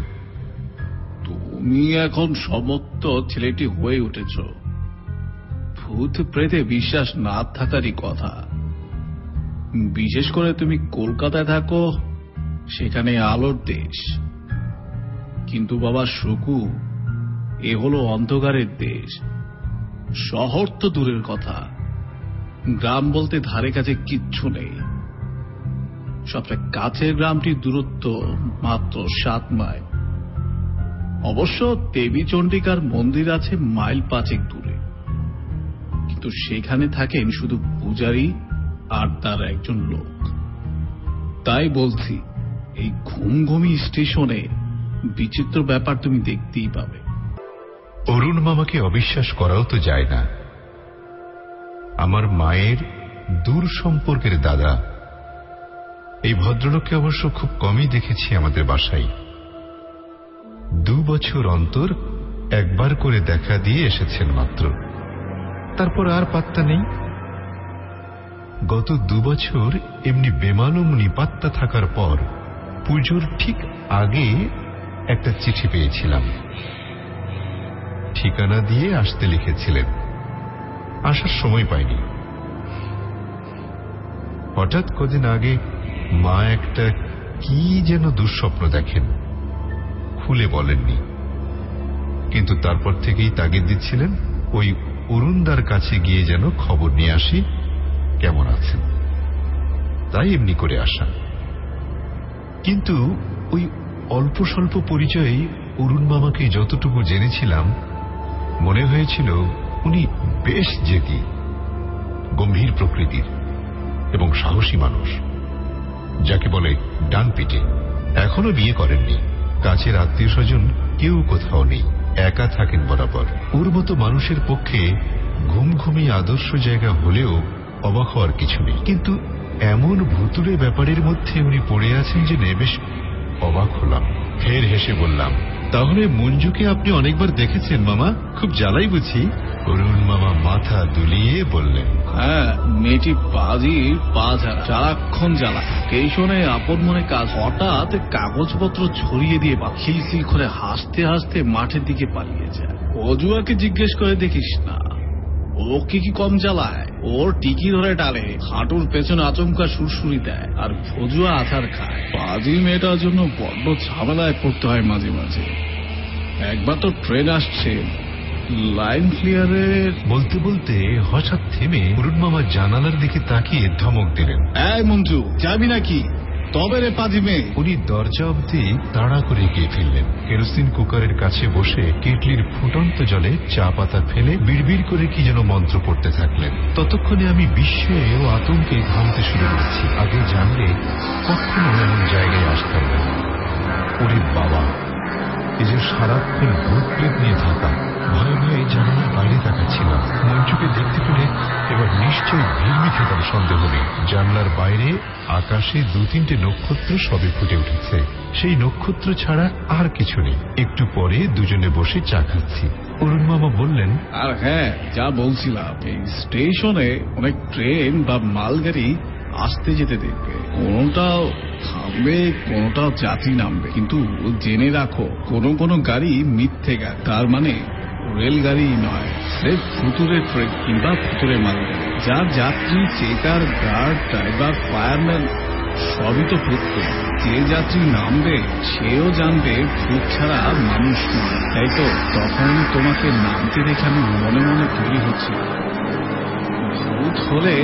তুমি এখন সমস্ত ছেলেটি হয়ে উঠেছ, ভূত প্রেতে বিশ্বাস না থাকারই কথা। বিশেষ করে তুমি কলকাতায় থাকো, সেখানে আলোর দেশ। কিন্তু বাবা সুকু, এ হলো অন্ধকারের দেশ। শহর তো দূরের কথা, গ্রাম বলতে ধারে কাছে কিচ্ছু নেই। সবচেয়ে কাছের গ্রামটির দূরত্ব মাত্র 7 মাইল। অবশ্য দেবী চণ্ডিকার মন্দির আছে মাইল 5 দূরে, কিন্তু সেখানে থাকেন শুধু পূজারী আর তার একজন লোক। তাই বলছি, এই ঘুমঘুমি স্টেশনে বিচিত্র ব্যাপার তুমি দেখতেই পাবে। অরুণ মামাকে অবিশ্বাস করাও তো যায় না। আমার মায়ের দূর সম্পর্কের দাদা, এই ভদ্রলোককে অবশ্য খুব কমই দেখেছি আমাদের বাসায়। 2 বছর অন্তর একবার করে দেখা দিয়ে এসেছেন মাত্র, তারপর আর পাত্তা নেই। গত 2 বছর এমনি বেমালুম নিপাত্তা থাকার পর পুজোর ঠিক আগে একটা চিঠি পেয়েছিলাম। ঠিকানা দিয়ে আসতে লিখেছিলেন, আসার সময় পাইনি। হঠাৎ কদিন আগে মা একটা কি যেন দুঃস্বপ্ন দেখেন, খুলে বলেননি, কিন্তু তারপর থেকেই তাগিদ দিচ্ছিলেন ওই অরুণদার কাছে গিয়ে যেন খবর নিয়ে আসি কেমন আছেন। তাই এমনি করে আসা। কিন্তু ওই অল্প স্বল্প পরিচয়ে অরুণ মামাকে যতটুকু জেনেছিলাম, মনে হয়েছিল উনি বেশ জেদি, গম্ভীর প্রকৃতির এবং সাহসী মানুষ, যাকে বলে ডান পিটে। এখনো বিয়ে করেননি, কাছের আত্মীয় স্বজন কেউ কোথাও নেই, একা থাকেন বরাবর। ওর মতো মানুষের পক্ষে ঘুমঘুমি আদর্শ জায়গা হলেও অবাক হওয়ার কিছু নেই। কিন্তু এমন ভুতুড়ে ব্যাপারের মধ্যে উনি পড়ে আছেন যে বেশ অবাক হলাম। ফের হেসে বললাম, তাহলে মঞ্জুকে আপনি অনেকবার দেখেছেন মামা? খুব জ্বালাই বুঝি? অরুণ মামা মাথা দুলিয়ে বললেন, হ্যাঁ, মেয়েটি বাজির পা ঝাড়া, সারাক্ষণ জ্বালা। স্টেশনে আপন মনে কাজ, হঠাৎ কাগজপত্র ছড়িয়ে দিয়ে খিলখিল করে হাসতে হাসতে মাঠের দিকে পালিয়ে যায়। অজুয়াকে জিজ্ঞেস করে দেখিস না, ওকে কি কম জ্বালায়? ওর টিকি ধরে টালে, হাঁটুর পেছনে আচমকা সুরসুরি দেয়, আর ফজুয়া আছাড় খায়। বাজি মেয়েটার জন্য বড্ড ঝামেলায় পড়তে হয় মাঝে মাঝে। একবার তো ট্রেন আসছে, লাইন ক্লিয়ারের। বলতে বলতে হঠাৎ থেমে অরুণ মামা জানালার দিকে তাকিয়ে ধমক দিলেন, এই মঞ্জু, যাবি নাকি? তবে রে পাজি মেয়ে। উনি দরজা অবধি তাড়া করে গিয়ে ফেললেন। কেরোসিন কুকারের কাছে বসে কেটলির ফুটন্ত জলে চা পাতা ফেলে বিড়বিড় করে কি যেন মন্ত্র পড়তে থাকলেন। ততক্ষণে আমি বিস্ময়ে ও আতঙ্কে ঘামতে শুরু করেছি। আগে জানলে কখনো এমন জায়গায় আসতাম না। ওরে বাবা, এই যে সারাক্ষণ ভূত প্রেত নিয়ে থাকা। ভয়ে ভয়ে জানালার বাইরে তাকাচ্ছিলাম। মঞ্জুকে দেখতে পেলে এবার নিশ্চয়ই ভিড়মি খেতার সন্দেহ নেই। জানলার বাইরে আকাশে 2-3টে নক্ষত্র সবে ফুটে উঠেছে। সেই নক্ষত্র ছাড়া আর কিছু নেই। একটু পরে দুজনে বসে চা খাচ্ছি। অরুণ মামা বললেন, আর হ্যাঁ, যা বলছিলাম, এই স্টেশনে অনেক ট্রেন বা মালগাড়ি আসতে যেতে দেখবে। কোনটাও থামবে, কোনটাও যাত্রী নামবে। কিন্তু জেনে রাখো, কোন কোন গাড়ি মিথ্যে গাড়ি, তার মানে রেলগাড়ি নয়, স্রেফ ভুতুরে ট্রেন কিংবা ভুতুরে মালগাড়ি। যার যাত্রী, চেকার, গার্ড, ড্রাইভার, ফায়ারম্যান সবই তো ভূত। যে যাত্রী নামবে সেও জানবে ভূত ছাড়া মানুষ নয়। তাই তো তখন তোমাকে নামতে দেখে আমি মনে মনে তৈরি হচ্ছি, ভূত হলে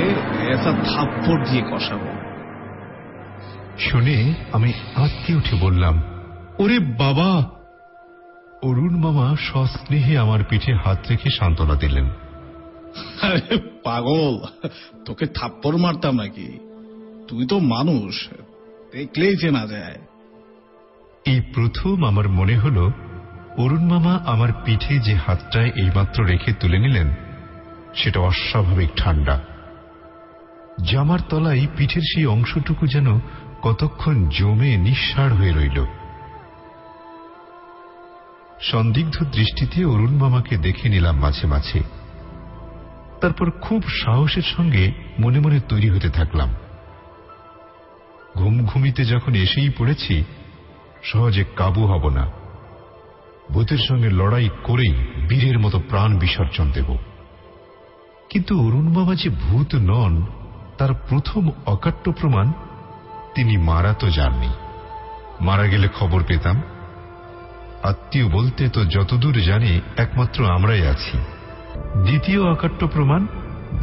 একটা থাপ্পড় দিয়ে কষাবো। শুনে আমি আঁতকে উঠে বললাম, ওরে বাবা। অরুণ মামা সস্নেহে আমার পিঠে হাত রেখে সান্ত্বনা দিলেন, আরে পাগল, তোকে থাপ্পড় মারতাম নাকি? তুই তো মানুষ, দেখলেই চেনা যায়। এই প্রথম আমার মনে হল অরুণ মামা আমার পিঠে যে হাতটায় এইমাত্র রেখে তুলে নিলেন সেটা অস্বাভাবিক ঠান্ডা, জামার তলায় পিঠের সেই অংশটুকু যেন কতক্ষণ জমে নিঃসাড় হয়ে রইল। সন্দিগ্ধ দৃষ্টিতে অরুণ মামাকে দেখে নিলাম মাঝে মাঝে। তারপর খুব সাহসের সঙ্গে মনে মনে তৈরি হতে থাকলাম। ঘুমঘুমিতে যখন এসেই পড়েছি, সহজে কাবু হব না। ভূতের সঙ্গে লড়াই করেই বীরের মতো প্রাণ বিসর্জন দেব। কিন্তু অরুণ মামা যে ভূত নন তার প্রথম অকাট্য প্রমাণ, তিনি মারা তো যাননি। মারা গেলে খবর পেতাম। আত্মীয় বলতে তো যতদূর জানি একমাত্র আমরাই আছি। দ্বিতীয় অকাট্য প্রমাণ,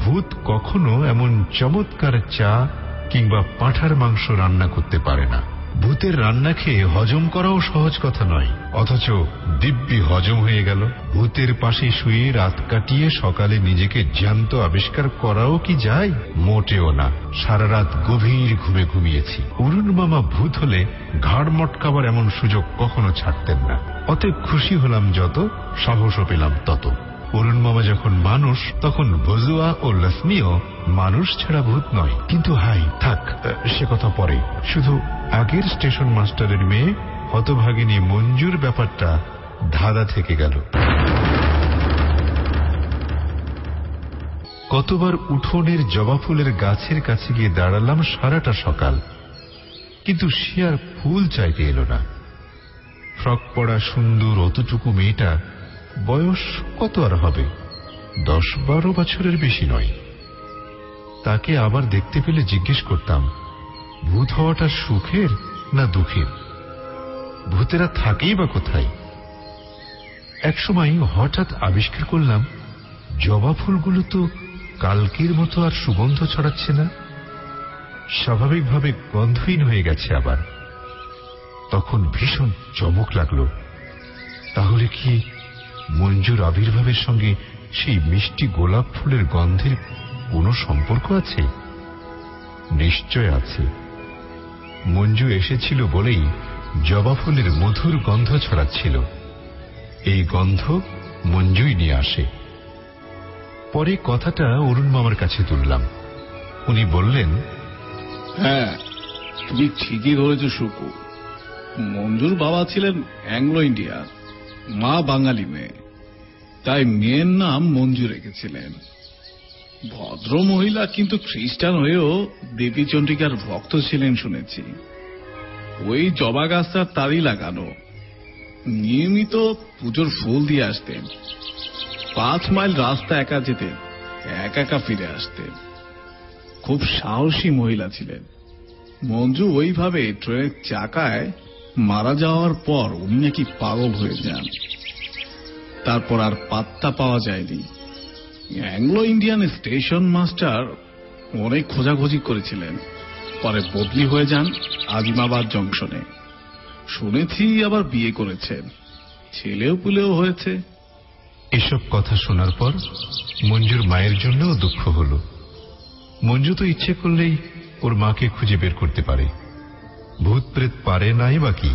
ভূত কখনো এমন চমৎকার চা কিংবা পাঁঠার মাংস রান্না করতে পারে না। ভূতের রান্না খেয়ে হজম করাও সহজ কথা নয়, অথচ দিব্যি হজম হয়ে গেল। ভূতের পাশে শুয়ে রাত কাটিয়ে সকালে নিজেকে জ্যান্ত আবিষ্কার করাও কি যায়? মোটেও না। সারা রাত গভীর ঘুমে ঘুমিয়েছি। অরুণ মামা ভূত হলে ঘাড় মটকাবার এমন সুযোগ কখনো ছাড়তেন না। অতএব খুশি হলাম যত, সাহসও পেলাম তত। অরুণ মামা যখন মানুষ, তখন ভজুয়া ও লক্ষ্মীও মানুষ ছাড়া ভূত নয়। কিন্তু হাই থাক, সে কথা পরে। শুধু আগের স্টেশন মাস্টারের মেয়ে হতভাগিনী মঞ্জুর ব্যাপারটা ধাঁধা থেকে গেল। কতবার উঠোনের জবা ফুলের গাছের কাছে গিয়ে দাঁড়ালাম সারাটা সকাল, কিন্তু সে আর ফুল চাইতে এলো না। ফ্রক পরা সুন্দর অতটুকু মেয়েটা বয়স কত আর হবে, 10-12 বছরের বেশি নয়। তাকে আবার দেখতে পেলে জিজ্ঞেস করতাম, ভূত হওয়াটা সুখের না দুঃখের? ভূতেরা থাকেই বা কোথায়? একসময় হঠাৎ আবিষ্কার করলাম, জবা ফুলগুলো তো কালকের মতো আর সুগন্ধ ছড়াচ্ছে না, স্বাভাবিকভাবে গন্ধহীন হয়ে গেছে আবার। তখন ভীষণ চমক লাগলো। তাহলে কি মঞ্জুর আবির্ভাবের সঙ্গে সেই মিষ্টি গোলাপ ফুলের গন্ধের কোনো সম্পর্ক আছে? নিশ্চয় আছে। মঞ্জু এসেছিল বলেই জবা ফুলের মধুর গন্ধ ছড়াচ্ছিল। এই গন্ধ মঞ্জুই নিয়ে আসে। পরে কথাটা অরুণ মামার কাছে তুললাম। উনি বললেন, হ্যাঁ, তুমি ঠিকই ধরেছ শুকু। মঞ্জুর বাবা ছিলেন অ্যাংলো ইন্ডিয়ান, মা বাঙালি মেয়ে, তাই মেয়ের নাম মঞ্জু রেখেছিলেন। ভদ্র মহিলা, কিন্তু খ্রিস্টান হয়েও দেবী চন্দ্রিকার ভক্ত ছিলেন শুনেছি। ওই জবা গাছটার তারই লাগানো। নিয়মিত পুজোর ফুল দিয়ে আসতেন। 5 মাইল রাস্তা একা যেতেন, একা ফিরে আসতেন। খুব সাহসী মহিলা ছিলেন। মঞ্জু ওইভাবে ট্রেনের চাকায় মারা যাওয়ার পর উনি নাকি পাগল হয়ে যান। তারপর আর পাত্তা পাওয়া যায়নি। অ্যাংলো ইন্ডিয়ান স্টেশন মাস্টার অনেক খোঁজাখুঁজি করেছিলেন। পরে বদলি হয়ে যান আজিমাবাদ জংশনে। শুনেছি আবার বিয়ে করেছেন, ছেলেও পুলেও হয়েছে। এসব কথা শোনার পর মঞ্জুর মায়ের জন্যও দুঃখ হল। মঞ্জু তো ইচ্ছে করলেই ওর মাকে খুঁজে বের করতে পারে। ভূত প্রেত পারে নাই বা কি?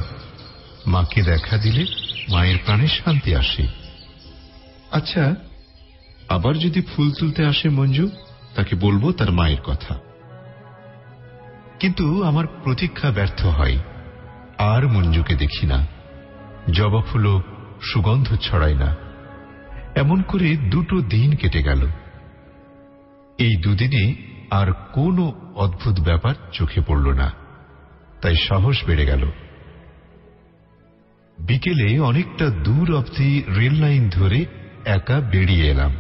মাকে দেখা দিলে মায়ের প্রাণে শান্তি আসে। আচ্ছা, আবার যদি ফুল তুলতে আসে মঞ্জু, তাকে বলবো তার মায়ের কথা। কিন্তু আমার প্রতীক্ষা ব্যর্থ হয়। আর মঞ্জুকে দেখি না। জবা ফুলও সুগন্ধ ছড়ায় না। এমন করে 2 দিন কেটে গেল। এই 2 দিনে আর কোনো অদ্ভুত ব্যাপার চোখে পড়ল না, তাই সাহস বেড়ে গেল। বিকেলে অনেকটা দূর অবধি রেল লাইন ধরে একা বেরিয়ে এলাম।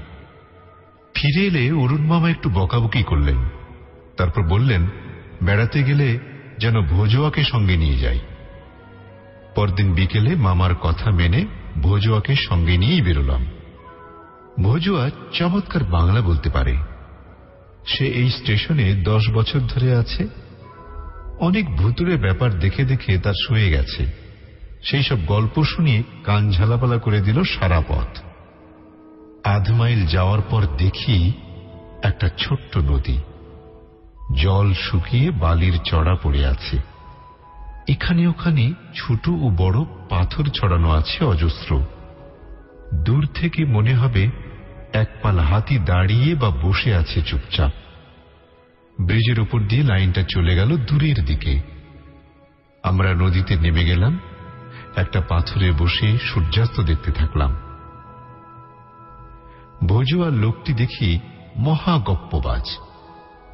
ফিরে এলে অরুণ মামা একটু বকাবকি করলেন। তারপর বললেন, বেড়াতে গেলে যেন ভোজুয়াকে সঙ্গে নিয়ে যাই। পরদিন বিকেলে মামার কথা মেনে ভোজুয়াকে সঙ্গে নিয়েই বেরোলাম। ভোজুয়া চমৎকার বাংলা বলতে পারে। সে এই স্টেশনে 10 বছর ধরে আছে। অনেক ভুতুড়ে ব্যাপার দেখে দেখে তার সয়ে গেছে। সেই সব গল্প শুনিয়ে কান ঝালাপালা করে দিল সারা পথ। 1/2 মাইল যাওয়ার পর দেখি একটা ছোট্ট নদী। জল শুকিয়ে বালির চড়া পড়ে আছে। এখানে ওখানে ছোট ও বড় পাথর ছড়ানো আছে অজস্র। দূর থেকে মনে হবে একপাল হাতি দাঁড়িয়ে বা বসে আছে চুপচাপ। ব্রিজের উপর দিয়ে লাইনটা চলে গেল দূরের দিকে। আমরা নদীতে নেমে গেলাম, একটা পাথরে বসে সূর্যাস্ত দেখতে থাকলাম। ভজুয়ার লোকটি দেখি মহা গপ্পবাজ,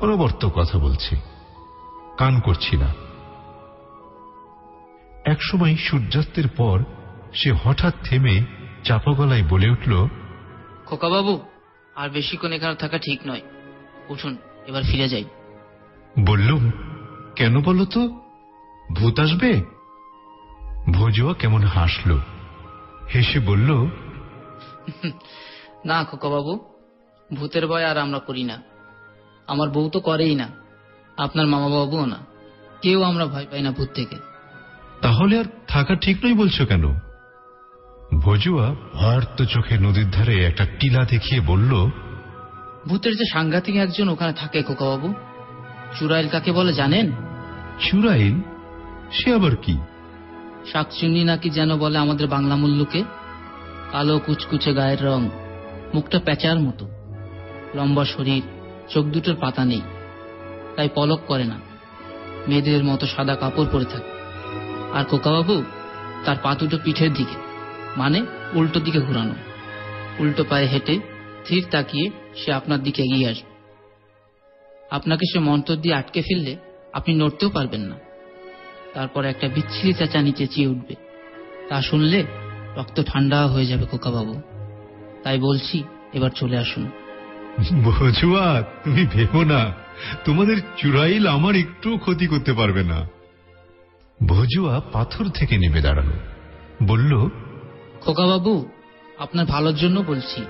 অনবরত কথা বলছে, কান করছি না। একসময় সূর্যাস্তের পর সে হঠাৎ থেমে চাপা গলায় বলে উঠল, খোকা বাবু, আর বেশিক্ষণ এখানে থাকা ঠিক নয়, উঠুন, এবার ফিরে যাই। বললুম, কেন বলো তো, ভূত আসবে? ভজুয়া কেমন হাসল, হেসে বলল, না খোকা বাবু, ভূতের ভয় আর আমরা করি না, আমার বউ তো করেই না, আপনার মামা বাবুও না, কেউ আমরা ভয় পাই না ভূত থেকে। তাহলে আর থাকা ঠিক নয় বলছো কেন? ভজুয়া ভয়ার্ত চোখে নদীর ধারে একটা টিলা দেখিয়ে বলল, ভূতের যে সাংঘাতিক একজন ওখানে থাকে খোকা বাবু, চুড়াইল কাকে বলে জানেন? চুড়াইল? সে আবার কি? শাকচুন্নি নাকি যেন বলে আমাদের বাংলা মুল্লুকে। কালো কুচকুচে গায়ের রং, মুখটা প্যাঁচার মতো, লম্বা শরীর, চোখ দুটোর পাতা নেই, তাই পলক করে না, মেয়েদের মতো সাদা কাপড় পরে থাকে। আর খোকাবাবু, তার পা দুটো পিঠের দিকে, মানে উল্টো দিকে ঘুরানো, উল্টো পায়ে হেঁটে ধীর তাকিয়ে সে আপনার দিকে এগিয়ে আসবে। আপনাকে সে মন্ত্র দিয়ে আটকে ফেললে আপনি নড়তেও পারবেন না। তারপর একটা বিচ্ছিরি চেঁচানি চেঁচিয়ে উঠবে, তা শুনলে রক্ত ঠান্ডা হয়ে যাবে খোকাবাবু। তাই বলছি, এবার চলে আসুন। ভজুয়া, তুমি ভেবো না, তোমাদের চুড়াইল আমার একটু ক্ষতি করতে পারবে না। ভজুয়া পাথর থেকে নেমে দাঁড়ালো, বলল, খোকাবাবু, আপনার ভালোর জন্য বলছি,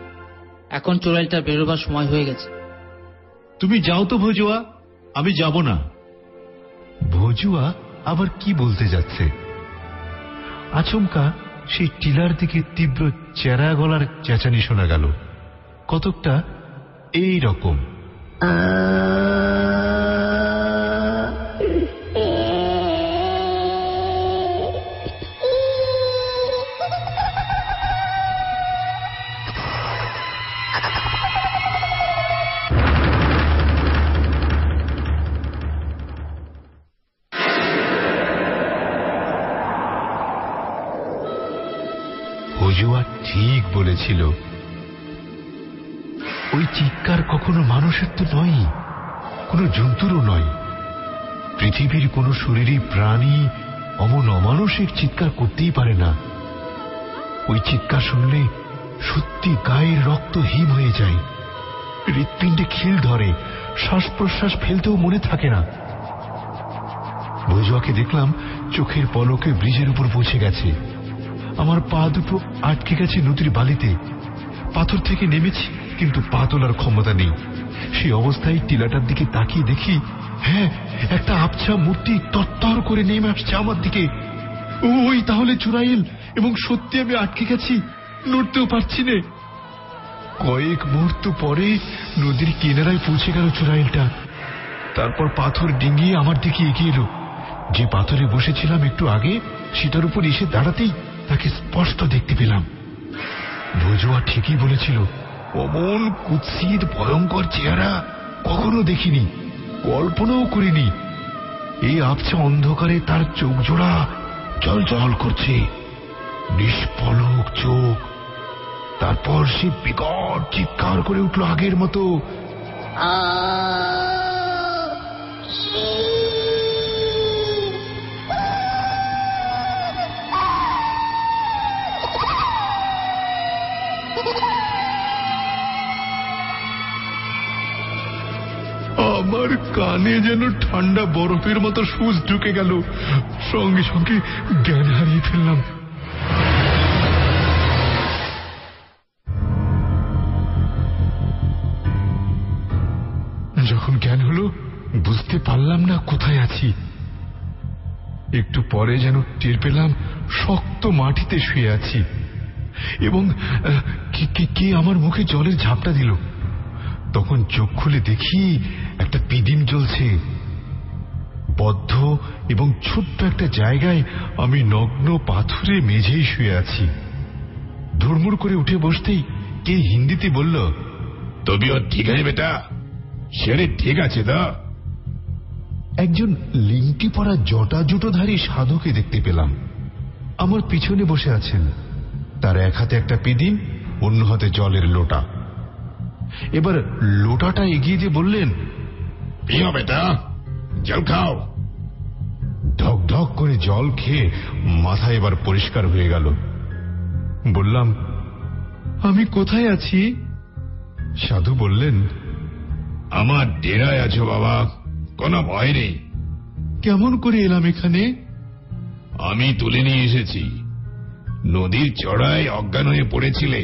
এখন চোরাইলটা বেরোবার সময় হয়ে গেছে। তুমি যাও তো ভজুয়া, আমি যাব না। ভজুয়া আবার কি বলতে যাচ্ছে? আচমকা সেই টিলার দিকে তীব্র চেরা গলার চেঁচানি শোনা গেল, কতকটা এই রকম। ভজুয়া ঠিক বলেছিল, ওই চিৎকার কখনো মানুষের তো নয়, কোনো জন্তুরও নয়। পৃথিবীর কোনো শরীরী প্রাণী অমন অমানসিক চিৎকার করতেই পারে না। ওই চিৎকার শুনলে সত্যি গায়ের রক্ত হিম হয়ে যায়, হৃৎপিণ্ডে খিল ধরে, শ্বাস প্রশ্বাস ফেলতেও মনে থাকে না। ভজুয়াকে দেখলাম চোখের পলকে ব্রিজের উপর পৌঁছে গেছে। আমার পা দুটো আটকে গেছে নদীর বালিতে। পাথর থেকে নেমেছি, কিন্তু পা তোলার ক্ষমতা নেই। সেই অবস্থায় টিলাটার দিকে তাকিয়ে দেখি, হ্যাঁ, একটা আবছা মূর্তি তরতর করে নেমে আসছে আমার দিকে। ওই তাহলে চুড়াইল, এবং সত্যি আমি আটকে গেছি, নড়তেও পারছি না। কয়েক মুহূর্ত পরে নদীর কিনারায় পৌঁছে গেল চুড়াইলটা। তারপর পাথর ডিঙিয়ে আমার দিকে এগিয়ে এলো। যে পাথরে বসেছিলাম একটু আগে, সেটার উপর এসে দাঁড়াতেই তাকে স্পষ্ট দেখতে পেলাম। ভজুয়া ঠিকই বলেছিল, অমন কুৎসিত ভয়ঙ্কর চেহারা কখনো দেখিনি, কল্পনাও করিনি। এই আবছা অন্ধকারে তার চোখ জোড়া জল জল করছে, নিষ্পলক চোখ। তারপর সে বিকট চিৎকার করে উঠল আগের মতো, আমার কানে যেন ঠান্ডা বরফের মতো সুচ ঢুকে গেল। সঙ্গে সঙ্গে জ্ঞান হারিয়ে ফেললাম। যখন জ্ঞান হলো, বুঝতে পারলাম না কোথায় আছি। একটু পরে যেন টের পেলাম শক্ত মাটিতে শুয়ে আছি, এবং কে আমার মুখে জলের ঝাপটা দিল। তখন চোখ খুলে দেখি একটা পিদিম জ্বলছে। বদ্ধ এবং ছোট্ট একটা জায়গায় আমি নগ্ন পাথরে মেঝেই শুয়ে আছি। ধুরমুর করে উঠে বসতেই কে হিন্দিতে বলল, তবিয়ত ঠিক আছে বেটা? শরীর ঠিক আছে তো? একজন লিংটি পরা জটাজুটোধারী সাধুকে দেখতে পেলাম। আমার পিছনে বসে আছেন। তার এক হাতে একটা পিদিম, অন্য হাতে জলের লোটা। এবার লোটাটা এগিয়ে দিয়ে বললেন, পিও বেটা, জল খাও। ঢক ঢক করে জল খেয়ে মাথা এবার পরিষ্কার হয়ে গেল। বললাম, আমি কোথায় আছি? সাধু বললেন, আমার ডেরায় আছো বাবা, কোনো ভয় নেই। কেমন করে এলাম এখানে? আমি তুলে নিয়ে এসেছি। নদীর চড়ায় অজ্ঞান হয়ে পড়েছিলে,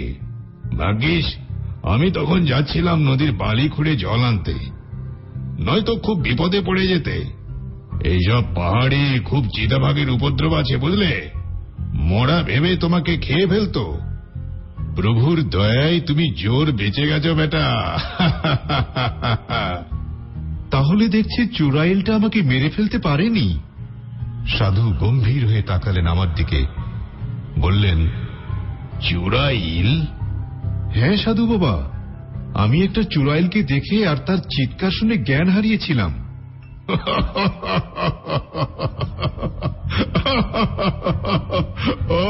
ভাগ্যিস আমি তখন যাচ্ছিলাম নদীর বালি খুঁড়ে জল আনতে, নয়তো খুব বিপদে পড়ে যেতে। এইসব পাহাড়ে খুব চিতাবাঘের উপদ্রব আছে বুঝলে, মরা ভেবে তোমাকে খেয়ে ফেলতো। প্রভুর দয়ায় তুমি জোর বেঁচে গেছো বেটা। তাহলে দেখছি চুরাইলটা আমাকে মেরে ফেলতে পারেনি। সাধু গম্ভীর হয়ে তাকালেন আমার দিকে, বললেন, চুরাইল? হ্যাঁ সাধু বাবা, আমি একটা চুরাইলকে দেখে আর তার চিৎকার শুনে জ্ঞান হারিয়েছিলাম। ও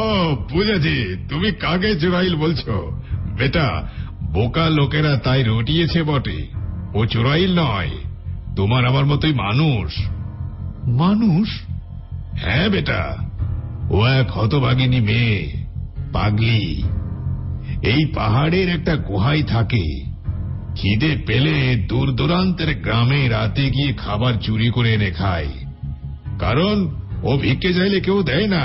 বুঝেছি, তুমি কাকে চুরাইল বলছো। বেটা, বোকা লোকেরা তাই রটিয়েছে বটে, ও চুরাইল নয়, তোমার আমার মতোই মানুষ। মানুষ? হ্যাঁ বেটা, ও এক হতভাগিনী মেয়ে, পাগলি। এই পাহাড়ের একটা গুহায় থাকে। খিদে পেলে দূর দূরান্তের গ্রামে রাতে গিয়ে খাবার চুরি করে এনে খায়, কারণ ও ভিক্ষে চাইলে কেউ দেয় না।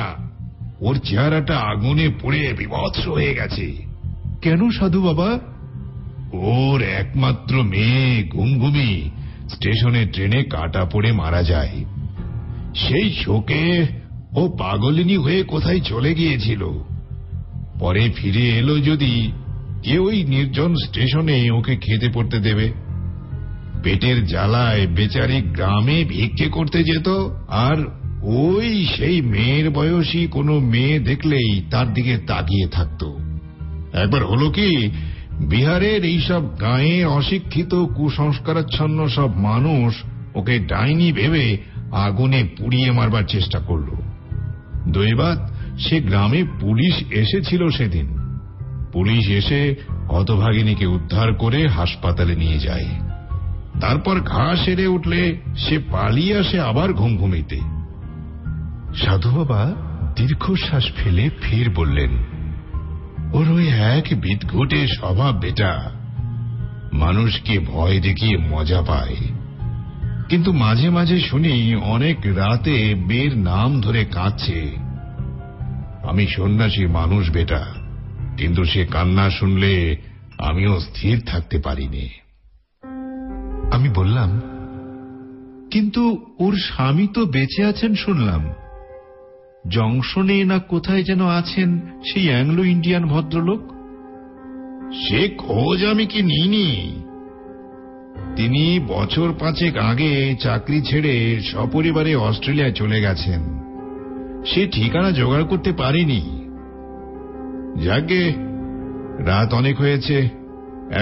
ওর চেহারাটা আগুনে পুড়ে বিভৎস হয়ে গেছে। কেন সাধু বাবা? ওর একমাত্র মেয়ে ঘুমঘুমি স্টেশনে ট্রেনে কাটা পড়ে মারা যায়। সেই শোকে ও পাগলিনী হয়ে কোথায় চলে গিয়েছিল। পরে ফিরে এলো যদি, কে ওই নির্জন স্টেশনে ওকে খেতে পড়তে দেবে? পেটের জ্বালায় বেচারি গ্রামে ভিক্ষে করতে যেত, আর ওই সেই মেয়ের বয়সী কোনো মেয়ে দেখলেই তার দিকে তাকিয়ে থাকত। একবার হলো কি, বিহারের এইসব গাঁয়ে অশিক্ষিত কুসংস্কারাচ্ছন্ন সব মানুষ ওকে ডাইনি ভেবে আগুনে পুড়িয়ে মারবার চেষ্টা করল। দৈবাৎ সে গ্রামে পুলিশ এসেছিল সেদিন। পুলিশ এসে হতভাগিনীকে উদ্ধার করে হাসপাতালে নিয়ে যায়। তারপর ঘা সেরে উঠলে সে পালিয়ে আসে আবার ঘুমঘুমিতে। সাধু বাবা দীর্ঘশ্বাস ফেলে ফের বললেন, ওর ওই এক বিদঘুটে স্বভাব বেটা, মানুষকে ভয় দেখিয়ে মজা পায়। কিন্তু মাঝে মাঝে শুনি অনেক রাতে বের নাম ধরে কাঁদছে। আমি সন্ন্যাসী মানুষ বেটা, কিন্তু সে কান্না শুনলে আমিও স্থির থাকতে পারিনি। আমি বললাম, কিন্তু ওর স্বামী তো বেঁচে আছেন শুনলাম। জংশনে না কোথায় যেন আছেন সেই অ্যাংলো ইন্ডিয়ান ভদ্রলোক। সে খোঁজ আমি কি নিইনি। তিনি বছর 5 আগে চাকরি ছেড়ে সপরিবারে অস্ট্রেলিয়ায় চলে গেছেন। সে ঠিকানা জোগাড় করতে পারিনি। যাকে রাত অনেক হয়েছে,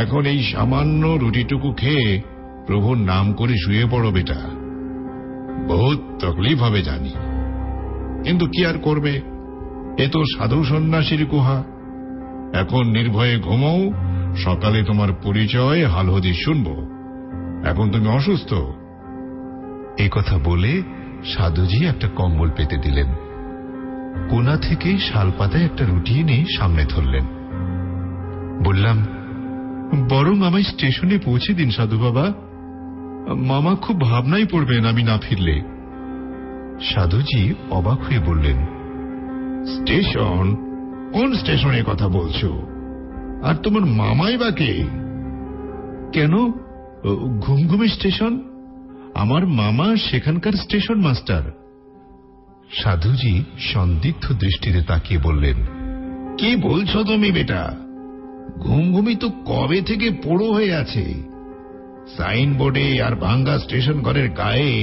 এখন এই সামান্য রুটিটুকু খেয়ে প্রভুর নাম করে শুয়ে পড়ো বেটা। বহুত তকলিফ হবে জানি, কিন্তু কি আর করবে, এ তো সাধু সন্ন্যাসীর গুহা। এখন নির্ভয়ে ঘুমাও, সকালে তোমার পরিচয় হাল হদিস শুনবো। এখন তুমি অসুস্থ। এই কথা বলে সাধুজি একটা কম্বল পেতে দিলেন। কোনা থেকে শালপাতায় একটা রুটি এনে সামনে ধরলেন। বললাম, বরং আমায় স্টেশনে পৌঁছে দিন সাধু বাবা, মামা খুব ভাবনায় পড়বেন আমি না ফিরলে। সাধুজি অবাক হয়ে বললেন, স্টেশন? কোন স্টেশনের কথা বলছো? আর তোমার মামাই বা কে? কেন, ঘুমঘুমি স্টেশন। আমার মামা সেখানকার স্টেশন মাস্টার। সাধুজি সন্দিগ্ধ দৃষ্টিতে তাকিয়ে বললেন, কি বলছো তুমি বেটা? ঘুমঘুমি তো কবে থেকে পোড়ো হয়ে আছে। সাইনবোর্ডে আর ভাঙ্গা স্টেশন ঘরের গায়ে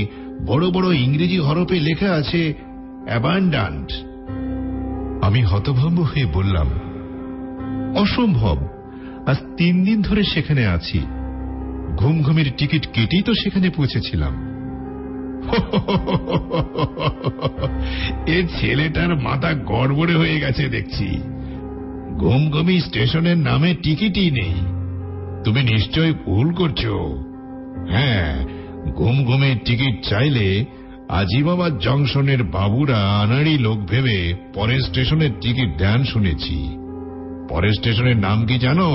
বড় বড় ইংরেজি হরফে লেখা আছে অ্যাবান্ডান্ট। আমি হতভম্ব হয়ে বললাম, অসম্ভব, আজ 3 দিন ধরে সেখানে আছি। ঘুমঘুমির টিকিট কেটেই তো সেখানে পৌঁছেছিলাম। এ ছেলেটার মাথা গড়বড়ে হয়ে গেছে দেখছি। ঘুমঘুমি স্টেশনের নামে টিকিটই নেই। তুমি নিশ্চয় ভুল করছো। হ্যাঁ, ঘুমঘুমের টিকিট চাইলে আজিবাবাদ জংশনের বাবুরা আনাড়ি লোক ভেবে পরের স্টেশনের টিকিট দেন শুনেছি। পরের স্টেশনের নাম কি জানো?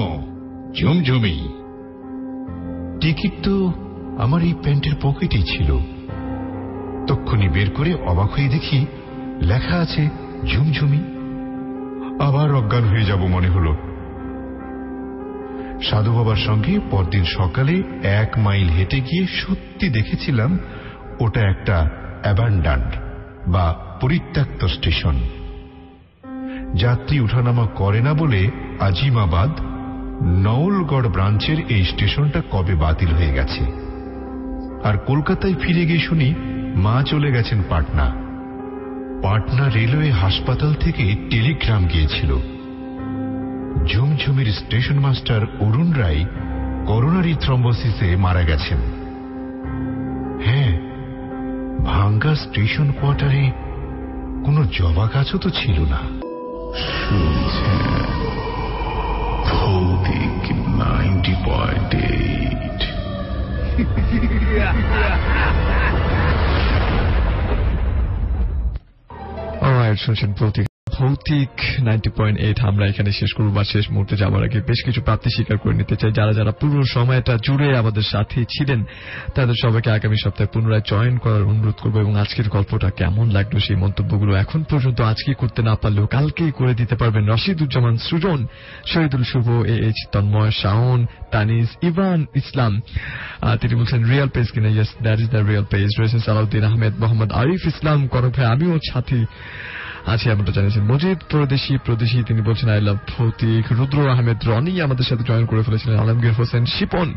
ঝুমঝুমি। টিকিট তো আমার এই প্যান্টের পকেটেই ছিল। তক্ষুনি বের করে অবাক হয়ে দেখি লেখা আছে ঝুমঝুমি। আবার অজ্ঞান হয়ে যাব মনে হলো। সাধু বাবার সঙ্গে পরদিন সকালে 1 মাইল হেঁটে গিয়ে সত্যি দেখেছিলাম ওটা একটা অ্যাবান্ডান্ড বা পরিত্যক্ত স্টেশন। যাত্রী উঠানামা করে না বলে আজিমাবাদ নওলগড় ব্রাঞ্চের এই স্টেশনটা কবে বাতিল হয়ে গেছে। আর কলকাতায় ফিরে গিয়ে শুনি মা চলে গেছেন পাটনা। পাটনা রেলওয়ে হাসপাতাল থেকে টেলিগ্রাম গিয়েছিল, ঝুমঝুমির স্টেশন মাস্টার অরুণ রায় করোনারি থ্রম্বোসিসে মারা গেছেন। হ্যাঁ, ভাঙ্গা স্টেশন কোয়ার্টারে কোনো জবা গাছও তো ছিল না। ভৌতিক 90.8 অলরাইট, শুনছেন ভৌতিক 90.8। আমরা এখানে শেষ করবো, বা শেষ মুহূর্তে যাওয়ার আগে বেশ কিছু প্রাপ্তি স্বীকার করে নিতে চাই। যারা যারা পুরো সময়টা জুড়ে আমাদের সাথে ছিলেন তাদের সবাইকে আগামী সপ্তাহে পুনরায় জয়েন করার অনুরোধ করবো। এবং আজকের গল্পটা কেমন লাগলো সেই মন্তব্যগুলো এখন পর্যন্ত আজকে করতে না পারলেও কালকেই করে দিতে পারবেন রশিদুজ্জামান সুজন, শহীদুল শুভ, AH তন্ময়, শাওন, তানিজ, ইভান ইসলাম। তিনি বলছেন রিয়েল পেজ কিনা? Yes, that is the real page. রয়েছেন সালাউদ্দিন আহমেদ, মোহাম্মদ আরিফ ইসলাম, কনক ভাই, আমিও সাথী আছি এমনটা জানিয়েছেন। মজিদ প্রদেশী তিনি বলছেন আই লাভ ভৌতিক। রুদ্র আহমেদ রনি আমাদের সাথে জয়েন করে ফেলেছিলেন। আলমগীর হোসেন শিপন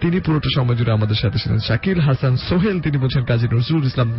তিনি পুরোটা সময় জুড়ে আমাদের সাথে ছিলেন। শাকিল হাসান সোহেল তিনি বলছেন কাজী নজরুল ইসলাম